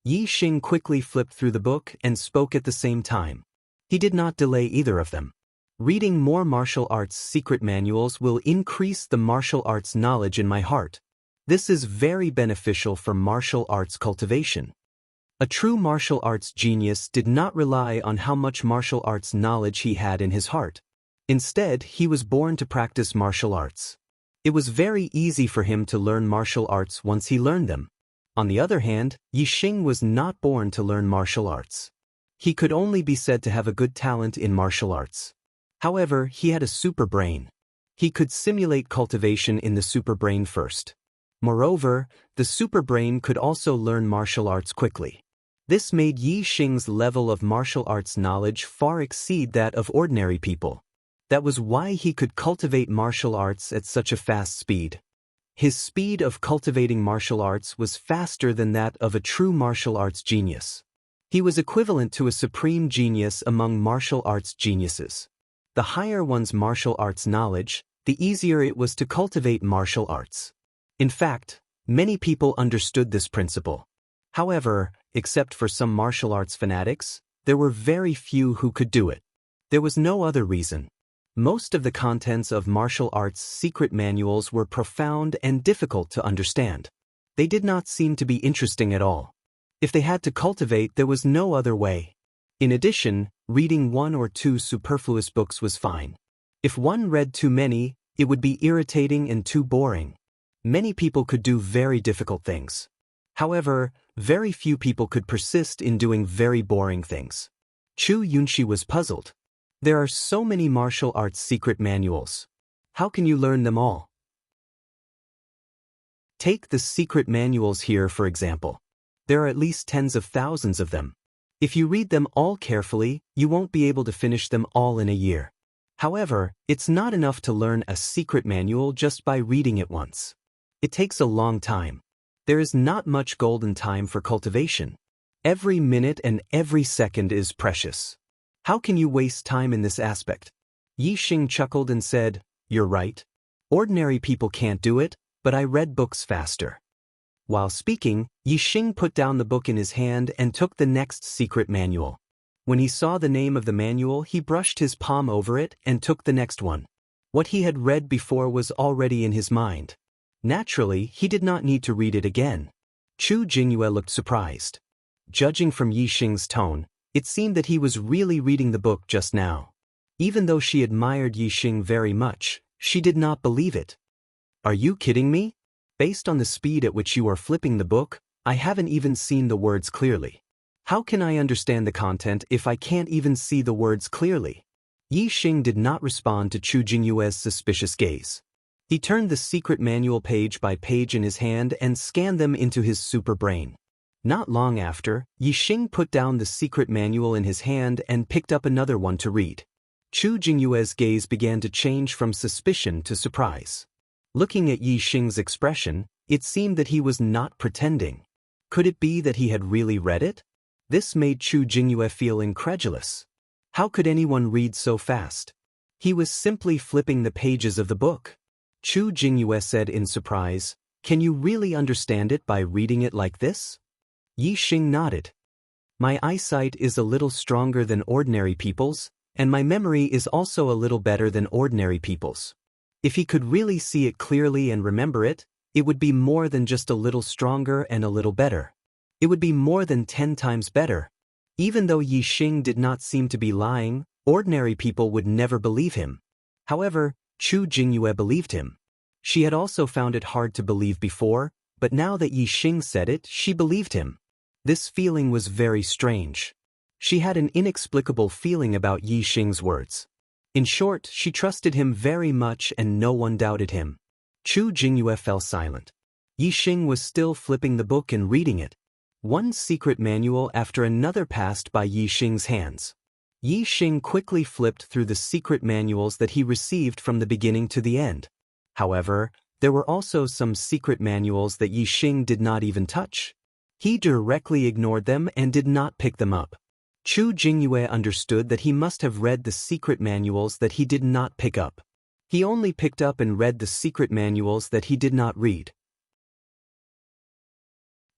Yi Xing quickly flipped through the book and spoke at the same time. He did not delay either of them. Reading more martial arts secret manuals will increase the martial arts knowledge in my heart. This is very beneficial for martial arts cultivation. A true martial arts genius did not rely on how much martial arts knowledge he had in his heart. Instead, he was born to practice martial arts. It was very easy for him to learn martial arts once he learned them. On the other hand, Yi Xing was not born to learn martial arts. He could only be said to have a good talent in martial arts. However, he had a super brain. He could simulate cultivation in the super brain first. Moreover, the super brain could also learn martial arts quickly. This made Yi Xing's level of martial arts knowledge far exceed that of ordinary people. That was why he could cultivate martial arts at such a fast speed. His speed of cultivating martial arts was faster than that of a true martial arts genius. He was equivalent to a supreme genius among martial arts geniuses. The higher one's martial arts knowledge, the easier it was to cultivate martial arts. In fact, many people understood this principle. However, except for some martial arts fanatics, there were very few who could do it. There was no other reason. Most of the contents of martial arts secret manuals were profound and difficult to understand. They did not seem to be interesting at all. If they had to cultivate, there was no other way. In addition, reading 1 or 2 superfluous books was fine. If one read too many, it would be irritating and too boring. Many people could do very difficult things. However, very few people could persist in doing very boring things. Xianxia was puzzled. There are so many martial arts secret manuals. How can you learn them all? Take the secret manuals here for example. There are at least tens of thousands of them. If you read them all carefully, you won't be able to finish them all in a year. However, it's not enough to learn a secret manual just by reading it once. It takes a long time. There is not much golden time for cultivation. Every minute and every second is precious. How can you waste time in this aspect? Yixing chuckled and said, "You're right. Ordinary people can't do it, but I read books faster." While speaking, Yixing put down the book in his hand and took the next secret manual. When he saw the name of the manual, he brushed his palm over it and took the next one. What he had read before was already in his mind. Naturally, he did not need to read it again. Xianxia looked surprised. Judging from Yixing's tone, it seemed that he was really reading the book just now. Even though she admired Yixing very much, she did not believe it. "Are you kidding me? Based on the speed at which you are flipping the book, I haven't even seen the words clearly. How can I understand the content if I can't even see the words clearly?" Yixing did not respond to Xianxia's suspicious gaze. He turned the secret manual page by page in his hand and scanned them into his super brain. Not long after, Yixing put down the secret manual in his hand and picked up another one to read. Xianxia's gaze began to change from suspicion to surprise. Looking at Yixing's expression, it seemed that he was not pretending. Could it be that he had really read it? This made Xianxia feel incredulous. How could anyone read so fast? He was simply flipping the pages of the book. Xianxia said in surprise, "Can you really understand it by reading it like this?" Yixing nodded. "My eyesight is a little stronger than ordinary people's, and my memory is also a little better than ordinary people's. If he could really see it clearly and remember it, it would be more than just a little stronger and a little better. It would be more than 10 times better." Even though Yixing did not seem to be lying, ordinary people would never believe him. However, Xianxia believed him. She had also found it hard to believe before, but now that Yixing said it, she believed him. This feeling was very strange. She had an inexplicable feeling about Yixing's words. In short, she trusted him very much and no one doubted him. Xianxia fell silent. Yixing was still flipping the book and reading it. One secret manual after another passed by Yixing's hands. Yixing quickly flipped through the secret manuals that he received from the beginning to the end. However, there were also some secret manuals that Yixing did not even touch. He directly ignored them and did not pick them up. Xianxia understood that he must have read the secret manuals that he did not pick up. He only picked up and read the secret manuals that he did not read.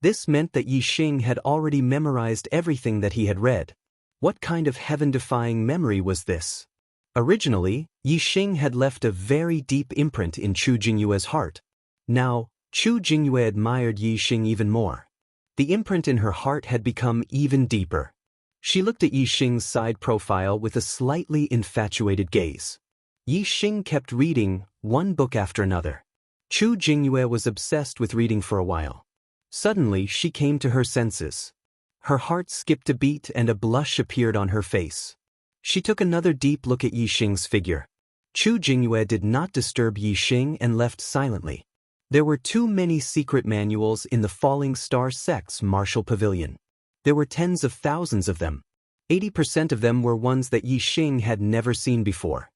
This meant that Yixing had already memorized everything that he had read. What kind of heaven-defying memory was this? Originally, Yixing had left a very deep imprint in Xianxia's heart. Now, Xianxia admired Yixing even more. The imprint in her heart had become even deeper. She looked at Yixing's side profile with a slightly infatuated gaze. Yixing kept reading, one book after another. Xianxia was obsessed with reading for a while. Suddenly, she came to her senses. Her heart skipped a beat and a blush appeared on her face. She took another deep look at Yixing's figure. Xianxia did not disturb Yixing and left silently. There were too many secret manuals in the Falling Star sect's martial pavilion. There were tens of thousands of them. 80% of them were ones that Yixing had never seen before.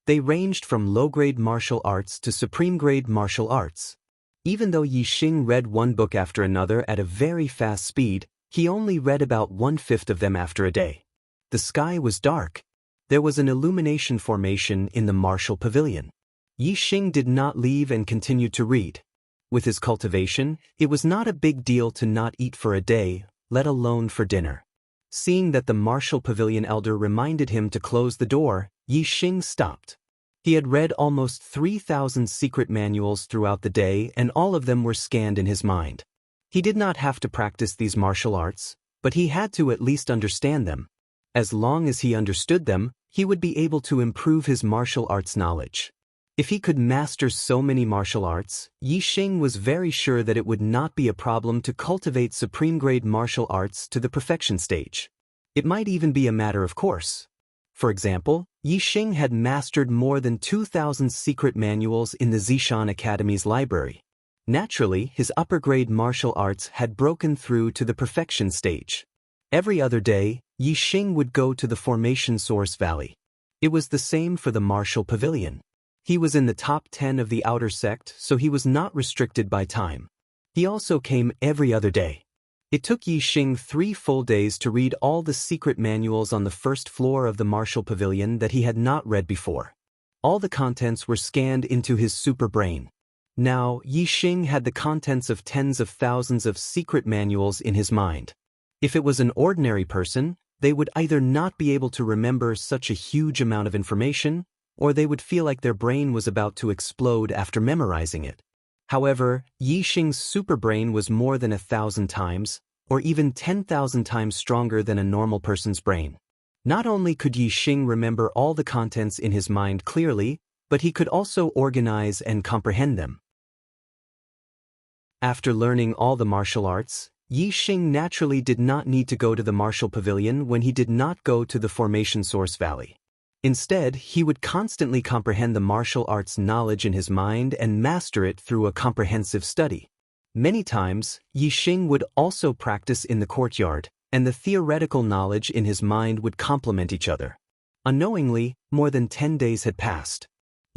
They ranged from low-grade martial arts to supreme-grade martial arts. Even though Yixing read one book after another at a very fast speed, he only read about 1/5 of them after a day. The sky was dark. There was an illumination formation in the martial pavilion. Yixing did not leave and continued to read. With his cultivation, it was not a big deal to not eat for a day, let alone for dinner. Seeing that the martial pavilion elder reminded him to close the door, Yixing stopped. He had read almost 3,000 secret manuals throughout the day and all of them were scanned in his mind. He did not have to practice these martial arts, but he had to at least understand them. As long as he understood them, he would be able to improve his martial arts knowledge. If he could master so many martial arts, Yixing was very sure that it would not be a problem to cultivate supreme-grade martial arts to the perfection stage. It might even be a matter of course. For example, Yixing had mastered more than 2,000 secret manuals in the Zishan Academy's library. Naturally, his upper-grade martial arts had broken through to the perfection stage. Every other day, Yixing would go to the formation source valley. It was the same for the martial pavilion. He was in the top 10 of the outer sect, so he was not restricted by time. He also came every other day. It took Yixing 3 full days to read all the secret manuals on the first floor of the martial pavilion that he had not read before. All the contents were scanned into his super brain. Now, Yixing had the contents of tens of thousands of secret manuals in his mind. If it was an ordinary person, they would either not be able to remember such a huge amount of information, or they would feel like their brain was about to explode after memorizing it. However, Yixing's superbrain was more than 1,000 times, or even 10,000 times stronger than a normal person's brain. Not only could Yixing remember all the contents in his mind clearly, but he could also organize and comprehend them. After learning all the martial arts, Yixing naturally did not need to go to the martial pavilion when he did not go to the formation source valley. Instead, he would constantly comprehend the martial arts knowledge in his mind and master it through a comprehensive study. Many times, Yixing would also practice in the courtyard, and the theoretical knowledge in his mind would complement each other. Unknowingly, more than 10 days had passed.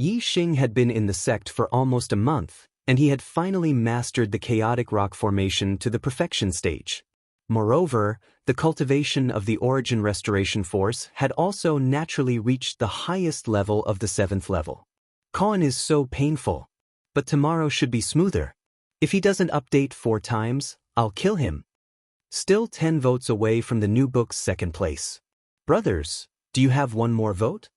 Yixing had been in the sect for almost a month, and he had finally mastered the chaotic rock formation to the perfection stage. Moreover, the cultivation of the origin restoration force had also naturally reached the highest level of the 7th level. Koan is so painful. But tomorrow should be smoother. If he doesn't update 4 times, I'll kill him. Still 10 votes away from the new book's 2nd place. Brothers, do you have one more vote?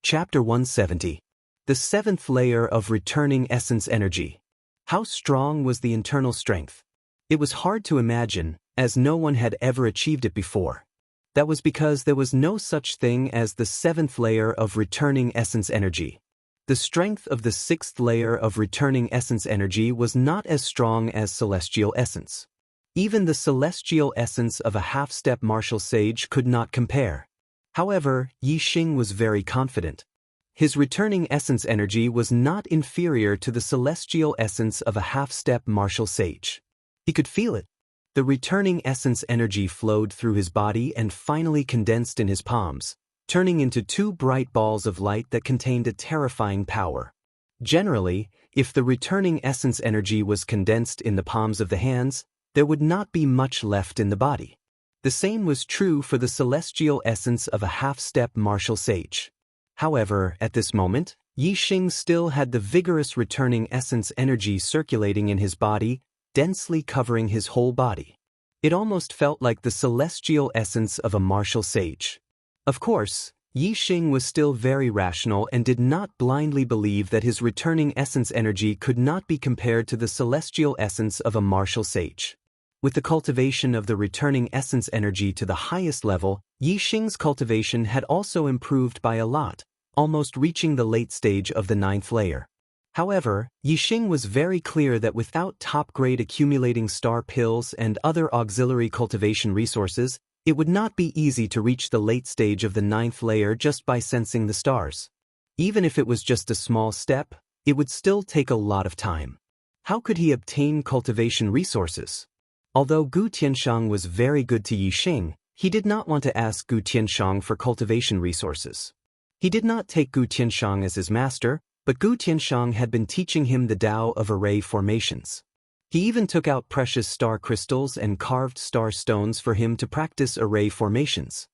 Chapter 170. The 7th layer of returning essence energy. How strong was the internal strength? It was hard to imagine, as no one had ever achieved it before. That was because there was no such thing as the 7th layer of returning essence energy. The strength of the 6th layer of returning essence energy was not as strong as celestial essence. Even the celestial essence of a half-step martial sage could not compare. However, Yixing was very confident. His returning essence energy was not inferior to the celestial essence of a half-step martial sage. He could feel it. The returning essence energy flowed through his body and finally condensed in his palms, turning into 2 bright balls of light that contained a terrifying power. Generally, if the returning essence energy was condensed in the palms of the hands, there would not be much left in the body. The same was true for the celestial essence of a half-step martial sage. However, at this moment, Yixing still had the vigorous returning essence energy circulating in his body, densely covering his whole body. It almost felt like the celestial essence of a martial sage. Of course, Yixing was still very rational and did not blindly believe that his returning essence energy could not be compared to the celestial essence of a martial sage. With the cultivation of the returning essence energy to the highest level, Yixing's cultivation had also improved by a lot, almost reaching the late stage of the 9th layer. However, Yixing was very clear that without top-grade accumulating star pills and other auxiliary cultivation resources, it would not be easy to reach the late stage of the 9th layer just by sensing the stars. Even if it was just a small step, it would still take a lot of time. How could he obtain cultivation resources? Although Gu Tianshang was very good to Yixing, he did not want to ask Gu Tianshang for cultivation resources. He did not take Gu Tianshang as his master, but Gu Tianshang had been teaching him the Tao of array formations. He even took out precious star crystals and carved star stones for him to practice array formations.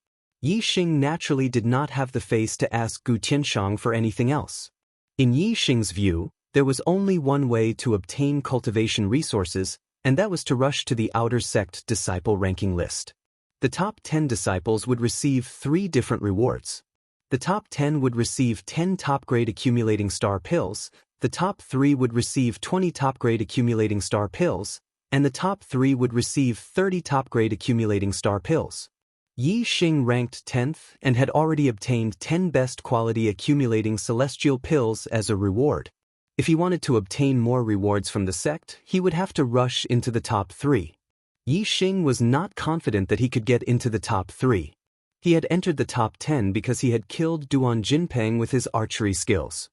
Yixing naturally did not have the face to ask Gu Tianshang for anything else. In Yixing's view, there was only one way to obtain cultivation resources, and that was to rush to the outer sect disciple ranking list. The top 10 disciples would receive 3 different rewards. The top 10 would receive 10 top-grade accumulating star pills, The top 3 would receive 20 top-grade accumulating star pills, and the top 3 would receive 30 top-grade accumulating star pills. Yi Xing ranked 10th and had already obtained 10 best quality accumulating celestial pills as a reward. If he wanted to obtain more rewards from the sect, he would have to rush into the top 3. Yi Xing was not confident that he could get into the top 3. He had entered the top 10 because he had killed Duan Jinpeng with his archery skills.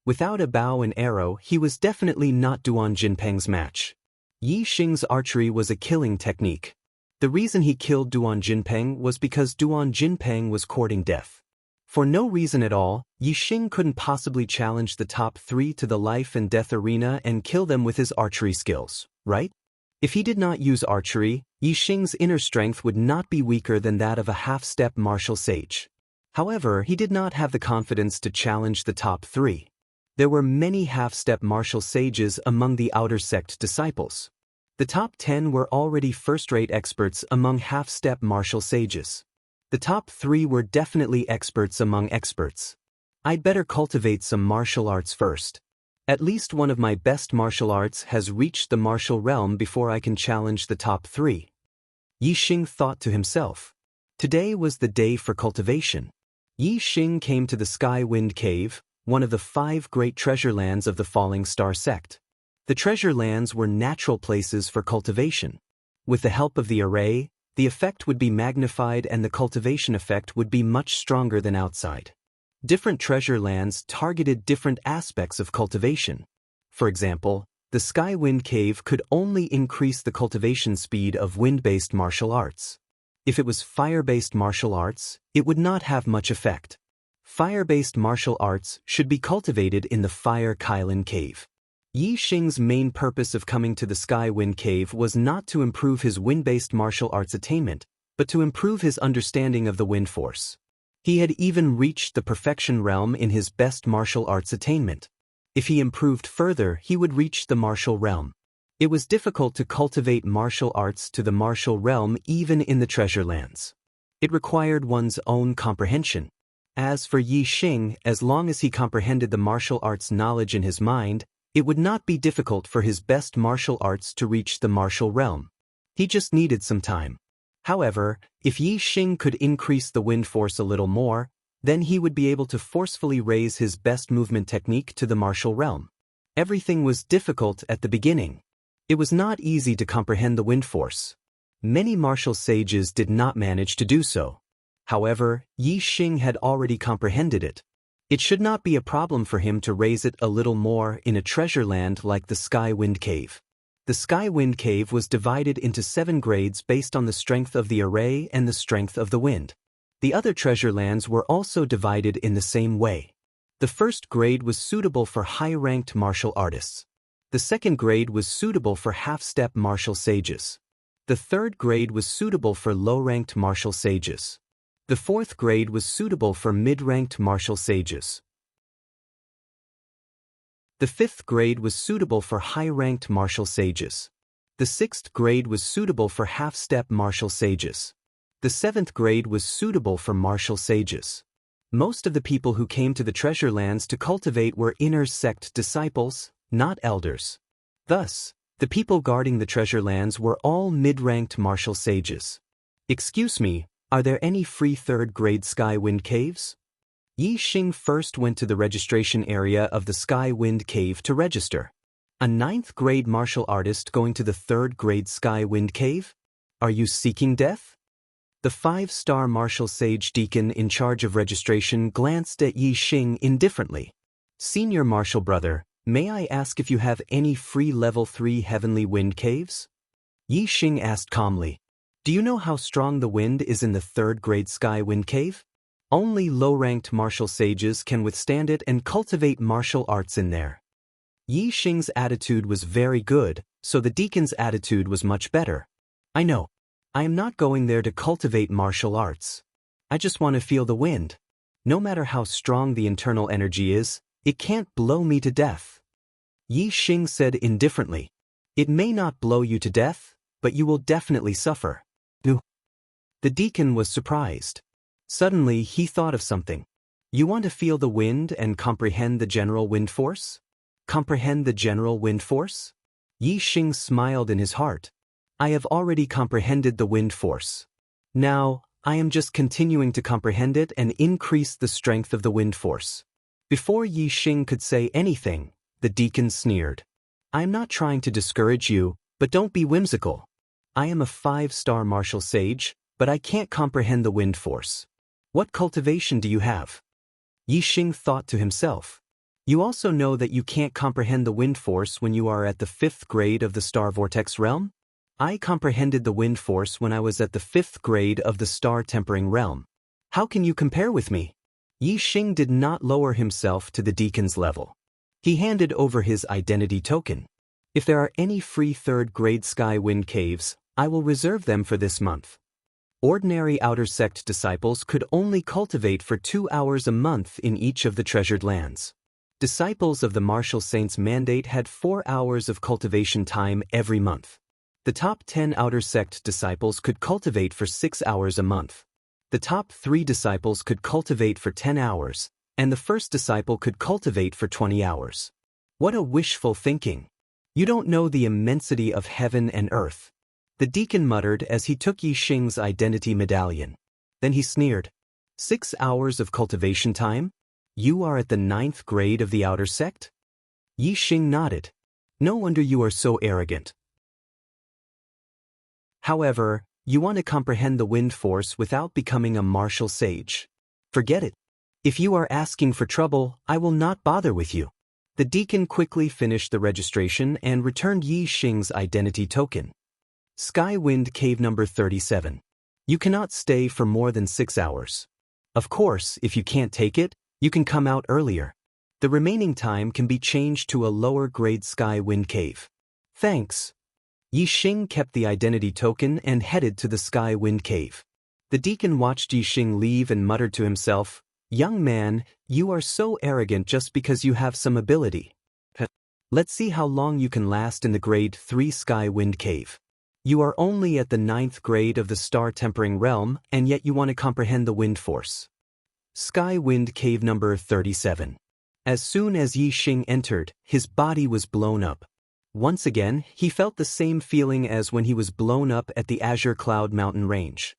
Without a bow and arrow, he was definitely not Duan Jinpeng's match. Yi Xing's archery was a killing technique. The reason he killed Duan Jinpeng was because Duan Jinpeng was courting death. For no reason at all, Yi Xing couldn't possibly challenge the top 3 to the life and death arena and kill them with his archery skills, right? If he did not use archery, Yi Xing's inner strength would not be weaker than that of a half-step martial sage. However, he did not have the confidence to challenge the top 3. There were many half-step martial sages among the outer sect disciples. The top 10 were already first-rate experts among half-step martial sages. The top 3 were definitely experts among experts. I'd better cultivate some martial arts first. At least one of my best martial arts has reached the martial realm before I can challenge the top 3. Yi Xing thought to himself. Today was the day for cultivation. Yi Xing came to the Sky Wind Cave, one of the 5 great treasure lands of the Falling Star sect. The treasure lands were natural places for cultivation. With the help of the array, the effect would be magnified and the cultivation effect would be much stronger than outside. Different treasure lands targeted different aspects of cultivation. For example, the Sky Wind Cave could only increase the cultivation speed of wind-based martial arts. If it was fire-based martial arts, it would not have much effect. Fire-based martial arts should be cultivated in the Fire Kylin Cave. Yi Xing's main purpose of coming to the Sky Wind Cave was not to improve his wind-based martial arts attainment, but to improve his understanding of the wind force. He had even reached the perfection realm in his best martial arts attainment. If he improved further, he would reach the martial realm. It was difficult to cultivate martial arts to the martial realm even in the treasure lands. It required one's own comprehension. As for Yi Xing, as long as he comprehended the martial arts knowledge in his mind, it would not be difficult for his best martial arts to reach the martial realm. He just needed some time. However, if Yi Xing could increase the wind force a little more, then he would be able to forcefully raise his best movement technique to the martial realm. Everything was difficult at the beginning. It was not easy to comprehend the wind force. Many martial sages did not manage to do so. However, Yi Xing had already comprehended it. It should not be a problem for him to raise it a little more in a treasure land like the Sky Wind Cave. The Sky Wind Cave was divided into 7 grades based on the strength of the array and the strength of the wind. The other treasure lands were also divided in the same way. The first grade was suitable for high-ranked martial artists. The second grade was suitable for half-step martial sages. The third grade was suitable for low-ranked martial sages. The fourth grade was suitable for mid-ranked martial sages. The fifth grade was suitable for high-ranked martial sages. The sixth grade was suitable for half-step martial sages. The seventh grade was suitable for martial sages. Most of the people who came to the treasure lands to cultivate were inner sect disciples, not elders. Thus, the people guarding the treasure lands were all mid-ranked martial sages. Excuse me, are there any free third-grade Sky Wind Caves? Yi Xing first went to the registration area of the Sky Wind Cave to register. A 9th-grade martial artist going to the 3rd-grade Sky Wind Cave? Are you seeking death? The 5-star martial sage deacon in charge of registration glanced at Yi Xing indifferently. Senior martial brother, may I ask if you have any free level 3 heavenly wind caves? Yi Xing asked calmly. Do you know how strong the wind is in the 3rd-grade Sky Wind Cave? Only low-ranked martial sages can withstand it and cultivate martial arts in there. Yi Xing's attitude was very good, so the deacon's attitude was much better. I know. I am not going there to cultivate martial arts. I just want to feel the wind. No matter how strong the internal energy is, it can't blow me to death. Yi Xing said indifferently. It may not blow you to death, but you will definitely suffer. The deacon was surprised. Suddenly he thought of something. You want to feel the wind and comprehend the general wind force? Comprehend the general wind force? Yi Xing smiled in his heart. I have already comprehended the wind force. Now, I am just continuing to comprehend it and increase the strength of the wind force. Before Yi Xing could say anything, the deacon sneered. I am not trying to discourage you, but don't be whimsical. I am a 5-star martial sage, but I can't comprehend the wind force. What cultivation do you have? Yi Xing thought to himself. You also know that you can't comprehend the wind force when you are at the 5th grade of the Star Vortex realm? I comprehended the wind force when I was at the 5th grade of the Star Tempering realm. How can you compare with me? Yi Xing did not lower himself to the deacon's level. He handed over his identity token. If there are any free 3rd grade Sky Wind caves, I will reserve them for this month. Ordinary outer sect disciples could only cultivate for 2 hours a month in each of the treasured lands. Disciples of the Martial Saints Mandate had 4 hours of cultivation time every month. The top 10 outer sect disciples could cultivate for 6 hours a month. The top 3 disciples could cultivate for 10 hours, and the first disciple could cultivate for 20 hours. What a wishful thinking! You don't know the immensity of heaven and earth. The deacon muttered as he took Yi Xing's identity medallion. Then he sneered. 6 hours of cultivation time? You are at the 9th grade of the outer sect? Yi Xing nodded. No wonder you are so arrogant. However, you want to comprehend the wind force without becoming a martial sage. Forget it. If you are asking for trouble, I will not bother with you. The deacon quickly finished the registration and returned Yi Xing's identity token. Sky Wind Cave number 37. You cannot stay for more than 6 hours. Of course, if you can't take it, you can come out earlier. The remaining time can be changed to a lower grade Sky Wind Cave. Thanks. Yi Xing kept the identity token and headed to the Sky Wind Cave. The deacon watched Yi Xing leave and muttered to himself, Young man, you are so arrogant just because you have some ability. Let's see how long you can last in the grade 3 Sky Wind Cave. You are only at the 9th grade of the Star Tempering realm, and yet you want to comprehend the wind force. Sky Wind Cave number 37. As soon as Yi Xing entered, his body was blown up. Once again, he felt the same feeling as when he was blown up at the Azure Cloud Mountain Range.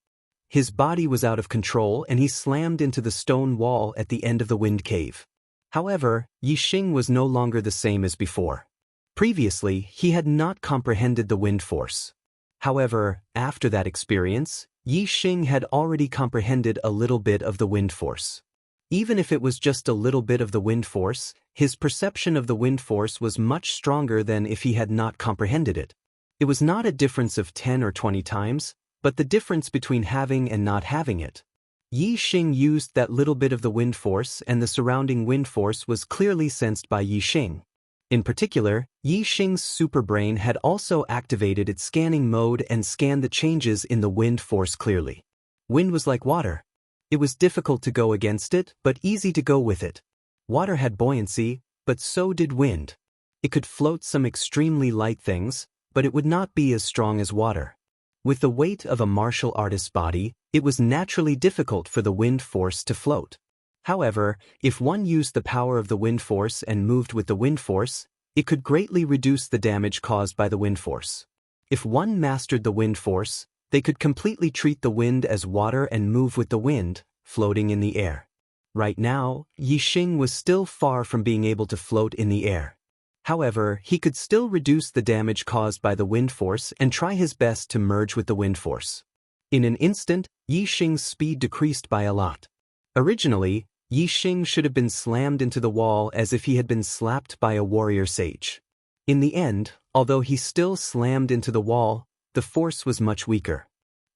His body was out of control and he slammed into the stone wall at the end of the wind cave. However, Yi Xing was no longer the same as before. Previously, he had not comprehended the wind force. However, after that experience, Yi Xing had already comprehended a little bit of the wind force. Even if it was just a little bit of the wind force, his perception of the wind force was much stronger than if he had not comprehended it. It was not a difference of 10 or 20 times, but the difference between having and not having it. Yi Xing used that little bit of the wind force, and the surrounding wind force was clearly sensed by Yi Xing. In particular, Yi Xing's superbrain had also activated its scanning mode and scanned the changes in the wind force clearly. Wind was like water. It was difficult to go against it, but easy to go with it. Water had buoyancy, but so did wind. It could float some extremely light things, but it would not be as strong as water. With the weight of a martial artist's body, it was naturally difficult for the wind force to float. However, if one used the power of the wind force and moved with the wind force, it could greatly reduce the damage caused by the wind force. If one mastered the wind force, they could completely treat the wind as water and move with the wind, floating in the air. Right now, Yi Xing was still far from being able to float in the air. However, he could still reduce the damage caused by the wind force and try his best to merge with the wind force. In an instant, Yi Xing's speed decreased by a lot. Originally, Yi Xing should have been slammed into the wall as if he had been slapped by a warrior sage. In the end, although he still slammed into the wall, the force was much weaker.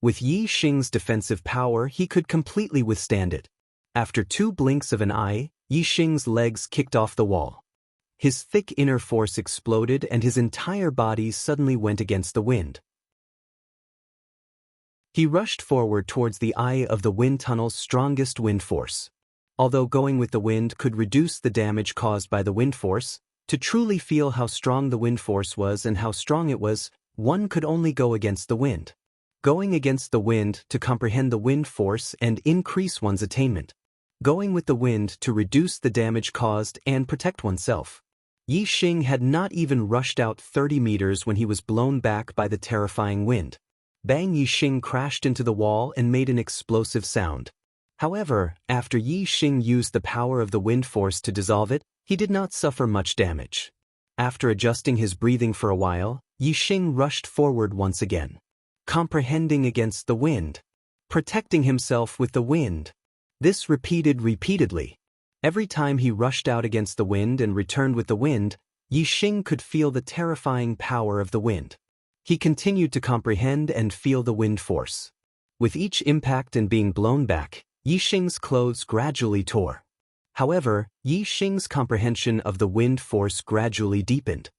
With Yi Xing's defensive power, he could completely withstand it. After 2 blinks of an eye, Yi Xing's legs kicked off the wall. His thick inner force exploded and his entire body suddenly went against the wind. He rushed forward towards the eye of the wind tunnel's strongest wind force. Although going with the wind could reduce the damage caused by the wind force, to truly feel how strong the wind force was and how strong it was, one could only go against the wind. Going against the wind to comprehend the wind force and increase one's attainment. going with the wind to reduce the damage caused and protect oneself. Yi Xing had not even rushed out 30 meters when he was blown back by the terrifying wind. Bang! Yi Xing crashed into the wall and made an explosive sound. However, after Yi Xing used the power of the wind force to dissolve it, he did not suffer much damage. After adjusting his breathing for a while, Yi Xing rushed forward once again, comprehending against the wind, protecting himself with the wind. This repeated repeatedly. Every time he rushed out against the wind and returned with the wind, Yi Xing could feel the terrifying power of the wind. He continued to comprehend and feel the wind force. With each impact and being blown back, Yi Xing's clothes gradually tore. However, Yi Xing's comprehension of the wind force gradually deepened.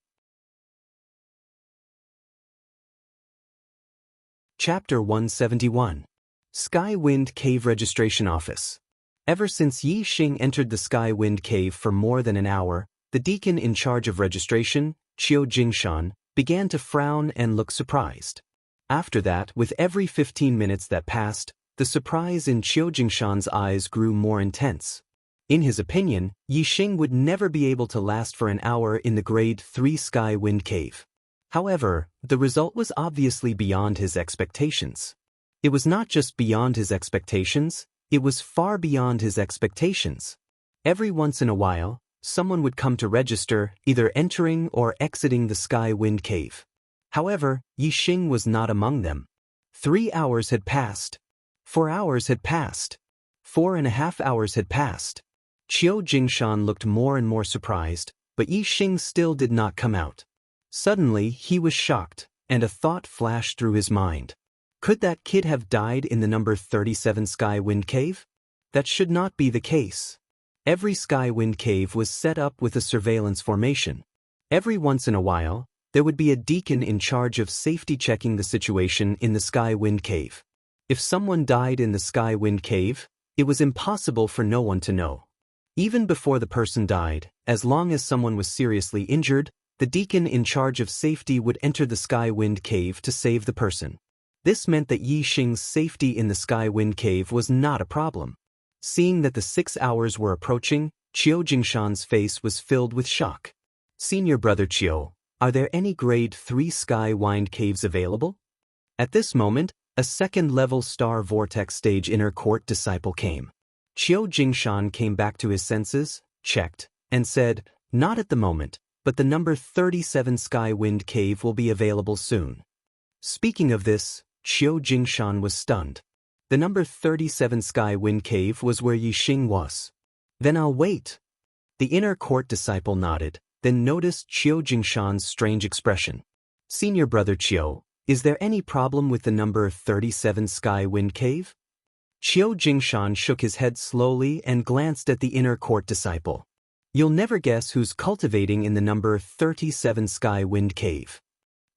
Chapter 171. Sky Wind Cave Registration Office. Ever since Yi Xing entered the Sky Wind Cave for more than an hour, the deacon in charge of registration, Qiu Jingshan, began to frown and look surprised. After that, with every 15 minutes that passed, the surprise in Qiu Jingshan's eyes grew more intense. In his opinion, Yi Xing would never be able to last for an hour in the Grade 3 Sky Wind Cave. However, the result was obviously beyond his expectations. It was not just beyond his expectations, it was far beyond his expectations. Every once in a while, someone would come to register, either entering or exiting the Sky Wind Cave. However, Yi Xing was not among them. 3 hours had passed. 4 hours had passed. 4.5 hours had passed. Qiu Jingshan looked more and more surprised, but Yi Xing still did not come out. Suddenly, he was shocked, and a thought flashed through his mind. Could that kid have died in the number 37 Sky Wind Cave? That should not be the case. Every Sky Wind Cave was set up with a surveillance formation. Every once in a while, there would be a deacon in charge of safety checking the situation in the Sky Wind Cave. If someone died in the Sky Wind Cave, it was impossible for no one to know. Even before the person died, as long as someone was seriously injured, the deacon in charge of safety would enter the Sky Wind Cave to save the person. This meant that Yi Xing's safety in the Sky Wind Cave was not a problem. Seeing that the 6 hours were approaching, Qiu Jingshan's face was filled with shock. Senior brother Qiu, are there any Grade 3 Sky Wind Caves available? At this moment, a second-level Star Vortex Stage Inner Court disciple came. Qiu Jingshan came back to his senses, checked, and said, "Not at the moment, but the number 37 Sky Wind Cave will be available soon." Speaking of this, Qiu Jingshan was stunned. The number 37 Sky Wind Cave was where Yi Xing was. "Then I'll wait." The inner court disciple nodded, then noticed Qiu Jingshan's strange expression. "Senior brother Qiu, is there any problem with the number 37 Sky Wind Cave?" Qiu Jingshan shook his head slowly and glanced at the inner court disciple. "You'll never guess who's cultivating in the number 37 Sky Wind Cave."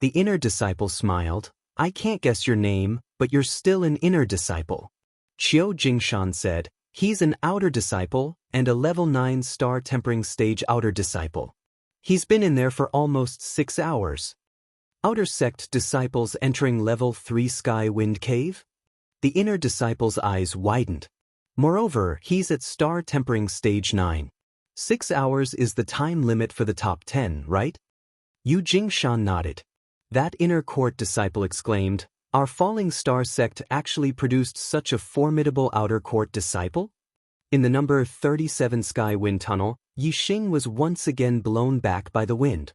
The inner disciple smiled. "I can't guess your name, but you're still an inner disciple." Qiu Jingshan said, "He's an outer disciple and a level 9 star tempering stage outer disciple. He's been in there for almost 6 hours." Outer sect disciples entering level 3 Sky Wind Cave? The inner disciple's eyes widened. Moreover, he's at star tempering stage 9. 6 hours is the time limit for the top 10, right? Yu Jingshan nodded. That inner court disciple exclaimed, "Our falling star sect actually produced such a formidable outer court disciple?" In the number 37 Sky Wind Tunnel, Yi Xing was once again blown back by the wind.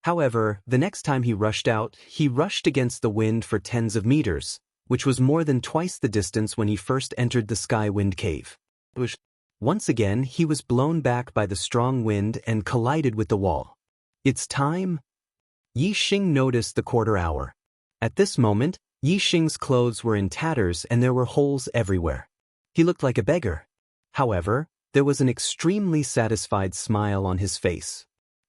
However, the next time he rushed out, he rushed against the wind for tens of meters, which was more than twice the distance when he first entered the Sky Wind Cave. Once again, he was blown back by the strong wind and collided with the wall. "It's time?" Yi Xing noticed the quarter hour. At this moment, Yi Xing's clothes were in tatters and there were holes everywhere. He looked like a beggar. However, there was an extremely satisfied smile on his face.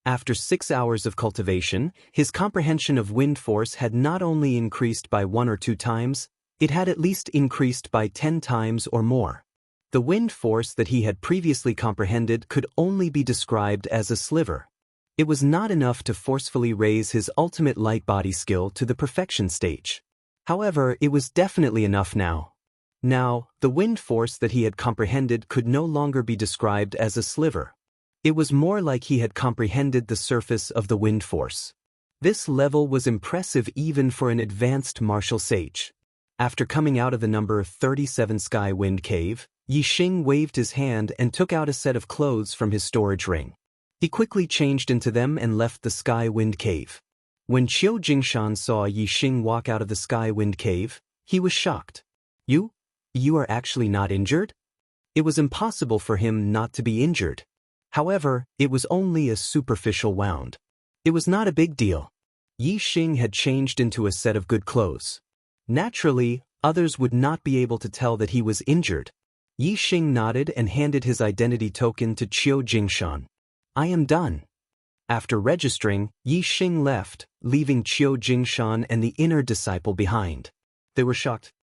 After 6 hours of cultivation, his comprehension of wind force had not only increased by 1 or 2 times, it had at least increased by 10 times or more. The wind force that he had previously comprehended could only be described as a sliver. It was not enough to forcefully raise his ultimate light body skill to the perfection stage. However, it was definitely enough now. Now, the wind force that he had comprehended could no longer be described as a sliver. It was more like he had comprehended the surface of the wind force. This level was impressive even for an advanced martial sage. After coming out of the number 37 Sky Wind Cave, Yixing waved his hand and took out a set of clothes from his storage ring. He quickly changed into them and left the Sky Wind Cave. When Qiu Jingshan saw Yixing walk out of the Sky Wind Cave, he was shocked. You are actually not injured? It was impossible for him not to be injured. However, it was only a superficial wound. It was not a big deal. Yixing had changed into a set of good clothes. Naturally, others would not be able to tell that he was injured. Yixing nodded and handed his identity token to Qiu Jingshan. I am done. After registering, Yixing left, leaving Qiu Jingshan and the inner disciple behind. They were shocked.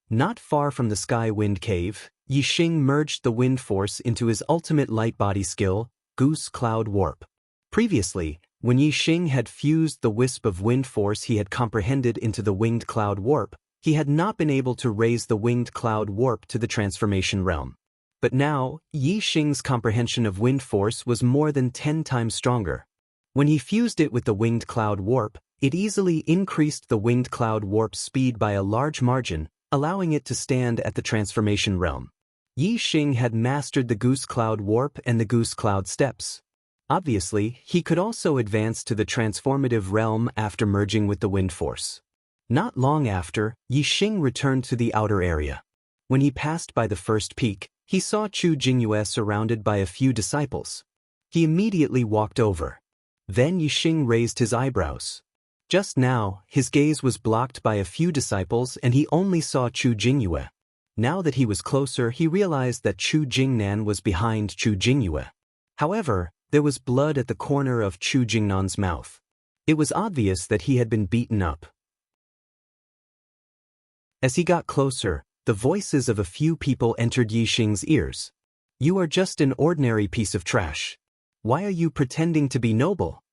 Not far from the Sky Wind Cave, Yixing merged the wind force into his ultimate light body skill, Goose Cloud Warp. Previously, when Yixing had fused the wisp of wind force he had comprehended into the winged cloud warp, he had not been able to raise the winged cloud warp to the transformation realm. But now, Yixing's comprehension of wind force was more than 10 times stronger. When he fused it with the winged cloud warp, it easily increased the winged cloud warp speed by a large margin, allowing it to stand at the transformation realm. Yixing had mastered the Goose Cloud Warp and the Goose Cloud Steps. Obviously, he could also advance to the transformative realm after merging with the wind force. Not long after, Yixing returned to the outer area. When he passed by the first peak, he saw Chu Jingyue surrounded by a few disciples. He immediately walked over. Then Yixing raised his eyebrows. Just now, his gaze was blocked by a few disciples and he only saw Chu Jingyue. Now that he was closer, he realized that Chu Jingnan was behind Chu Jingyue. However, there was blood at the corner of Chu Jingnan's mouth. It was obvious that he had been beaten up. As he got closer, the voices of a few people entered Yixing's ears. You are just an ordinary piece of trash. Why are you pretending to be noble?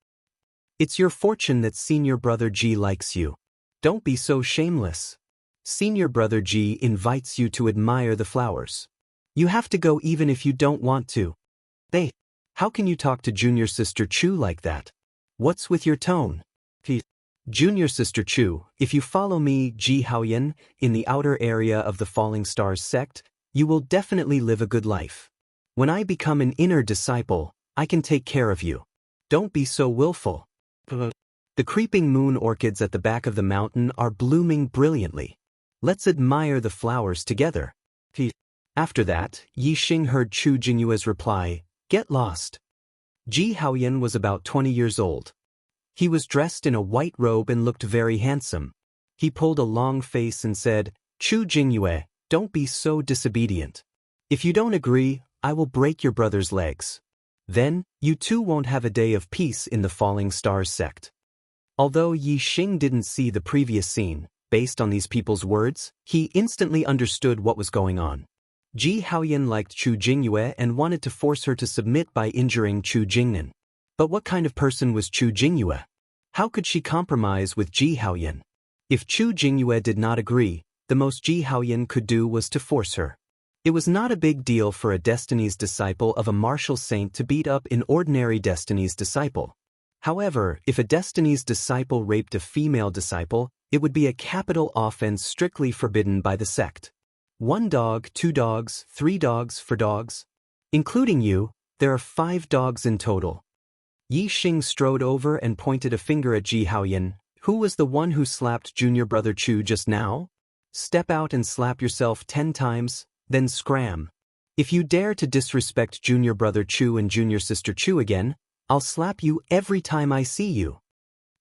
It's your fortune that Senior Brother Ji likes you. Don't be so shameless. Senior Brother Ji invites you to admire the flowers. You have to go even if you don't want to. How can you talk to Junior Sister Chu like that? What's with your tone? Junior Sister Chu, if you follow me, Ji Haoyan, in the outer area of the Falling Stars sect, you will definitely live a good life. When I become an inner disciple, I can take care of you. Don't be so willful. The creeping moon orchids at the back of the mountain are blooming brilliantly. Let's admire the flowers together. After that, Yixing heard Chu Jingyue's reply, Get lost. Ji Haoyan was about 20 years old. He was dressed in a white robe and looked very handsome. He pulled a long face and said, Chu Jingyue, don't be so disobedient. If you don't agree, I will break your brother's legs. Then, you too won't have a day of peace in the Falling Stars sect. Although Yixing didn't see the previous scene, based on these people's words, he instantly understood what was going on. Ji Haoyan liked Chu Jingyue and wanted to force her to submit by injuring Chu Jingnan. But what kind of person was Chu Jingyue? How could she compromise with Ji Haoyan? If Chu Jingyue did not agree, the most Ji Haoyan could do was to force her. It was not a big deal for a Destiny's disciple of a martial saint to beat up an ordinary Destiny's disciple. However, if a Destiny's disciple raped a female disciple, it would be a capital offense strictly forbidden by the sect. 1 dog, 2 dogs, 3 dogs for dogs. Including you, there are 5 dogs in total. Yixing strode over and pointed a finger at Ji Haoyan. Who was the one who slapped Junior Brother Chu just now? Step out and slap yourself 10 times. Then scram. If you dare to disrespect Junior Brother Chu and Junior Sister Chu again, I'll slap you every time I see you.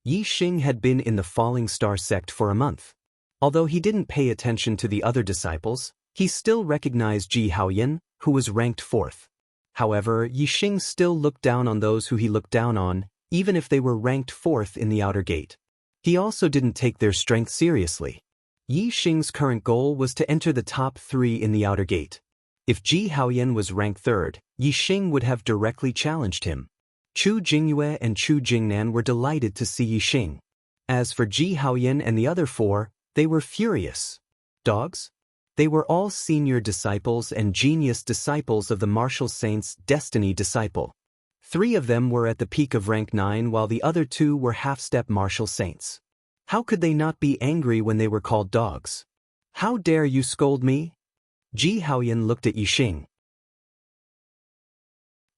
Yixing had been in the Falling Star sect for a month. Although he didn't pay attention to the other disciples, he still recognized Ji Haoyan, who was ranked 4th. However, Yixing still looked down on those who he looked down on, even if they were ranked 4th in the outer gate. He also didn't take their strength seriously. Yixing's current goal was to enter the top 3 in the outer gate. If Ji Haoyan was ranked 3rd, Yixing would have directly challenged him. Chu Jingyue and Chu Jingnan were delighted to see Yixing. As for Ji Haoyan and the other 4, they were furious. Dogs? They were all senior disciples and genius disciples of the martial saint's destiny disciple. 3 of them were at the peak of rank 9 while the other 2 were half-step martial saints. How could they not be angry when they were called dogs? How dare you scold me? Ji Haoyan looked at Yixing.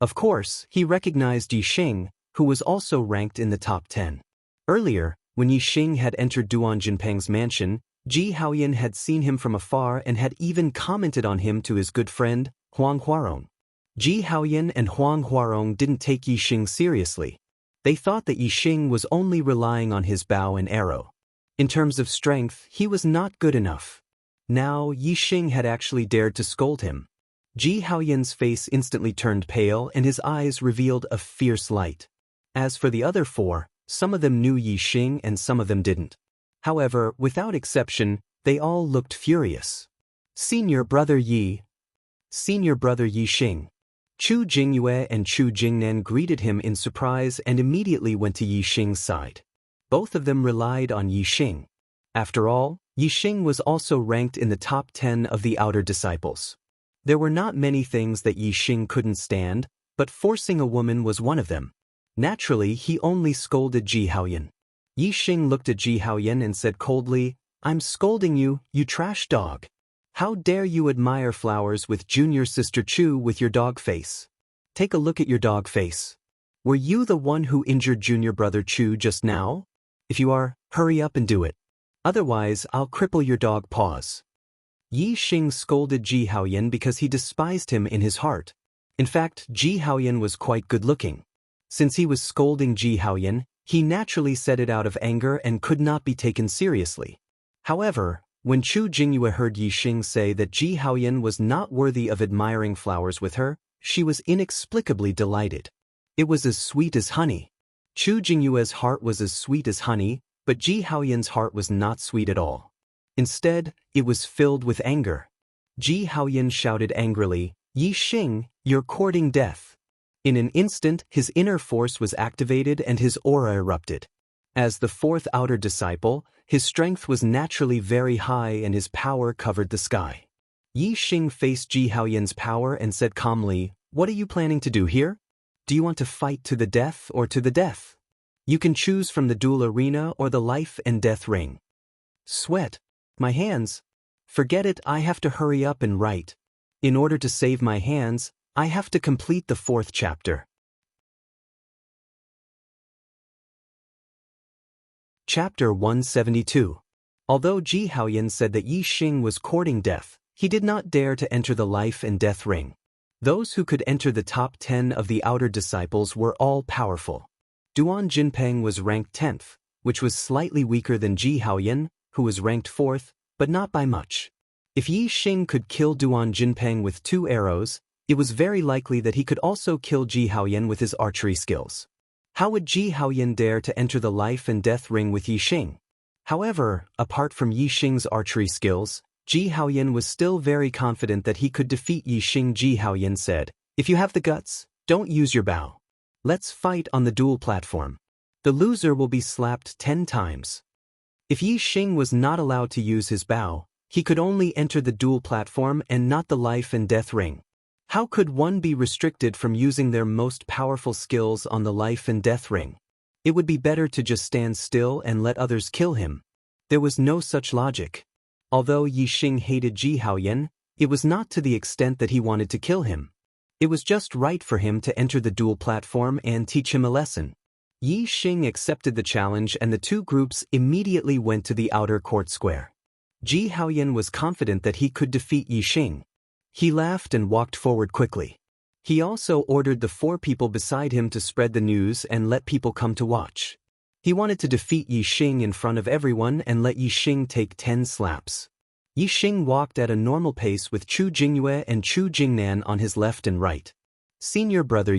Of course, he recognized Yixing, who was also ranked in the top 10. Earlier, when Yixing had entered Duan Jinpeng's mansion, Ji Haoyan had seen him from afar and had even commented on him to his good friend, Huang Huarong. Ji Haoyan and Huang Huarong didn't take Yixing seriously. They thought that Yixing was only relying on his bow and arrow. In terms of strength, he was not good enough. Now, Yixing had actually dared to scold him. Ji Haoyan's face instantly turned pale and his eyes revealed a fierce light. As for the other 4, some of them knew Yixing and some of them didn't. However, without exception, they all looked furious. Senior brother Yixing. Chu Jingyue and Chu Jingnan greeted him in surprise and immediately went to Yixing's side. Both of them relied on Yixing. After all, Yixing was also ranked in the top 10 of the outer disciples. There were not many things that Yixing couldn't stand, but forcing a woman was one of them. Naturally, he only scolded Ji Haoyan. Yixing looked at Ji Haoyan and said coldly, "I'm scolding you, you trash dog. How dare you admire flowers with junior sister Chu with your dog face? Take a look at your dog face. Were you the one who injured junior brother Chu just now? If you are, hurry up and do it. Otherwise, I'll cripple your dog paws." Yixing scolded Ji Haoyan because he despised him in his heart. In fact, Ji Haoyan was quite good-looking. Since he was scolding Ji Haoyan, he naturally said it out of anger and could not be taken seriously. However, when Chu Jingyue heard Yixing say that Ji Haoyan was not worthy of admiring flowers with her, she was inexplicably delighted. It was as sweet as honey. Chu Jingyue's heart was as sweet as honey, but Ji Haoyan's heart was not sweet at all. Instead, it was filled with anger. Ji Haoyan shouted angrily, "Yixing, you're courting death." In an instant, his inner force was activated and his aura erupted. As the 4th outer disciple, his strength was naturally very high and his power covered the sky. Yixing faced Ji Haoyan's power and said calmly, "What are you planning to do here? Do you want to fight to the death or to the death? You can choose from the duel arena or the life and death ring." Sweat. My hands. Forget it, I have to hurry up and write. In order to save my hands, I have to complete the 4th chapter. Chapter 172. Although Ji Haoyan said that Yixing was courting death, he did not dare to enter the life and death ring. Those who could enter the top 10 of the outer disciples were all powerful. Duan Jinpeng was ranked 10th, which was slightly weaker than Ji Haoyan, who was ranked 4th, but not by much. If Yixing could kill Duan Jinpeng with 2 arrows, it was very likely that he could also kill Ji Haoyan with his archery skills. How would Ji Haoyan dare to enter the life and death ring with Yixing? However, apart from Yixing's archery skills, Ji Haoyan was still very confident that he could defeat Yixing. Ji Haoyan said, "If you have the guts, don't use your bow. Let's fight on the duel platform. The loser will be slapped 10 times. If Yixing was not allowed to use his bow, he could only enter the duel platform and not the life and death ring. How could one be restricted from using their most powerful skills on the life and death ring? It would be better to just stand still and let others kill him." There was no such logic. Although Yixing hated Ji Haoyan, it was not to the extent that he wanted to kill him. It was just right for him to enter the duel platform and teach him a lesson. Yixing accepted the challenge and the 2 groups immediately went to the outer court square. Ji Haoyan was confident that he could defeat Yixing. He laughed and walked forward quickly. He also ordered the 4 people beside him to spread the news and let people come to watch. He wanted to defeat Yixing in front of everyone and let Yixing take 10 slaps. Yixing walked at a normal pace with Chu Jingyue and Chu Jingnan on his left and right. Senior brother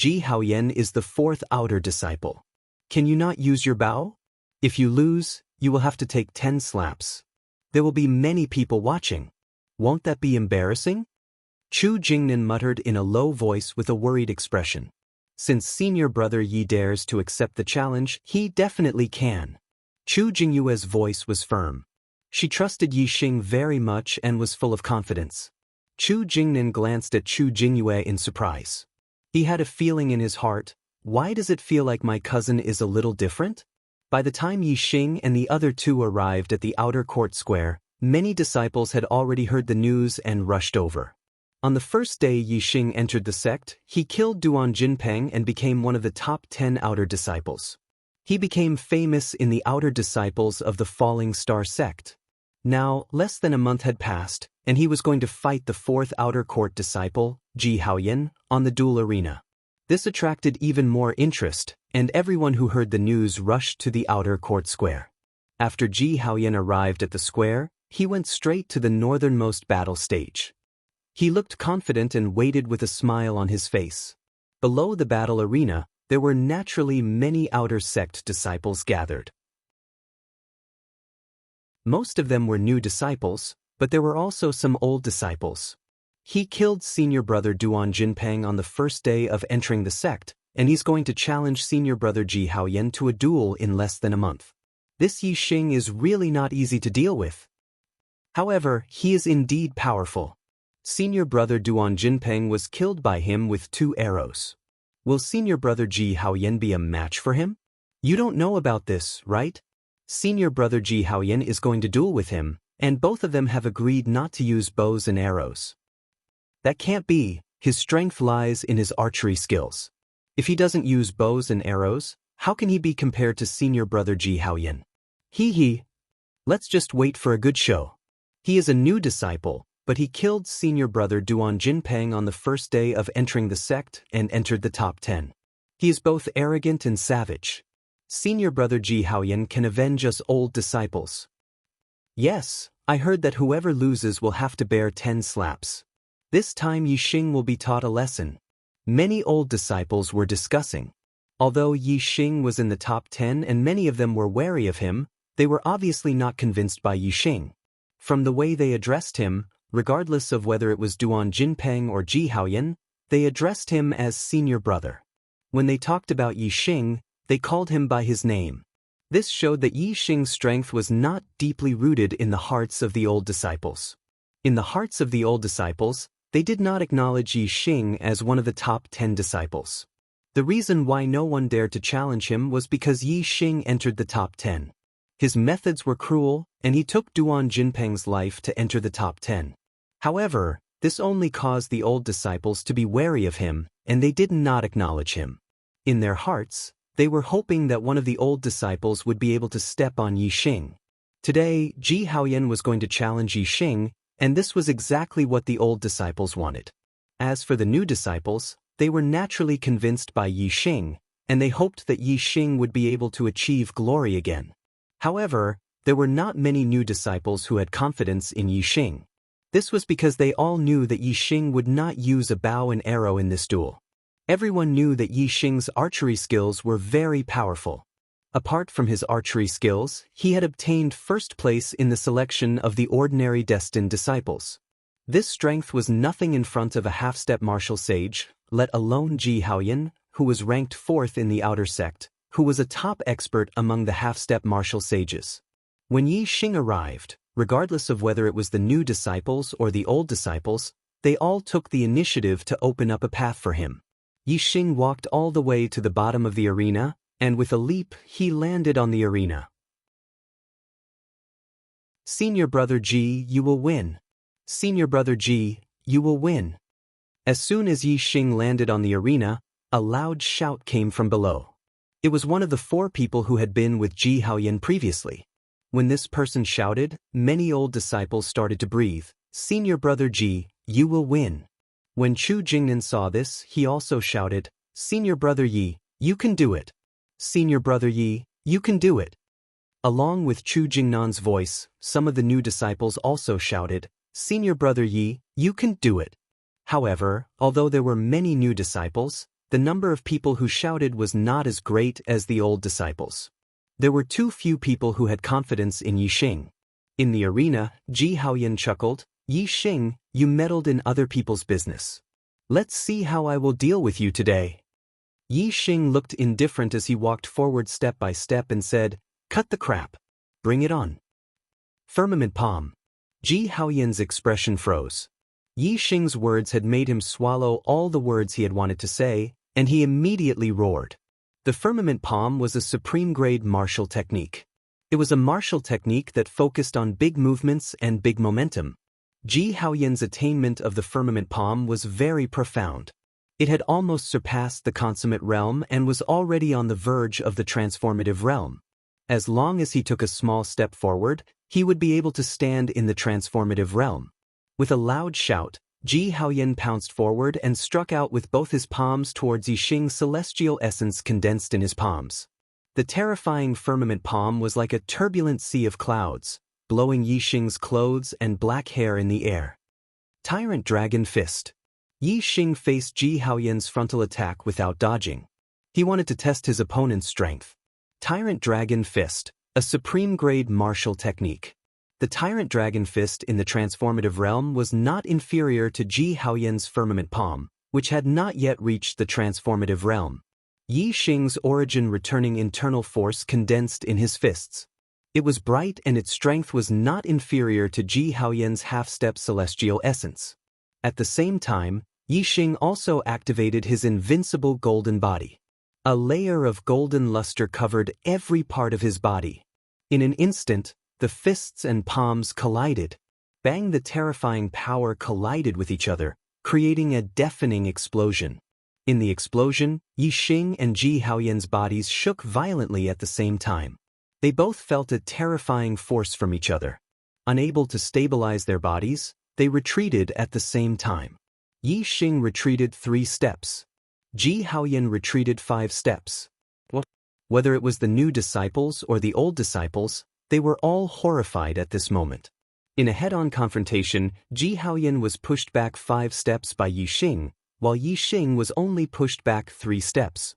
Ji Haoyan is the 4th outer disciple. Can you not use your bow? If you lose, you will have to take 10 slaps. There will be many people watching. Won't that be embarrassing? Chu Jingnan muttered in a low voice with a worried expression. Since senior brother Yi dares to accept the challenge, he definitely can. Chu Jingyue's voice was firm. She trusted Yi Xing very much and was full of confidence. Chu Jingnan glanced at Chu Jingyue in surprise. He had a feeling in his heart, why does it feel like my cousin is a little different? By the time Yi Xing and the other two arrived at the outer court square, many disciples had already heard the news and rushed over. On the first day Yi Xing entered the sect, he killed Duan Jinpeng and became one of the top 10 outer disciples. He became famous in the outer disciples of the Falling Star sect. Now, less than a month had passed, and he was going to fight the fourth outer court disciple, Ji Haoyan, on the duel arena. This attracted even more interest, and everyone who heard the news rushed to the outer court square. After Ji Haoyan arrived at the square, he went straight to the northernmost battle stage. He looked confident and waited with a smile on his face. Below the battle arena, there were naturally many outer sect disciples gathered. Most of them were new disciples, but there were also some old disciples. He killed senior brother Duan Jinpeng on the first day of entering the sect, and he's going to challenge senior brother Ji Haoyan to a duel in less than a month. This Yi Xing is really not easy to deal with. However, he is indeed powerful. Senior brother Duan Jinpeng was killed by him with 2 arrows. Will senior brother Ji Haoyan be a match for him? You don't know about this, right? Senior brother Ji Haoyan is going to duel with him, and both of them have agreed not to use bows and arrows. That can't be, his strength lies in his archery skills. If he doesn't use bows and arrows, how can he be compared to senior brother Ji Haoyan? Let's just wait for a good show. He is a new disciple, but he killed senior brother Duan Jinpeng on the first day of entering the sect and entered the top 10. He is both arrogant and savage. Senior brother Ji Haoyan can avenge us old disciples. Yes, I heard that whoever loses will have to bear 10 slaps. This time Yi Xing will be taught a lesson. Many old disciples were discussing. Although Yi Xing was in the top 10 and many of them were wary of him, they were obviously not convinced by Yi Xing. From the way they addressed him, regardless of whether it was Duan Jinpeng or Ji Haoyan, they addressed him as senior brother. When they talked about Yi Xing, they called him by his name. This showed that Yi Xing's strength was not deeply rooted in the hearts of the old disciples. In the hearts of the old disciples, they did not acknowledge Yi Xing as one of the top 10 disciples. The reason why no one dared to challenge him was because Yi Xing entered the top 10. His methods were cruel, and he took Duan Jinpeng's life to enter the top 10. However, this only caused the old disciples to be wary of him, and they did not acknowledge him. In their hearts, they were hoping that one of the old disciples would be able to step on Yi Xing. Today, Ji Haoyan was going to challenge Yi Xing, and this was exactly what the old disciples wanted. As for the new disciples, they were naturally convinced by Yi Xing, and they hoped that Yi Xing would be able to achieve glory again. However, there were not many new disciples who had confidence in Yi Xing. This was because they all knew that Yi Xing would not use a bow and arrow in this duel. Everyone knew that Yi Xing's archery skills were very powerful. Apart from his archery skills, he had obtained first place in the selection of the ordinary destined disciples. This strength was nothing in front of a half-step martial sage, let alone Ji Haoyan, who was ranked 4th in the outer sect, who was a top expert among the half-step martial sages. When Yi Xing arrived, regardless of whether it was the new disciples or the old disciples, they all took the initiative to open up a path for him. Yi Xing walked all the way to the bottom of the arena, and with a leap, he landed on the arena. Senior brother Ji, you will win. Senior brother Ji, you will win. As soon as Yi Xing landed on the arena, a loud shout came from below. It was one of the 4 people who had been with Ji Haoyan previously. When this person shouted, many old disciples started to breathe. Senior brother Ji, you will win. When Chu Jingnan saw this, he also shouted, Senior brother Yi, you can do it. Senior brother Yi, you can do it. Along with Chu Jingnan's voice, some of the new disciples also shouted, Senior brother Yi, you can do it. However, although there were many new disciples, the number of people who shouted was not as great as the old disciples. There were too few people who had confidence in Yi Xing. In the arena, Ji Haoyan chuckled, Yi Xing, you meddled in other people's business. Let's see how I will deal with you today. Yi Xing looked indifferent as he walked forward step by step and said, Cut the crap. Bring it on. Firmament palm. Ji Haoyan's expression froze. Yi Xing's words had made him swallow all the words he had wanted to say, and he immediately roared. The firmament palm was a supreme-grade martial technique. It was a martial technique that focused on big movements and big momentum. Ji Haoyan's attainment of the firmament palm was very profound. It had almost surpassed the consummate realm and was already on the verge of the transformative realm. As long as he took a small step forward, he would be able to stand in the transformative realm. With a loud shout, Ji Haoyan pounced forward and struck out with both his palms towards Yi Xing's celestial essence condensed in his palms. The terrifying firmament palm was like a turbulent sea of clouds, blowing Yi Xing's clothes and black hair in the air. Tyrant Dragon Fist. Yi Xing faced Ji Haoyan's frontal attack without dodging. He wanted to test his opponent's strength. Tyrant Dragon Fist, a supreme-grade martial technique. The Tyrant Dragon Fist in the transformative realm was not inferior to Ji Haoyan's firmament palm, which had not yet reached the transformative realm. Yi Xing's origin-returning internal force condensed in his fists. It was bright and its strength was not inferior to Ji Haoyan's half-step celestial essence. At the same time, Yi Xing also activated his invincible golden body. A layer of golden luster covered every part of his body. In an instant, the fists and palms collided. Bang! The terrifying power collided with each other, creating a deafening explosion. In the explosion, Yi Xing and Ji Haoyan's bodies shook violently at the same time. They both felt a terrifying force from each other. Unable to stabilize their bodies, they retreated at the same time. Yi Xing retreated 3 steps. Ji Haoyan retreated 5 steps. Whether it was the new disciples or the old disciples, they were all horrified at this moment. In a head-on confrontation, Ji Haoyan was pushed back 5 steps by Yi Xing, while Yi Xing was only pushed back 3 steps.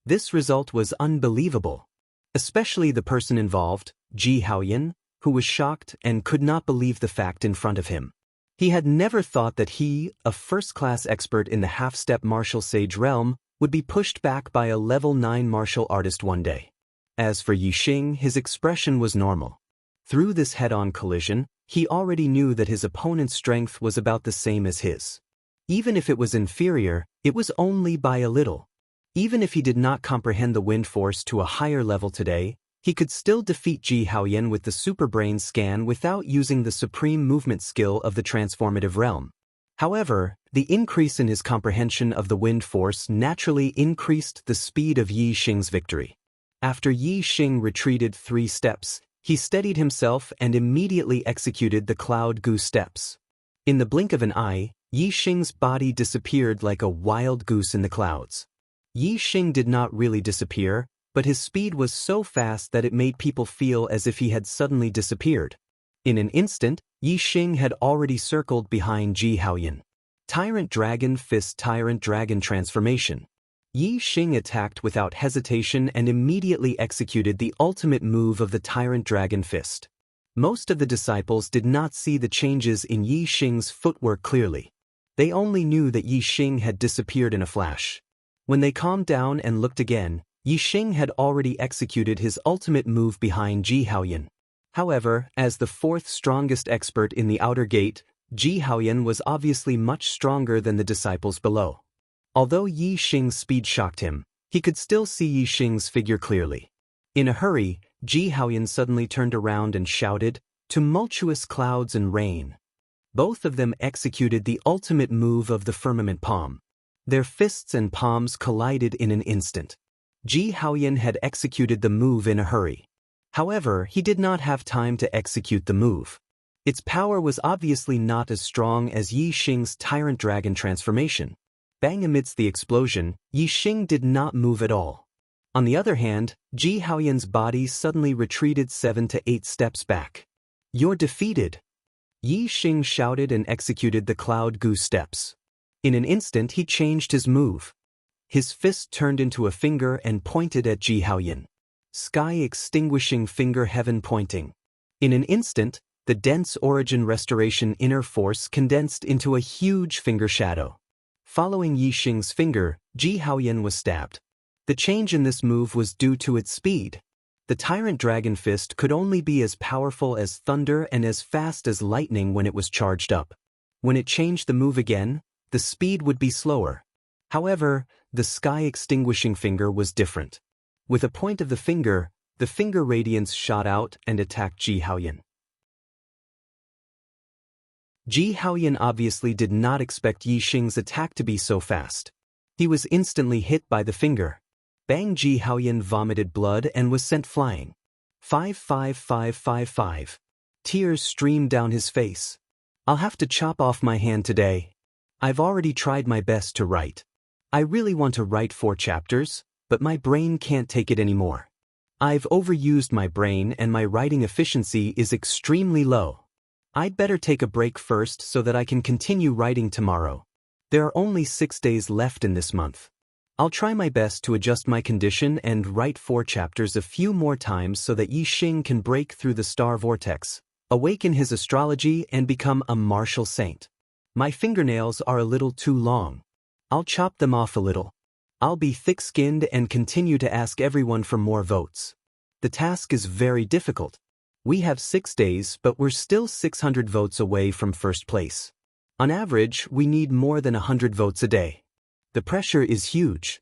This result was unbelievable. Especially the person involved, Ji Haoyan, who was shocked and could not believe the fact in front of him. He had never thought that he, a first-class expert in the half-step martial sage realm, would be pushed back by a level 9 martial artist one day. As for Yi Xing, his expression was normal. Through this head-on collision, he already knew that his opponent's strength was about the same as his. Even if it was inferior, it was only by a little. Even if he did not comprehend the wind force to a higher level today, he could still defeat Ji Haoyan with the Superbrain scan without using the supreme movement skill of the transformative realm. However, the increase in his comprehension of the wind force naturally increased the speed of Yi Xing's victory. After Yi Xing retreated 3 steps, he steadied himself and immediately executed the Cloud Goose steps. In the blink of an eye, Yi Xing's body disappeared like a wild goose in the clouds. Yi Xing did not really disappear, but his speed was so fast that it made people feel as if he had suddenly disappeared. In an instant, Yi Xing had already circled behind Ji Haoyan. Tyrant Dragon Fist. Tyrant Dragon Transformation. Yi Xing attacked without hesitation and immediately executed the ultimate move of the Tyrant Dragon Fist. Most of the disciples did not see the changes in Yi Xing's footwork clearly. They only knew that Yi Xing had disappeared in a flash. When they calmed down and looked again, Yi Xing had already executed his ultimate move behind Ji Haoyan. However, as the 4th strongest expert in the outer gate, Ji Haoyan was obviously much stronger than the disciples below. Although Yi Xing's speed shocked him, he could still see Yi Xing's figure clearly. In a hurry, Ji Haoyan suddenly turned around and shouted, "Tumultuous clouds and rain." Both of them executed the ultimate move of the firmament palm. Their fists and palms collided in an instant. Ji Haoyan had executed the move in a hurry. However, he did not have time to execute the move. Its power was obviously not as strong as Yi Xing's Tyrant Dragon transformation. Bang! Amidst the explosion, Yi Xing did not move at all. On the other hand, Ji Haoyan's body suddenly retreated 7 to 8 steps back. "You're defeated!" Yi Xing shouted and executed the Cloud Goose steps. In an instant he changed his move. His fist turned into a finger and pointed at Ji Haoyan. Sky extinguishing finger, heaven pointing. In an instant, the dense origin restoration inner force condensed into a huge finger shadow. Following Yi Xing's finger, Ji Haoyan was stabbed. The change in this move was due to its speed. The tyrant dragon fist could only be as powerful as thunder and as fast as lightning when it was charged up. When it changed the move again, the speed would be slower. However, the sky-extinguishing finger was different. With a point of the finger radiance shot out and attacked Ji Haoyan. Ji Haoyan obviously did not expect Yi Xing's attack to be so fast. He was instantly hit by the finger. Bang! Ji Haoyan vomited blood and was sent flying. 55555. Tears streamed down his face. I'll have to chop off my hand today. I've already tried my best to write. I really want to write 4 chapters, but my brain can't take it anymore. I've overused my brain and my writing efficiency is extremely low. I'd better take a break first so that I can continue writing tomorrow. There are only 6 days left in this month. I'll try my best to adjust my condition and write 4 chapters a few more times so that Yi Xing can break through the star vortex, awaken his astrology and become a martial saint. My fingernails are a little too long. I'll chop them off a little. I'll be thick-skinned and continue to ask everyone for more votes. The task is very difficult. We have 6 days, but we're still 600 votes away from first place. On average, we need more than 100 votes a day. The pressure is huge.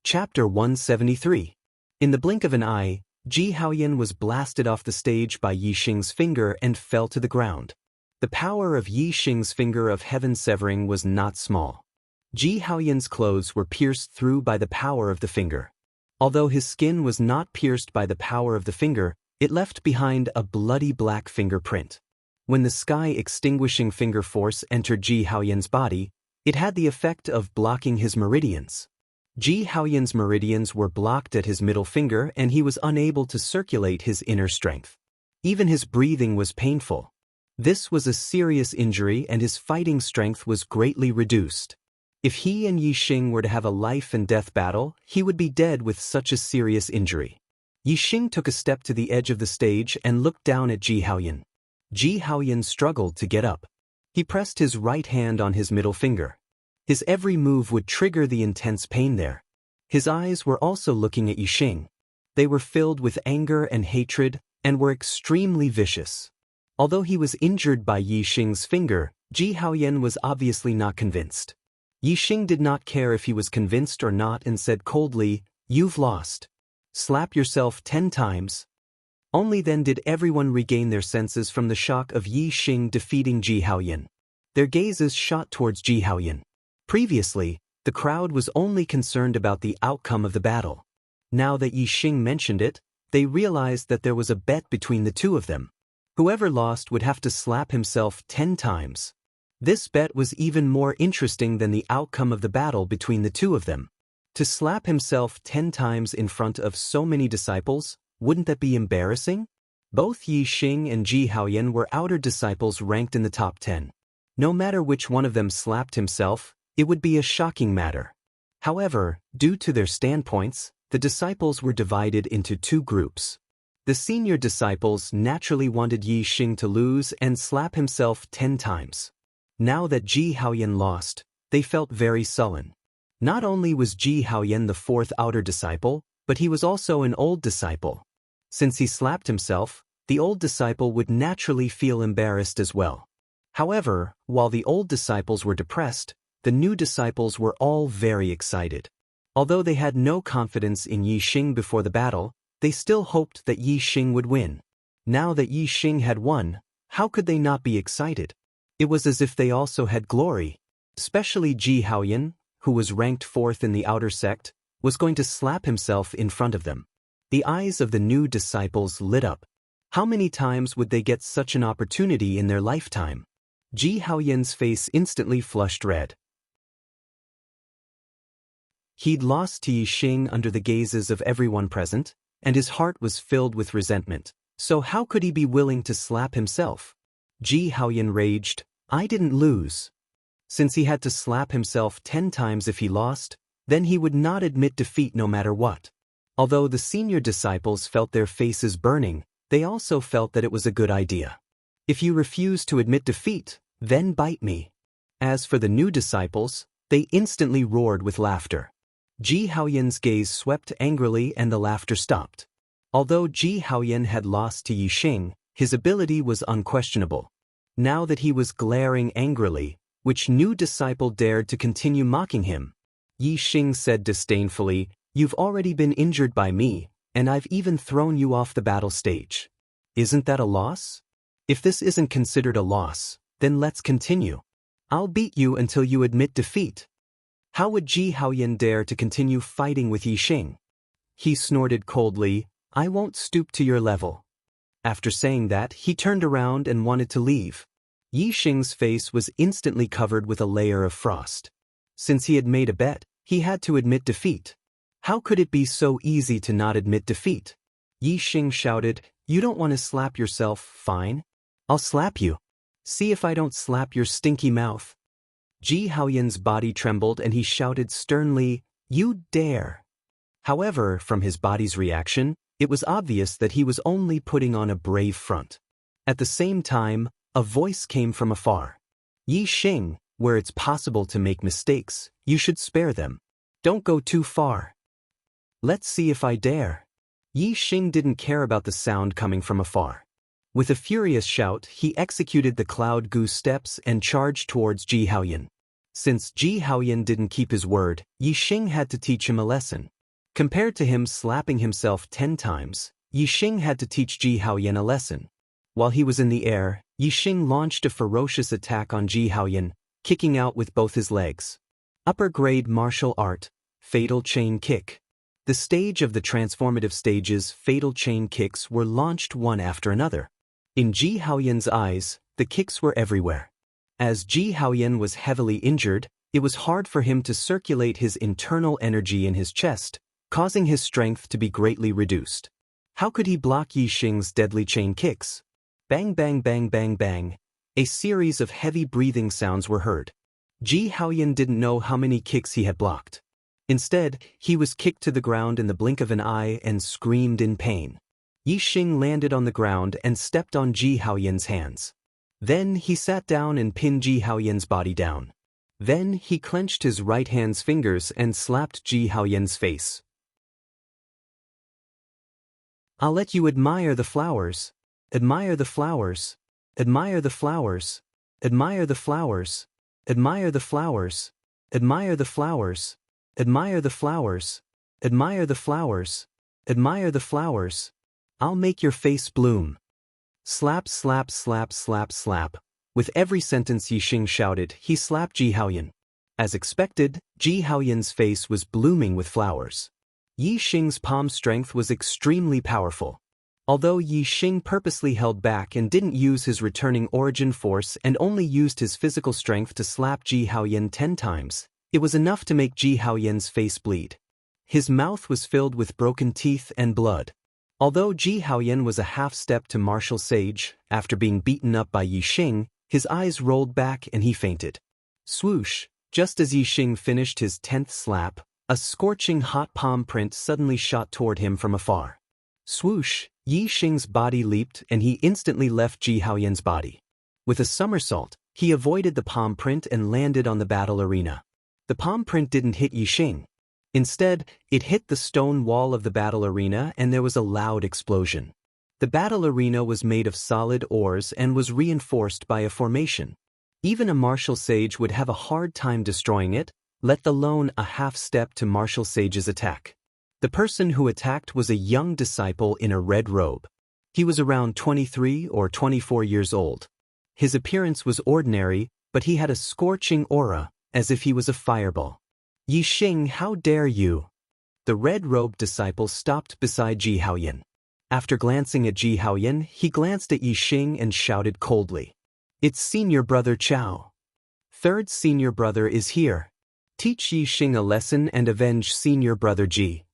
Chapter 173. In the blink of an eye, Ji Haoyan was blasted off the stage by Yi Xing's finger and fell to the ground. The power of Yi Xing's finger of heaven severing was not small. Ji Haoyan's clothes were pierced through by the power of the finger. Although his skin was not pierced by the power of the finger, it left behind a bloody black fingerprint. When the sky-extinguishing finger force entered Ji Haoyan's body, it had the effect of blocking his meridians. Ji Haoyan's meridians were blocked at his middle finger and he was unable to circulate his inner strength. Even his breathing was painful. This was a serious injury and his fighting strength was greatly reduced. If he and Yi Xing were to have a life-and-death battle, he would be dead with such a serious injury. Yi Xing took a step to the edge of the stage and looked down at Ji Haoyan. Ji Haoyan struggled to get up. He pressed his right hand on his middle finger. His every move would trigger the intense pain there. His eyes were also looking at Yi Xing. They were filled with anger and hatred and were extremely vicious. Although he was injured by Yi Xing's finger, Ji Haoyan was obviously not convinced. Yi Xing did not care if he was convinced or not and said coldly, "You've lost. Slap yourself 10 times. Only then did everyone regain their senses from the shock of Yi Xing defeating Ji Haoyan. Their gazes shot towards Ji Haoyan. Previously, the crowd was only concerned about the outcome of the battle. Now that Yi Xing mentioned it, they realized that there was a bet between the two of them. Whoever lost would have to slap himself 10 times. This bet was even more interesting than the outcome of the battle between the two of them. To slap himself 10 times in front of so many disciples, wouldn't that be embarrassing? Both Yi Xing and Ji Haoyan were outer disciples ranked in the top 10. No matter which one of them slapped himself, it would be a shocking matter. However, due to their standpoints, the disciples were divided into 2 groups. The senior disciples naturally wanted Yi Xing to lose and slap himself 10 times. Now that Ji Haoyan lost, they felt very sullen. Not only was Ji Haoyan the 4th outer disciple, but he was also an old disciple. Since he slapped himself, the old disciple would naturally feel embarrassed as well. However, while the old disciples were depressed, the new disciples were all very excited. Although they had no confidence in Yi Xing before the battle, they still hoped that Yi Xing would win. Now that Yi Xing had won, how could they not be excited? It was as if they also had glory. Especially Ji Haoyan, who was ranked 4th in the outer sect, was going to slap himself in front of them. The eyes of the new disciples lit up. How many times would they get such an opportunity in their lifetime? Ji Haoyan's face instantly flushed red. He'd lost to Yi Xing under the gazes of everyone present, and his heart was filled with resentment. So how could he be willing to slap himself? Ji Haoyan raged, "I didn't lose." Since he had to slap himself 10 times if he lost, then he would not admit defeat no matter what. Although the senior disciples felt their faces burning, they also felt that it was a good idea. If you refuse to admit defeat, then bite me. As for the new disciples, they instantly roared with laughter. Ji Haoyan's gaze swept angrily and the laughter stopped. Although Ji Haoyan had lost to Yixing, his ability was unquestionable. Now that he was glaring angrily, which new disciple dared to continue mocking him? Yixing said disdainfully, "You've already been injured by me, and I've even thrown you off the battle stage. Isn't that a loss? If this isn't considered a loss, then let's continue. I'll beat you until you admit defeat." How would Ji Haoyan dare to continue fighting with Yixing? He snorted coldly, "I won't stoop to your level." After saying that, he turned around and wanted to leave. Yixing's face was instantly covered with a layer of frost. Since he had made a bet, he had to admit defeat. How could it be so easy to not admit defeat? Yixing shouted, "You don't want to slap yourself, fine. I'll slap you. See if I don't slap your stinky mouth." Ji Haoyan's body trembled and he shouted sternly, "You dare." However, from his body's reaction, it was obvious that he was only putting on a brave front. At the same time, a voice came from afar. "Yixing, where it's possible to make mistakes, you should spare them. Don't go too far. Let's see if I dare." Yixing didn't care about the sound coming from afar. With a furious shout, he executed the cloud goose steps and charged towards Ji Haoyan. Since Ji Haoyan didn't keep his word, Yixing had to teach him a lesson. Compared to him slapping himself 10 times, Yixing had to teach Ji Haoyan a lesson. While he was in the air, Yixing launched a ferocious attack on Ji Haoyan, kicking out with both his legs. Upper-grade martial art, fatal chain kick. The stage of the transformative stages, fatal chain kicks were launched one after another. In Ji Haoyan's eyes, the kicks were everywhere. As Ji Haoyan was heavily injured, it was hard for him to circulate his internal energy in his chest, causing his strength to be greatly reduced. How could he block Yixing's deadly chain kicks? Bang bang bang bang bang. A series of heavy breathing sounds were heard. Ji Haoyan didn't know how many kicks he had blocked. Instead, he was kicked to the ground in the blink of an eye and screamed in pain. Yixing landed on the ground and stepped on Ji Haoyan's hands. Then he sat down and pinned Ji Haoyan's body down. Then he clenched his right hand's fingers and slapped Ji Haoyan's face. "I'll let you admire the flowers. Admire the flowers. Admire the flowers. Admire the flowers. Admire the flowers. Admire the flowers. Admire the flowers. Admire the flowers. Admire the flowers. I'll make your face bloom." Slap slap slap slap slap. With every sentence Yixing shouted, he slapped Ji Haoyan. As expected, Ji Haoyan's face was blooming with flowers. Yixing's palm strength was extremely powerful. Although Yixing purposely held back and didn't use his returning origin force and only used his physical strength to slap Ji Haoyan 10 times, it was enough to make Ji Haoyan's face bleed. His mouth was filled with broken teeth and blood. Although Ji Haoyan was a half-step to martial sage, after being beaten up by Yixing, his eyes rolled back and he fainted. Swoosh! Just as Yixing finished his 10th slap, a scorching hot palm print suddenly shot toward him from afar. Swoosh! Yixing's body leaped and he instantly left Ji Haoyan's body. With a somersault, he avoided the palm print and landed on the battle arena. The palm print didn't hit Yixing. Instead, it hit the stone wall of the battle arena and there was a loud explosion. The battle arena was made of solid ores and was reinforced by a formation. Even a martial sage would have a hard time destroying it, let alone a half-step to martial sage's attack. The person who attacked was a young disciple in a red robe. He was around 23 or 24 years old. His appearance was ordinary, but he had a scorching aura, as if he was a fireball. "Yixing, how dare you?" The red-robed disciple stopped beside Ji Haoyan. After glancing at Ji Haoyan, he glanced at Yixing and shouted coldly, "It's senior brother Chao. Third senior brother is here. Teach Yixing a lesson and avenge senior brother Ji."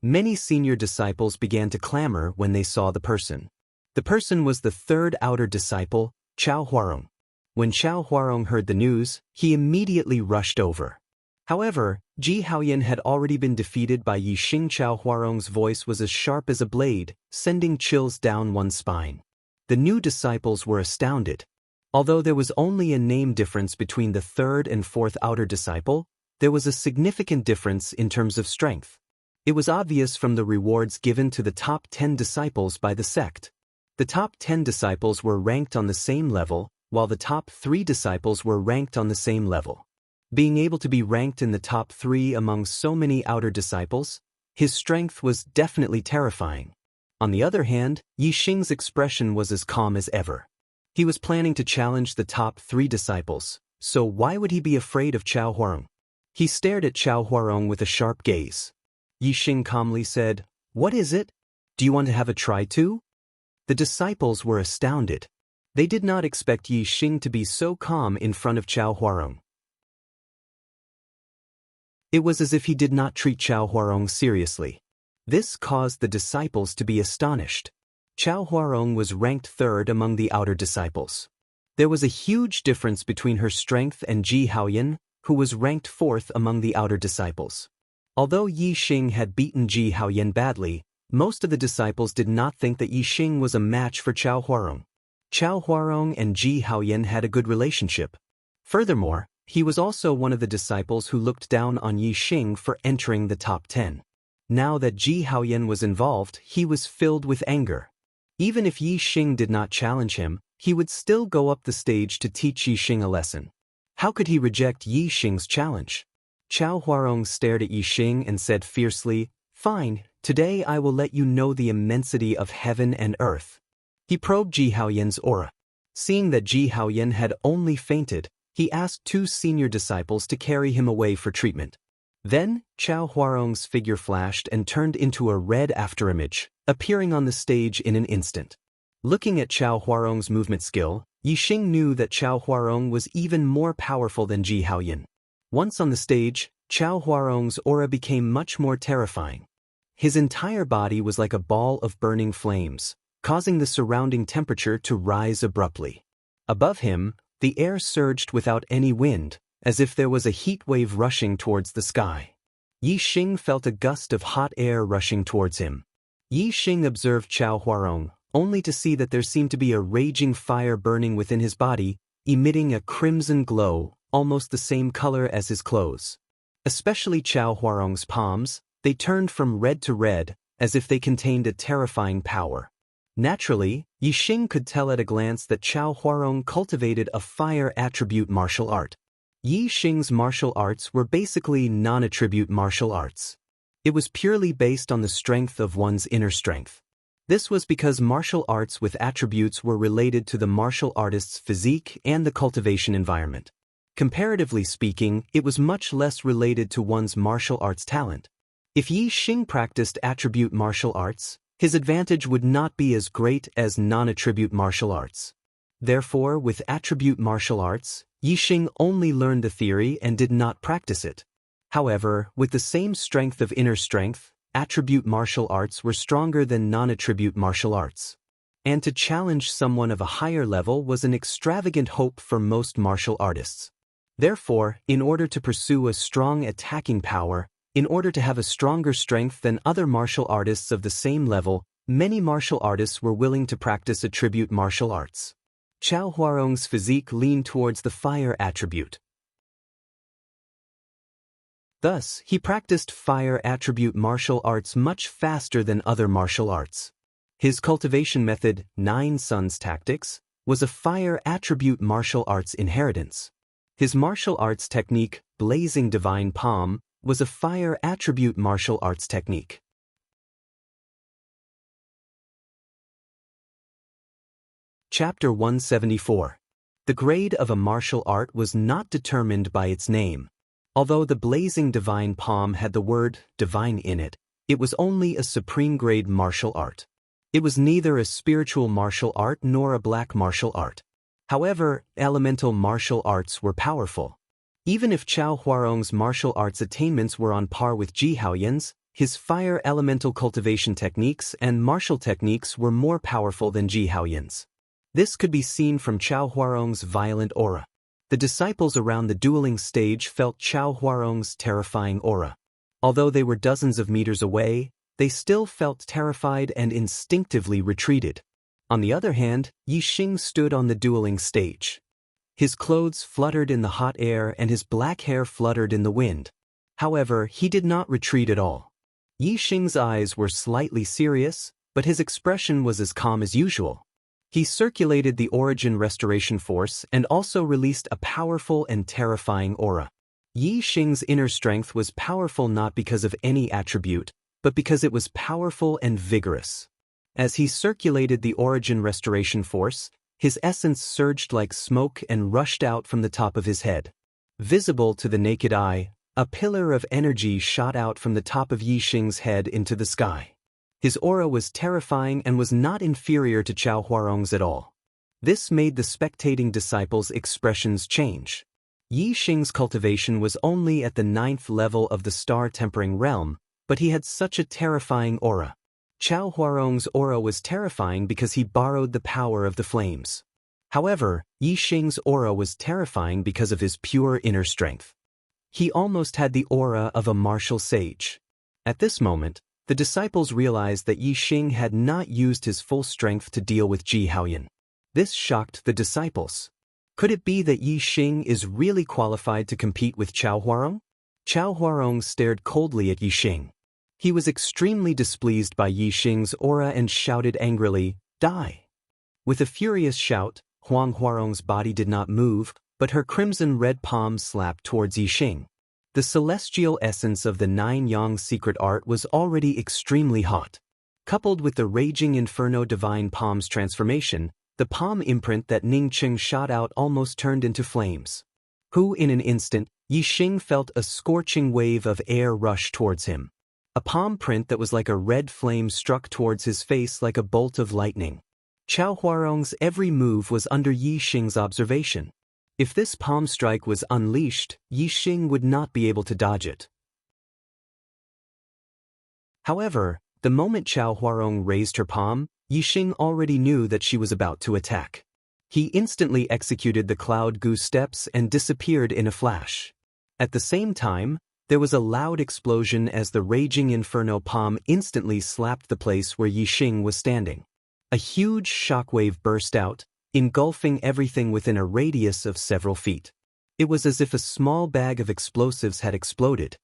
Many senior disciples began to clamor when they saw the person. The person was the third outer disciple, Chao Huarong. When Chao Huarong heard the news, he immediately rushed over. However, Ji Haoyan had already been defeated by Yixing. Chao Huarong's voice was as sharp as a blade, sending chills down one's spine. The new disciples were astounded. Although there was only a name difference between the third and fourth outer disciple, there was a significant difference in terms of strength. It was obvious from the rewards given to the top 10 disciples by the sect. The top 10 disciples were ranked on the same level, while the top 3 disciples were ranked on the same level. Being able to be ranked in the top 3 among so many outer disciples, his strength was definitely terrifying. On the other hand, Yi Xing's expression was as calm as ever. He was planning to challenge the top 3 disciples, so why would he be afraid of Chao Huarong? He stared at Chao Huarong with a sharp gaze. Yi Xing calmly said, "What is it? Do you want to have a try too?" The disciples were astounded. They did not expect Yi Xing to be so calm in front of Chao Huarong. It was as if he did not treat Chao Huarong seriously. This caused the disciples to be astonished. Chao Huarong was ranked 3rd among the outer disciples. There was a huge difference between her strength and Ji Haoyan, who was ranked 4th among the outer disciples. Although Yi Xing had beaten Ji Haoyan badly, most of the disciples did not think that Yi Xing was a match for Chao Huarong. Chao Huarong and Ji Haoyan had a good relationship. Furthermore, he was also one of the disciples who looked down on Yi Xing for entering the top 10. Now that Ji Haoyan was involved, he was filled with anger. Even if Yi Xing did not challenge him, he would still go up the stage to teach Yi Xing a lesson. How could he reject Yi Xing's challenge? Chao Huarong stared at Yi Xing and said fiercely, "Fine, today I will let you know the immensity of heaven and earth." He probed Ji Haoyan's aura. Seeing that Ji Haoyan had only fainted, he asked 2 senior disciples to carry him away for treatment. Then, Chao Huarong's figure flashed and turned into a red afterimage, appearing on the stage in an instant. Looking at Chao Huarong's movement skill, Yi Xing knew that Chao Huarong was even more powerful than Ji Haoyan. Once on the stage, Chao Huarong's aura became much more terrifying. His entire body was like a ball of burning flames, causing the surrounding temperature to rise abruptly. Above him, the air surged without any wind, as if there was a heat wave rushing towards the sky. Yi Xing felt a gust of hot air rushing towards him. Yi Xing observed Chao Huarong, only to see that there seemed to be a raging fire burning within his body, emitting a crimson glow, almost the same color as his clothes. Especially Chao Huarong's palms, they turned from red to red, as if they contained a terrifying power. Naturally, Yi Xing could tell at a glance that Chao Huarong cultivated a fire attribute martial art. Yi Xing's martial arts were basically non-attribute martial arts. It was purely based on the strength of one's inner strength. This was because martial arts with attributes were related to the martial artist's physique and the cultivation environment. Comparatively speaking, it was much less related to one's martial arts talent. If Yi Xing practiced attribute martial arts, his advantage would not be as great as non-attribute martial arts. Therefore, with attribute martial arts, Yi Xing only learned the theory and did not practice it. However, with the same strength of inner strength, attribute martial arts were stronger than non-attribute martial arts. And to challenge someone of a higher level was an extravagant hope for most martial artists. Therefore, in order to pursue a strong attacking power, in order to have a stronger strength than other martial artists of the same level, many martial artists were willing to practice attribute martial arts. Chao Huarong's physique leaned towards the fire attribute. Thus, he practiced fire attribute martial arts much faster than other martial arts. His cultivation method, 9 Suns Tactics, was a fire attribute martial arts inheritance. His martial arts technique, Blazing Divine Palm, was a fire attribute martial arts technique. Chapter 174. The grade of a martial art was not determined by its name. Although the Blazing Divine Palm had the word divine in it, it was only a supreme grade martial art. It was neither a spiritual martial art nor a black martial art. However, elemental martial arts were powerful. Even if Chao Huarong's martial arts attainments were on par with Ji Haoyan's, his fire elemental cultivation techniques and martial techniques were more powerful than Ji Haoyan's. This could be seen from Chao Huarong's violent aura. The disciples around the dueling stage felt Chao Huarong's terrifying aura. Although they were dozens of meters away, they still felt terrified and instinctively retreated. On the other hand, Yi Xing stood on the dueling stage. His clothes fluttered in the hot air and his black hair fluttered in the wind. However, he did not retreat at all. Yixing's eyes were slightly serious, but his expression was as calm as usual. He circulated the Origin Restoration Force and also released a powerful and terrifying aura. Yixing's inner strength was powerful not because of any attribute, but because it was powerful and vigorous. As he circulated the Origin Restoration Force, his essence surged like smoke and rushed out from the top of his head. Visible to the naked eye, a pillar of energy shot out from the top of Yixing's head into the sky. His aura was terrifying and was not inferior to Chao Huarong's at all. This made the spectating disciples' expressions change. Yixing's cultivation was only at the 9th level of the star-tempering realm, but he had such a terrifying aura. Chao Huarong's aura was terrifying because he borrowed the power of the flames. However, Yixing's aura was terrifying because of his pure inner strength. He almost had the aura of a martial sage. At this moment, the disciples realized that Yixing had not used his full strength to deal with Ji Haoyan. This shocked the disciples. Could it be that Yixing is really qualified to compete with Chao Huarong? Chao Huarong stared coldly at Yixing. He was extremely displeased by Yixing's aura and shouted angrily, "Die!" With a furious shout, Huang Huarong's body did not move, but her crimson-red palm slapped towards Yixing. The celestial essence of the 9-yang secret art was already extremely hot. Coupled with the raging inferno divine palm's transformation, the palm imprint that Ningqing shot out almost turned into flames. In an instant, Yixing felt a scorching wave of air rush towards him. A palm print that was like a red flame struck towards his face like a bolt of lightning. Chao Huarong's every move was under Yixing's observation. If this palm strike was unleashed, Yixing would not be able to dodge it. However, the moment Chao Huarong raised her palm, Yixing already knew that she was about to attack. He instantly executed the cloud goose steps and disappeared in a flash. At the same time, there was a loud explosion as the raging inferno palm instantly slapped the place where Yixing was standing. A huge shockwave burst out, engulfing everything within a radius of several feet. It was as if a small bag of explosives had exploded.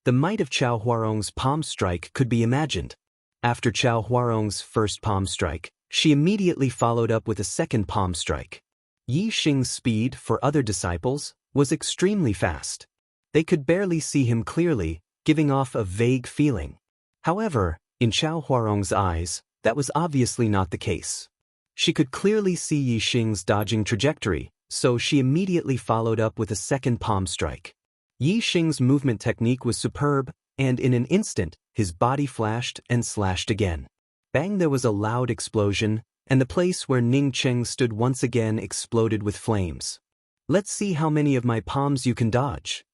The might of Chao Huarong's palm strike could be imagined. After Chao Huarong's first palm strike, she immediately followed up with a second palm strike. Yixing's speed, for other disciples, was extremely fast. They could barely see him clearly, giving off a vague feeling. However, in Chao Huarong's eyes, that was obviously not the case. She could clearly see Yixing's dodging trajectory, so she immediately followed up with a second palm strike. Yixing's movement technique was superb, and in an instant, his body flashed and slashed again. Bang! There was a loud explosion, and the place where Ningqing stood once again exploded with flames. "Let's see how many of my palms you can dodge."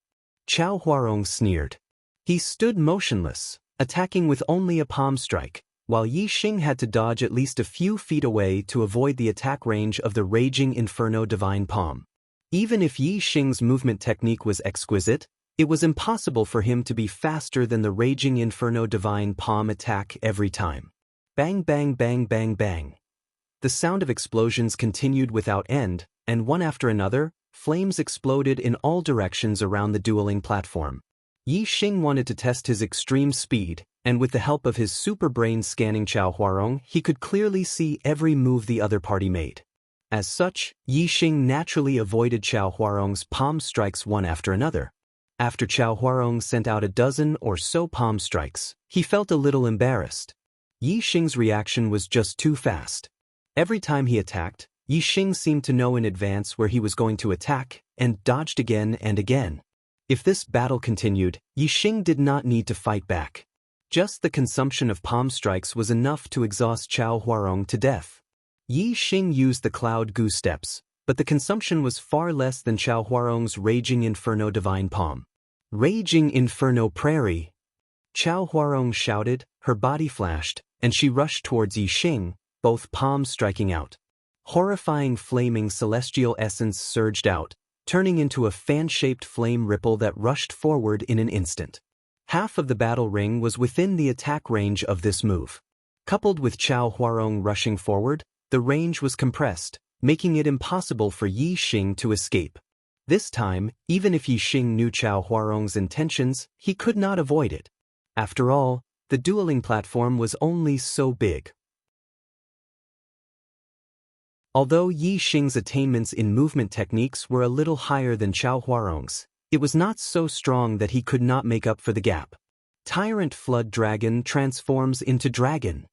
Chao Huarong sneered. He stood motionless, attacking with only a palm strike, while Yixing had to dodge at least a few feet away to avoid the attack range of the raging inferno divine palm. Even if Yixing's movement technique was exquisite, it was impossible for him to be faster than the raging inferno divine palm attack every time. Bang bang bang bang bang. The sound of explosions continued without end, and one after another, flames exploded in all directions around the dueling platform. Yixing wanted to test his extreme speed, and with the help of his super brain scanning Chao Huarong, he could clearly see every move the other party made. As such, Yixing naturally avoided Chao Huarong's palm strikes one after another. After Chao Huarong sent out a dozen or so palm strikes, he felt a little embarrassed. Yixing's reaction was just too fast. Every time he attacked, Yixing seemed to know in advance where he was going to attack, and dodged again and again. If this battle continued, Yixing did not need to fight back. Just the consumption of palm strikes was enough to exhaust Chao Huarong to death. Yixing used the cloud goose steps, but the consumption was far less than Chao Huarong's raging inferno divine palm. Raging inferno prairie! Chao Huarong shouted, her body flashed, and she rushed towards Yixing, both palms striking out. Horrifying flaming celestial essence surged out, turning into a fan-shaped flame ripple that rushed forward in an instant. Half of the battle ring was within the attack range of this move. Coupled with Chao Huarong rushing forward, the range was compressed, making it impossible for Yi Xing to escape. This time, even if Yi Xing knew Chao Huarong's intentions, he could not avoid it. After all, the dueling platform was only so big. Although Yi Xing's attainments in movement techniques were a little higher than Chao Huarong's, it was not so strong that he could not make up for the gap. Tyrant Flood Dragon transforms into dragon.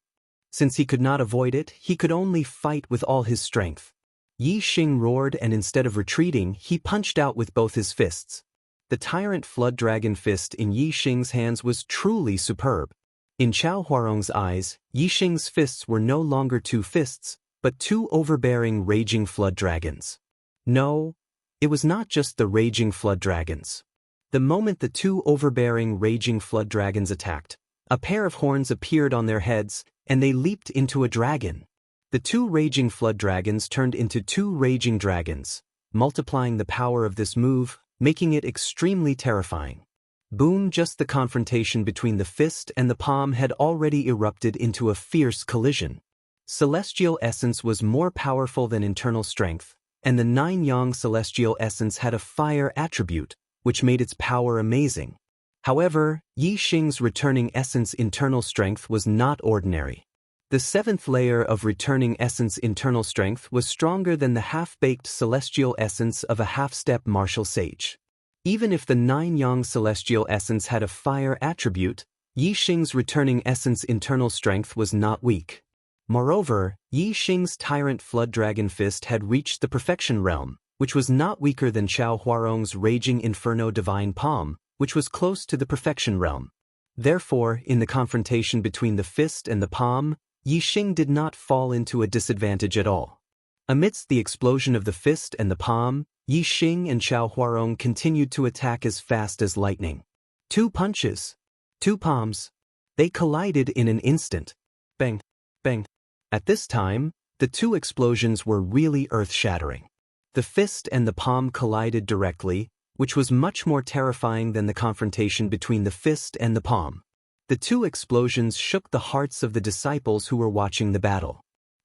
Since he could not avoid it, he could only fight with all his strength. Yi Xing roared, and instead of retreating, he punched out with both his fists. The Tyrant Flood Dragon fist in Yi Xing's hands was truly superb. In Chao Huarong's eyes, Yi Xing's fists were no longer two fists, but two overbearing raging flood dragons. No, it was not just the raging flood dragons. The moment the two overbearing raging flood dragons attacked, a pair of horns appeared on their heads, and they leaped into a dragon. The two raging flood dragons turned into two raging dragons, multiplying the power of this move, making it extremely terrifying. Boom! Just the confrontation between the fist and the palm had already erupted into a fierce collision. Celestial essence was more powerful than internal strength, and the Nine-Yang celestial essence had a fire attribute, which made its power amazing. However, Yi Xing's returning essence internal strength was not ordinary. The seventh layer of returning essence internal strength was stronger than the half-baked celestial essence of a half-step martial sage. Even if the Nine-Yang celestial essence had a fire attribute, Yi Xing's returning essence internal strength was not weak. Moreover, Yi Xing's Tyrant Flood Dragon Fist had reached the perfection realm, which was not weaker than Chao Huarong's Raging Inferno Divine Palm, which was close to the perfection realm. Therefore, in the confrontation between the fist and the palm, Yi Xing did not fall into a disadvantage at all. Amidst the explosion of the fist and the palm, Yi Xing and Chao Huarong continued to attack as fast as lightning. Two punches. Two palms. They collided in an instant. Bang. Bang. At this time, the two explosions were really earth-shattering. The fist and the palm collided directly, which was much more terrifying than the confrontation between the fist and the palm. The two explosions shook the hearts of the disciples who were watching the battle.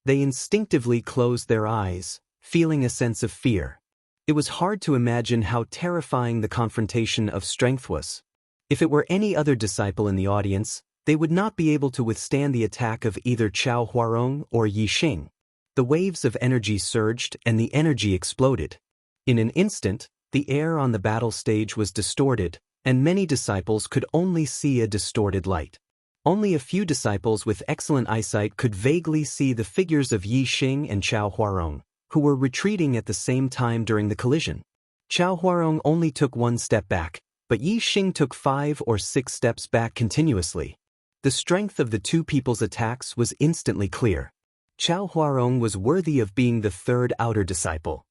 They instinctively closed their eyes, feeling a sense of fear. It was hard to imagine how terrifying the confrontation of strength was. If it were any other disciple in the audience, they would not be able to withstand the attack of either Chao Huarong or Yi Xing. The waves of energy surged and the energy exploded. In an instant, the air on the battle stage was distorted, and many disciples could only see a distorted light. Only a few disciples with excellent eyesight could vaguely see the figures of Yi Xing and Chao Huarong, who were retreating at the same time during the collision. Chao Huarong only took one step back, but Yi Xing took 5 or 6 steps back continuously. The strength of the two people's attacks was instantly clear. Chao Huarong was worthy of being the third outer disciple.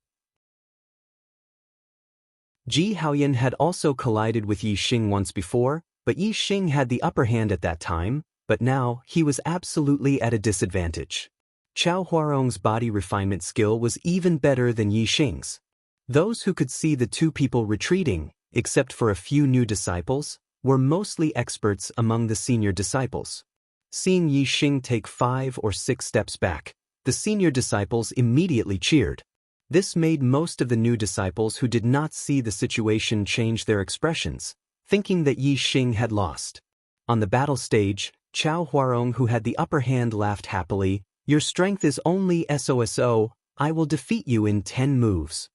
Ji Haoyan had also collided with Yi Xing once before, but Yi Xing had the upper hand at that time, but now he was absolutely at a disadvantage. Chao Huarong's body refinement skill was even better than Yi Xing's. Those who could see the two people retreating, except for a few new disciples, were mostly experts among the senior disciples. Seeing Yi Xing take 5 or 6 steps back, the senior disciples immediately cheered. This made most of the new disciples who did not see the situation change their expressions, thinking that Yi Xing had lost. On the battle stage, Chao Huarong, who had the upper hand, laughed happily. "Your strength is only SOSO, I will defeat you in 10 moves."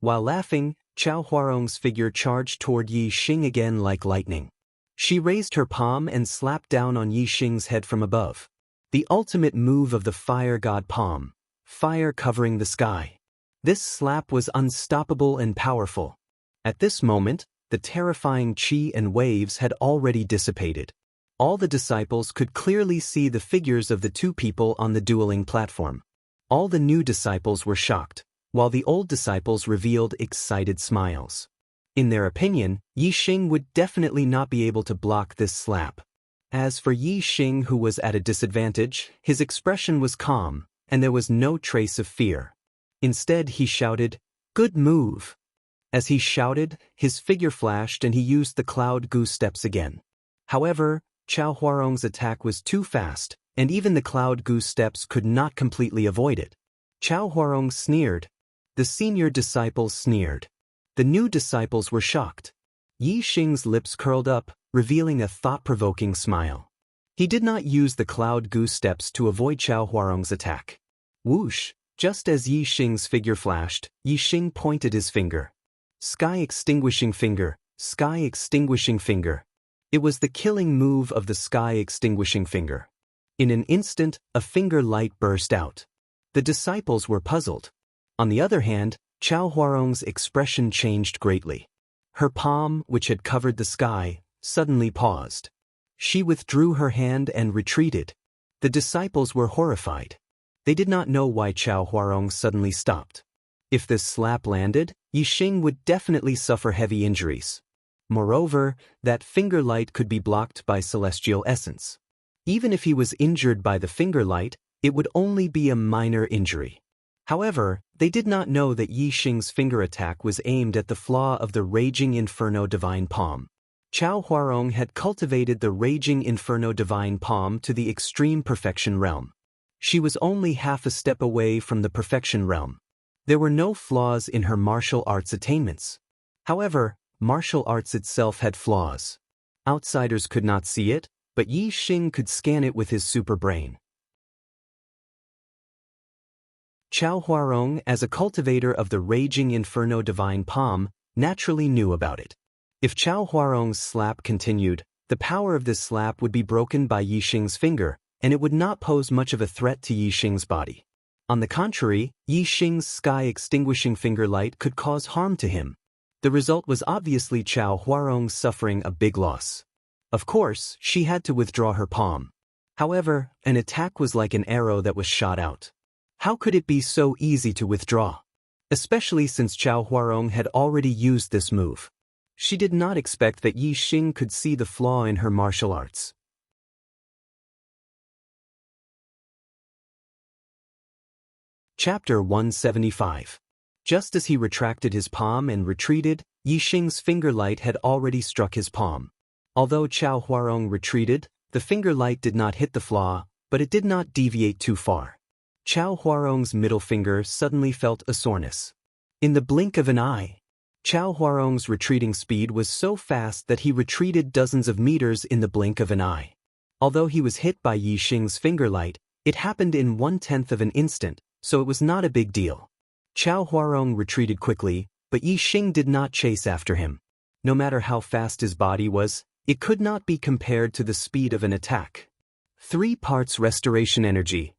While laughing, Chao Huarong's figure charged toward Yi Xing again like lightning. She raised her palm and slapped down on Yi Xing's head from above. The ultimate move of the Fire God Palm, fire covering the sky. This slap was unstoppable and powerful. At this moment, the terrifying chi and waves had already dissipated. All the disciples could clearly see the figures of the two people on the dueling platform. All the new disciples were shocked, while the old disciples revealed excited smiles. In their opinion, Yi Xing would definitely not be able to block this slap. As for Yi Xing, who was at a disadvantage, his expression was calm, and there was no trace of fear. Instead, he shouted, "Good move!" As he shouted, his figure flashed and he used the Cloud Goose steps again. However, Chao Huarong's attack was too fast, and even the Cloud Goose steps could not completely avoid it. Chao Huarong sneered. The senior disciples sneered. The new disciples were shocked. Yi Xing's lips curled up, revealing a thought-provoking smile. He did not use the cloud goose steps to avoid Chao Huarong's attack. Whoosh! Just as Yi Xing's figure flashed, Yi Xing pointed his finger. Sky extinguishing finger, sky extinguishing finger. It was the killing move of the sky extinguishing finger. In an instant, a finger light burst out. The disciples were puzzled. On the other hand, Chao Huarong's expression changed greatly. Her palm, which had covered the sky, suddenly paused. She withdrew her hand and retreated. The disciples were horrified. They did not know why Chao Huarong suddenly stopped. If this slap landed, Yi Xing would definitely suffer heavy injuries. Moreover, that finger light could be blocked by celestial essence. Even if he was injured by the finger light, it would only be a minor injury. However, they did not know that Yi Xing's finger attack was aimed at the flaw of the Raging Inferno Divine Palm. Chao Huarong had cultivated the Raging Inferno Divine Palm to the extreme perfection realm. She was only half a step away from the perfection realm. There were no flaws in her martial arts attainments. However, martial arts itself had flaws. Outsiders could not see it, but Yi Xing could scan it with his super brain. Chao Huarong, as a cultivator of the Raging Inferno Divine Palm, naturally knew about it. If Chao Huarong's slap continued, the power of this slap would be broken by Yi Xing's finger, and it would not pose much of a threat to Yi Xing's body. On the contrary, Yi Xing's sky-extinguishing finger light could cause harm to him. The result was obviously Chao Huarong suffering a big loss. Of course, she had to withdraw her palm. However, an attack was like an arrow that was shot out. How could it be so easy to withdraw? Especially since Chao Huarong had already used this move. She did not expect that Yi Xing could see the flaw in her martial arts. Chapter 175. Just as he retracted his palm and retreated, Yi Xing's finger light had already struck his palm. Although Chao Huarong retreated, the finger light did not hit the flaw, but it did not deviate too far. Chao Huarong's middle finger suddenly felt a soreness. In the blink of an eye, Chao Huarong's retreating speed was so fast that he retreated dozens of meters in the blink of an eye. Although he was hit by Yi Xing's finger light, it happened in 1/10 of an instant, so it was not a big deal. Chao Huarong retreated quickly, but Yi Xing did not chase after him. No matter how fast his body was, it could not be compared to the speed of an attack. 3 parts restoration energy.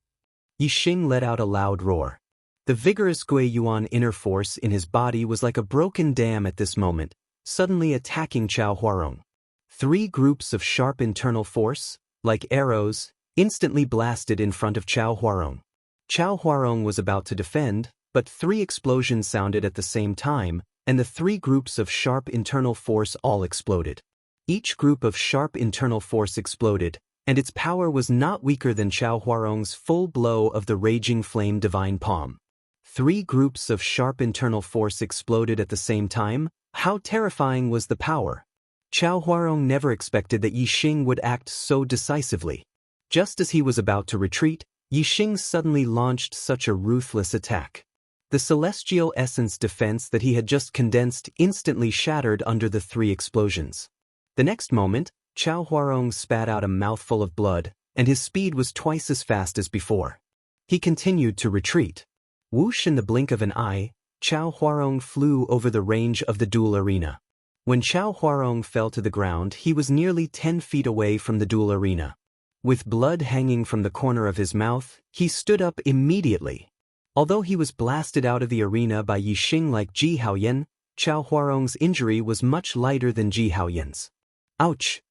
Yi Xing let out a loud roar. The vigorous Gui Yuan inner force in his body was like a broken dam at this moment, suddenly attacking Chao Huarong. 3 groups of sharp internal force, like arrows, instantly blasted in front of Chao Huarong. Chao Huarong was about to defend, but 3 explosions sounded at the same time, and the 3 groups of sharp internal force all exploded. Each group of sharp internal force exploded, and its power was not weaker than Chao Huarong's full blow of the Raging Flame Divine Palm. 3 groups of sharp internal force exploded at the same time. How terrifying was the power! Chao Huarong never expected that Yi Xing would act so decisively. Just as he was about to retreat, Yi Xing suddenly launched such a ruthless attack. The celestial essence defense that he had just condensed instantly shattered under the 3 explosions. The next moment, Chao Huarong spat out a mouthful of blood, and his speed was twice as fast as before. He continued to retreat. Whoosh! In the blink of an eye, Chao Huarong flew over the range of the duel arena. When Chao Huarong fell to the ground, he was nearly 10 feet away from the duel arena. With blood hanging from the corner of his mouth, he stood up immediately. Although he was blasted out of the arena by Yi Xing like Ji Haoyan, Chao Huarong's injury was much lighter than Ji Haoyan's. Ouch!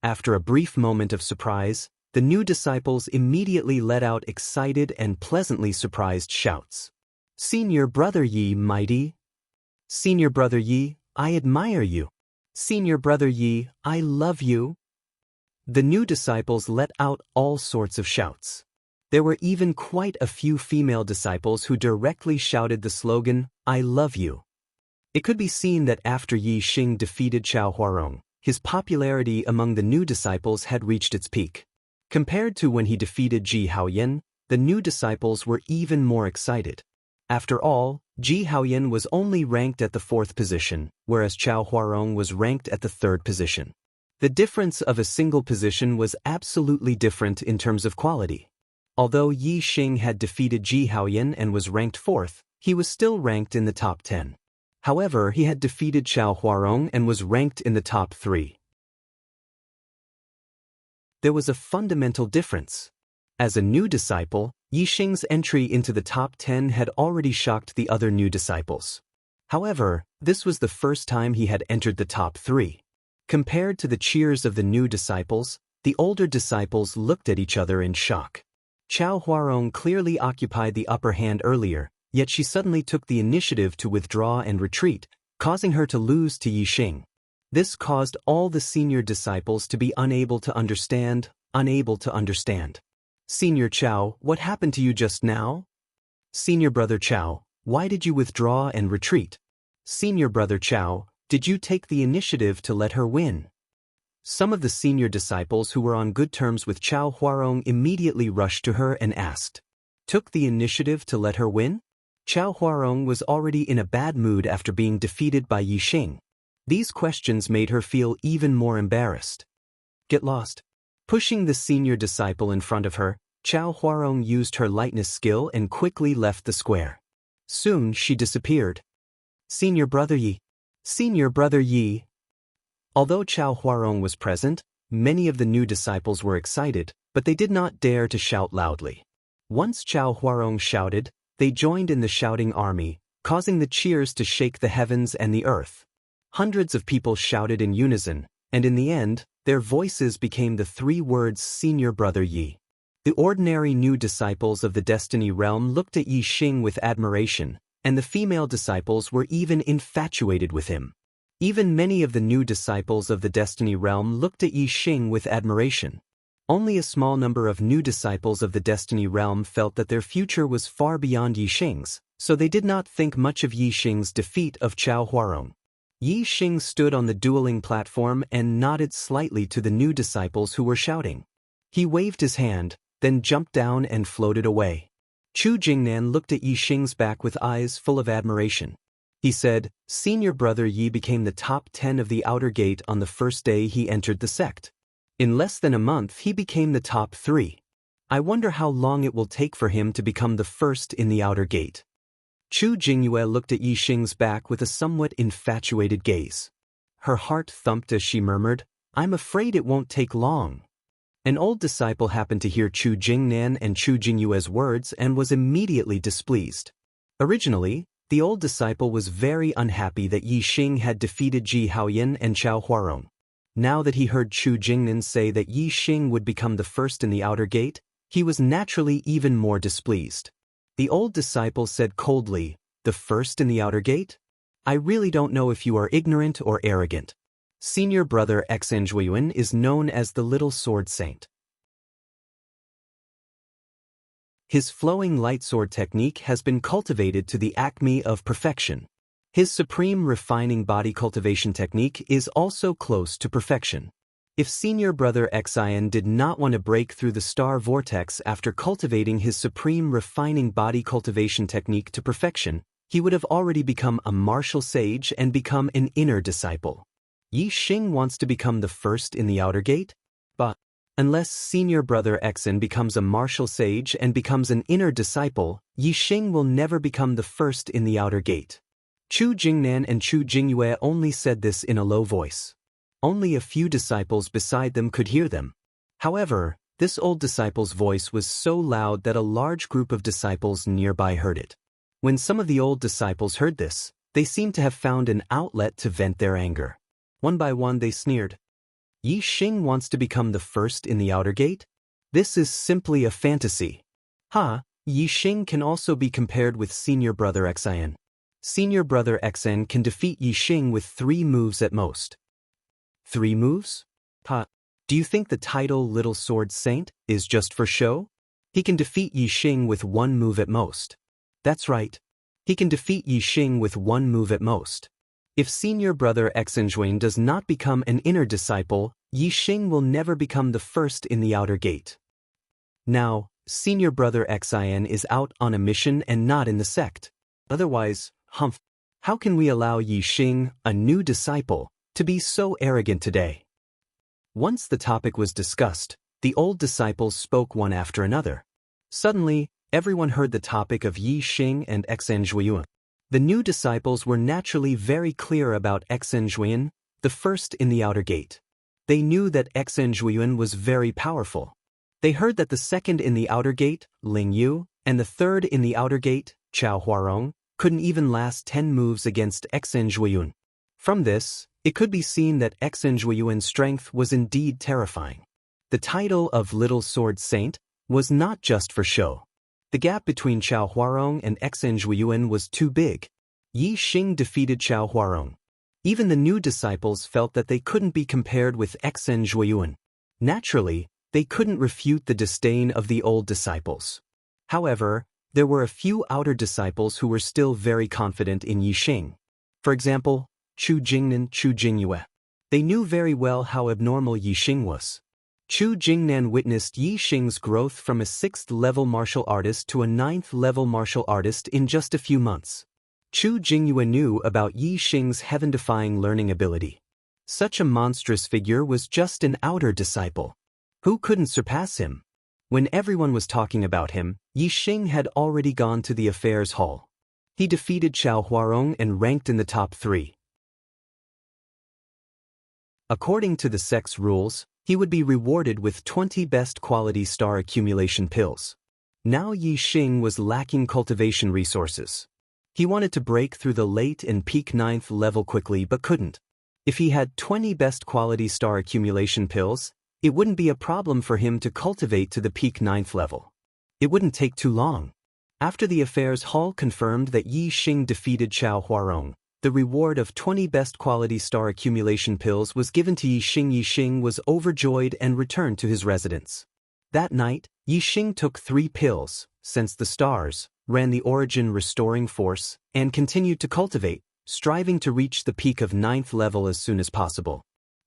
After a brief moment of surprise, the new disciples immediately let out excited and pleasantly surprised shouts. Senior Brother Yi, mighty! Senior Brother Yi, I admire you! Senior Brother Yi, I love you! The new disciples let out all sorts of shouts. There were even quite a few female disciples who directly shouted the slogan, I love you. It could be seen that after Yi Xing defeated Chao Huarong, his popularity among the new disciples had reached its peak. Compared to when he defeated Ji Haoyan, the new disciples were even more excited. After all, Ji Haoyan was only ranked at the 4th position, whereas Chao Huarong was ranked at the 3rd position. The difference of a single position was absolutely different in terms of quality. Although Yi Xing had defeated Ji Haoyan and was ranked 4th, he was still ranked in the top 10. However, he had defeated Chao Huarong and was ranked in the top 3. There was a fundamental difference. As a new disciple, Yi Xing's entry into the top 10 had already shocked the other new disciples. However, this was the first time he had entered the top 3. Compared to the cheers of the new disciples, the older disciples looked at each other in shock. Chao Huarong clearly occupied the upper hand earlier, yet she suddenly took the initiative to withdraw and retreat, causing her to lose to Yi Xing. This caused all the senior disciples to be unable to understand. Senior Chao, what happened to you just now? Senior Brother Chao, why did you withdraw and retreat? Senior Brother Chao, did you take the initiative to let her win? Some of the senior disciples who were on good terms with Chao Huarong immediately rushed to her and asked, "Took the initiative to let her win?" Chao Huarong was already in a bad mood after being defeated by Yi Xing. These questions made her feel even more embarrassed. Get lost. Pushing the senior disciple in front of her, Chao Huarong used her lightness skill and quickly left the square. Soon she disappeared. Senior Brother Yi. Senior Brother Yi. Although Chao Huarong was present, many of the new disciples were excited, but they did not dare to shout loudly. Once Chao Huarong shouted, they joined in the shouting army, causing the cheers to shake the heavens and the earth. Hundreds of people shouted in unison, and in the end, their voices became the 3 words Senior Brother Yi. The ordinary new disciples of the Destiny Realm looked at Yi Xing with admiration, and the female disciples were even infatuated with him. Even many of the new disciples of the Destiny Realm looked at Yi Xing with admiration. Only a small number of new disciples of the Destiny Realm felt that their future was far beyond Yi Xing's, so they did not think much of Yi Xing's defeat of Chao Huarong. Yi Xing stood on the dueling platform and nodded slightly to the new disciples who were shouting. He waved his hand, then jumped down and floated away. Chu Jingnan looked at Yi Xing's back with eyes full of admiration. He said, Senior Brother Yi became the top 10 of the outer gate on the first day he entered the sect. In less than a month he became the top 3. I wonder how long it will take for him to become the first in the outer gate. Chu Jingyue looked at Yi Xing's back with a somewhat infatuated gaze. Her heart thumped as she murmured, I'm afraid it won't take long. An old disciple happened to hear Chu Jingnan and Chu Jingyue's words and was immediately displeased. Originally, the old disciple was very unhappy that Yi Xing had defeated Ji Haoyan and Chao Huarong. Now that he heard Chu Jingnan say that Yi Xing would become the first in the outer gate, he was naturally even more displeased. The old disciple said coldly, The first in the outer gate? I really don't know if you are ignorant or arrogant. Senior Brother Xinjuiyuan is known as the Little Sword Saint. His flowing light sword technique has been cultivated to the acme of perfection. His supreme refining body cultivation technique is also close to perfection. If Senior Brother Xian did not want to break through the star vortex after cultivating his supreme refining body cultivation technique to perfection, he would have already become a martial sage and become an inner disciple. Yi Xing wants to become the first in the outer gate? But unless Senior Brother Xin becomes a martial sage and becomes an inner disciple, Yi Xing will never become the first in the outer gate. Chu Jingnan and Chu Jingyue only said this in a low voice. Only a few disciples beside them could hear them. However, this old disciple's voice was so loud that a large group of disciples nearby heard it. When some of the old disciples heard this, they seemed to have found an outlet to vent their anger. One by one they sneered. Yi Xing wants to become the first in the outer gate? This is simply a fantasy. Yi Xing can also be compared with Senior Brother Xian. Senior Brother Xian can defeat Yi Xing with 3 moves at most. 3 moves? Do you think the title Little Sword Saint is just for show? He can defeat Yi Xing with 1 move at most. That's right. He can defeat Yi Xing with 1 move at most. If Senior Brother Xinjuan does not become an inner disciple, Yi Xing will never become the first in the outer gate. Now, senior brother Xin is out on a mission and not in the sect. Otherwise, how can we allow Yi Xing, a new disciple, to be so arrogant today? Once the topic was discussed, the old disciples spoke one after another. Suddenly, everyone heard the topic of Yi Xing and Xin Zhuiyuan. The new disciples were naturally very clear about Xin Zhuiyuan, the first in the outer gate. They knew that Xin Zhuiyuan was very powerful. They heard that the second in the outer gate, Ling Yu, and the third in the outer gate, Chao Huarong, couldn't even last 10 moves against Xin Zhuiyuan. From this, it could be seen that Xin Zhuiyuan's strength was indeed terrifying. The title of Little Sword Saint was not just for show. The gap between Chao Huarong and Xin Zhuiyuan was too big. Yi Xing defeated Chao Huarong. Even the new disciples felt that they couldn't be compared with Xin Zhuiyuan. Naturally, they couldn't refute the disdain of the old disciples. However, there were a few outer disciples who were still very confident in Yi Xing. For example, Chu Jingnan, Chu Jingyue. They knew very well how abnormal Yi Xing was. Chu Jingnan witnessed Yi Xing's growth from a 6th-level martial artist to a 9th-level martial artist in just a few months. Chu Jingyue knew about Yi Xing's heaven-defying learning ability. Such a monstrous figure was just an outer disciple. Who couldn't surpass him? When everyone was talking about him, Yi Xing had already gone to the affairs hall. He defeated Chao Huarong and ranked in the top 3. According to the sect's rules, he would be rewarded with 20 best quality star accumulation pills. Now Yi Xing was lacking cultivation resources. He wanted to break through the late and peak 9th level quickly but couldn't. If he had 20 best quality star accumulation pills, it wouldn't be a problem for him to cultivate to the peak 9th level. It wouldn't take too long. After the affairs hall confirmed that Yi Xing defeated Chao Huarong, the reward of 20 best quality star accumulation pills was given to Yi Xing. Yi Xing was overjoyed and returned to his residence. That night, Yi Xing took 3 pills, sensed the stars, ran the origin restoring force, and continued to cultivate, striving to reach the peak of 9th level as soon as possible.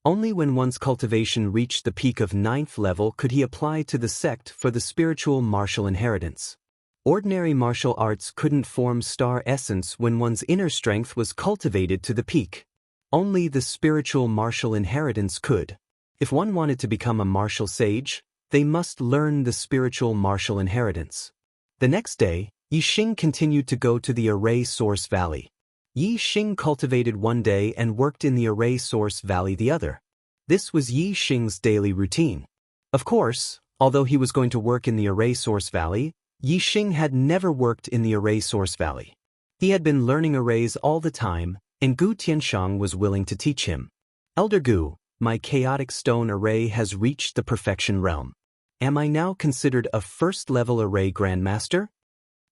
Only when one's cultivation reached the peak of 9th level could he apply to the sect for the spiritual martial inheritance. Ordinary martial arts couldn't form star essence when one's inner strength was cultivated to the peak. Only the spiritual martial inheritance could. If one wanted to become a martial sage, they must learn the spiritual martial inheritance. The next day, Yi Xing continued to go to the Array Source Valley. Yi Xing cultivated one day and worked in the Array Source Valley the other. This was Yi Xing's daily routine. Of course, although he was going to work in the Array Source Valley, Yi Xing had never worked in the Array Source Valley. He had been learning arrays all the time, and Gu Tianshang was willing to teach him. Elder Gu, my chaotic stone array has reached the perfection realm. Am I now considered a first-level array grandmaster?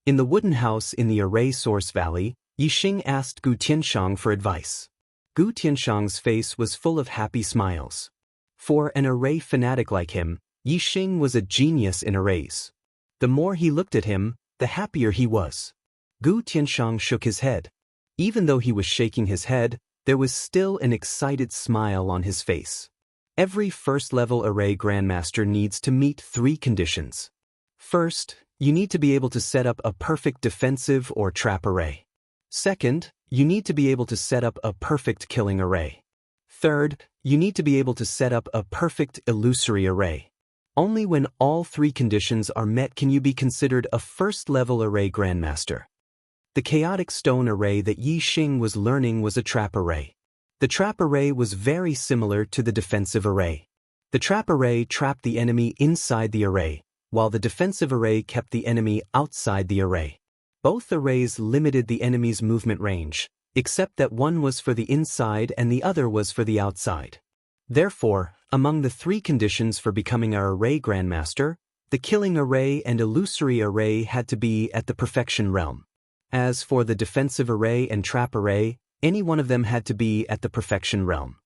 In the wooden house in the Array Source Valley, Yi Xing asked Gu Tianshang for advice. Gu Tianshang's face was full of happy smiles. For an array fanatic like him, Yi Xing was a genius in arrays. The more he looked at him, the happier he was. Gu Tianshang shook his head. Even though he was shaking his head, there was still an excited smile on his face. Every first-level array grandmaster needs to meet 3 conditions. First, you need to be able to set up a perfect defensive or trap array. Second, you need to be able to set up a perfect killing array. Third, you need to be able to set up a perfect illusory array. Only when all 3 conditions are met can you be considered a first-level array grandmaster. The chaotic stone array that Yi Xing was learning was a trap array. The trap array was very similar to the defensive array. The trap array trapped the enemy inside the array, while the defensive array kept the enemy outside the array. Both arrays limited the enemy's movement range, except that one was for the inside and the other was for the outside. Therefore, among the 3 conditions for becoming an array grandmaster, the killing array and illusory array had to be at the perfection realm. As for the defensive array and trap array, any one of them had to be at the perfection realm.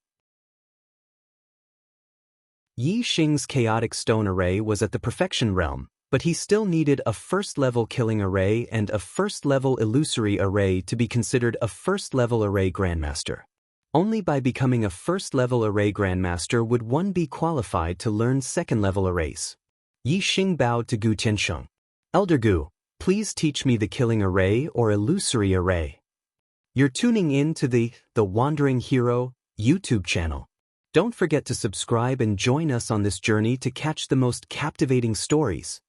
Yi Xing's chaotic stone array was at the perfection realm, but he still needed a first-level killing array and a first-level illusory array to be considered a first-level array grandmaster. Only by becoming a first-level array grandmaster would one be qualified to learn second-level arrays. Yi Xing bowed to Gu Tiansheng. Elder Gu, please teach me the killing array or illusory array. You're tuning in to the Wandering Hero YouTube channel. Don't forget to subscribe and join us on this journey to catch the most captivating stories.